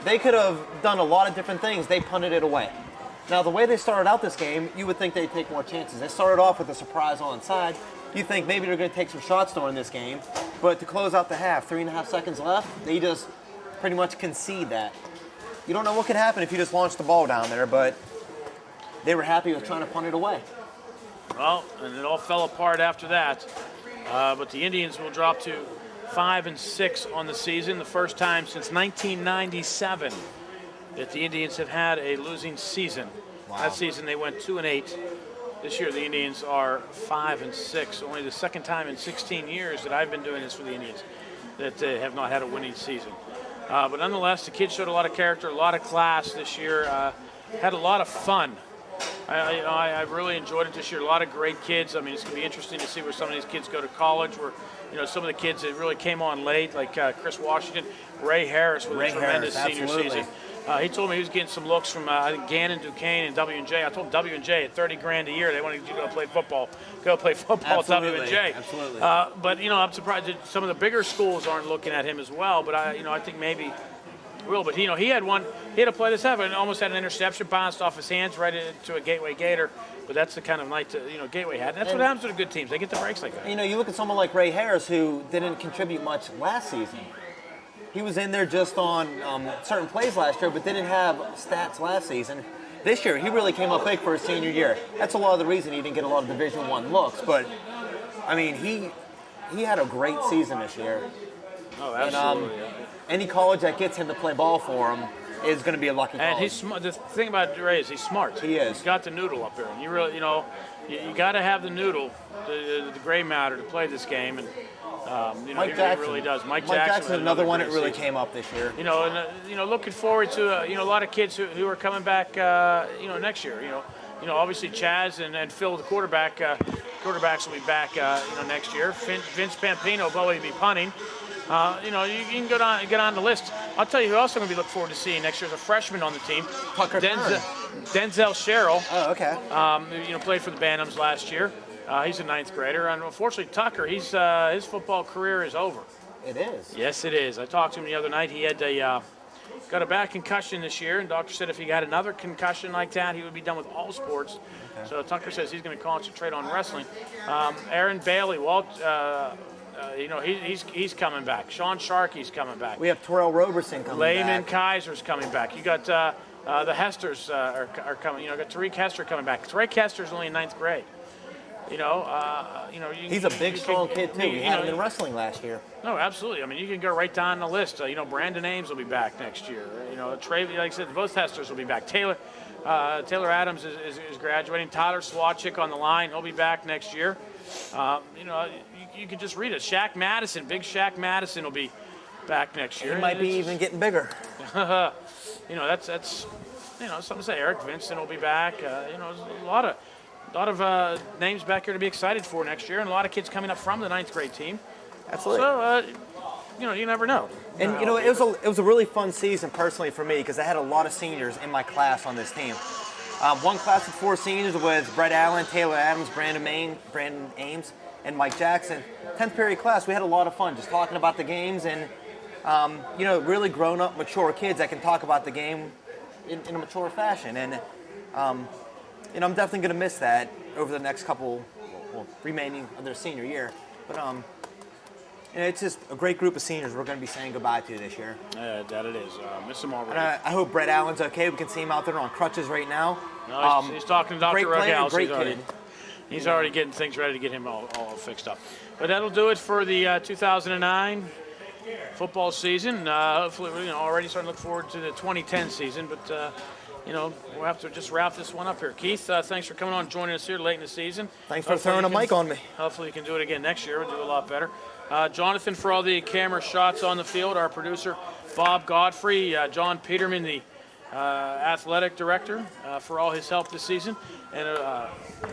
They could have done a lot of different things. They punted it away. Now, the way they started out this game, you would think they'd take more chances. They started off with a surprise onside. You think maybe they're going to take some shots during this game. But to close out the half, 3.5 seconds left, they just pretty much concede that. You don't know what could happen if you just launched the ball down there, but they were happy with trying to punt it away. Well, and it all fell apart after that. But the Indians will drop to 5-6 on the season, the first time since 1997 that the Indians have had a losing season. Wow. That season they went 2-8. This year the Indians are 5-6. Only the second time in 16 years that I've been doing this for the Indians that they have not had a winning season. But nonetheless, the kids showed a lot of character, a lot of class this year. Had a lot of fun. I really enjoyed it this year. A lot of great kids. I mean, it's going to be interesting to see where some of these kids go to college. Where, some of the kids that really came on late, like Chris Washington, Ray Harris with a tremendous senior season. He told me he was getting some looks from I think Gannon, Duquesne, and W&J. I told W&J at $30,000 a year they wanted you to go play football. Go play football at W&J. Absolutely. But I'm surprised that some of the bigger schools aren't looking at him as well. But I think maybe will. But he had one. He had a play this happened and almost had an interception, bounced off his hands right into a Gateway Gator. But that's the kind of night Gateway had. And that's what happens to the good teams. They get the breaks like that. You look at someone like Ray Harris, who didn't contribute much last season. He was in there just on certain plays last year, but didn't have stats last season. This year, he really came up big for his senior year. That's a lot of the reason he didn't get a lot of Division I looks. But, I mean, he had a great season this year. Oh, absolutely. And, any college that gets him to play ball for him is going to be a lucky college. And he's smart. The thing about Ray is he's smart. He is. He's got the noodle up there. And you really, you got to have the noodle, the gray matter to play this game. And Mike Jackson. He really does. Mike Jackson, another one that really season. came up this year. Looking forward to a lot of kids who are coming back. Next year. Obviously Chaz and Phil, the quarterback. Quarterbacks will be back. Next year. Vince Pampino will probably be punting. You can get on the list. I'll tell you who else I'm going to be looking forward to seeing next year is a freshman on the team. Denzel Sherrill. Oh, okay. Played for the Bantams last year. He's a 9th grader. And unfortunately, Tucker, his football career is over. It is. Yes, it is. I talked to him the other night. He had got a bad concussion this year, and doctor said if he got another concussion like that, he would be done with all sports. Okay. So Tucker says he's going to concentrate on wrestling. Aaron Bailey, he's coming back. Sean Sharkey's coming back. We have Terrell Roberson coming Layman back. Kaiser's coming back. You got the Hesters are coming. Got Tariq Hester coming back. Tariq Hester's only in 9th grade. He's a big, strong kid too. We had him in wrestling last year. No, absolutely. I mean, you can go right down the list. Brandon Ames will be back next year. Trey, like I said, both Hesters will be back. Taylor Adams is graduating. Tyler Swatchick on the line. He'll be back next year. You can just read it. Shaq Madison, big Shaq Madison will be back next year. He might be even getting bigger. That's something to say. Eric Vincent will be back. There's a lot of names back here to be excited for next year, and a lot of kids coming up from the 9th grade team. Absolutely. So, you never know. And it was a really fun season personally for me because I had a lot of seniors in my class on this team. One class of 4 seniors with Brett Allen, Taylor Adams, Brandon Ames, and Mike Jackson. 10th period class, we had a lot of fun just talking about the games and really grown up, mature kids that can talk about the game in a mature fashion. And I'm definitely going to miss that over the next remaining of their senior year. But it's just a great group of seniors we're going to be saying goodbye to this year. That it is. Miss them already. And I hope Brett Allen's okay. We can see him out there on crutches right now. No, he's talking to Dr. Great player, Ruggles. great kid. He's already getting things ready to get him all fixed up. But that'll do it for the 2009 football season. Hopefully, we're already starting to look forward to the 2010 season. But we'll have to just wrap this one up here. Keith, thanks for coming on and joining us here late in the season. Thanks for throwing a mic on me. Hopefully, you can do it again next year. We'll do a lot better. Jonathan for all the camera shots on the field. Our producer, Bob Godfrey. John Peterman, the athletic director, for all his help this season. And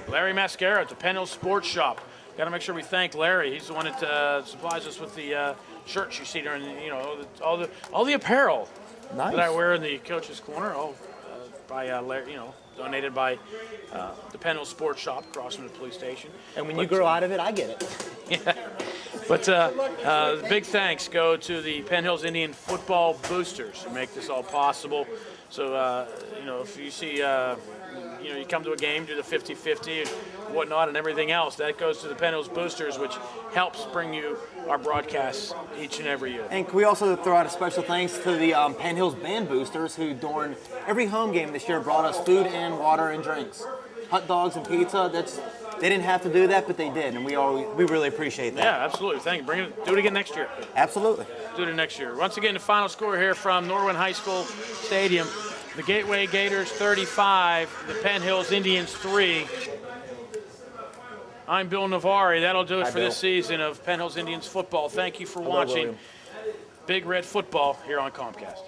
Larry Mascara at the Penn Hills Sports Shop. Got to make sure we thank Larry. He's the one that supplies us with the shirts you see during all the apparel Nice. that I wear in the coach's corner. By Larry, donated by the Penn Hills Sports Shop across from the police station. And when you grow out of it, I get it. Yeah. But big thanks go to the Penn Hills Indian football boosters who make this all possible. So, if you see, you come to a game, do the 50-50 and whatnot and everything else, that goes to the Penn Hills boosters, which helps bring you our broadcasts each and every year. And can we also throw out a special thanks to the Penn Hills band boosters who, during every home game this year, brought us food and water and drinks. Hot dogs and pizza. They didn't have to do that, but they did, and we really appreciate that. Yeah, absolutely. Thank you. Do it again next year. Absolutely. Do it next year. Once again, the final score here from Norwin High School Stadium. The Gateway Gators 35, the Penn Hills Indians 3. I'm Bill Navari. That'll do it for this season of Penn Hills Indians football. Thank you for watching Big Red Football here on Comcast.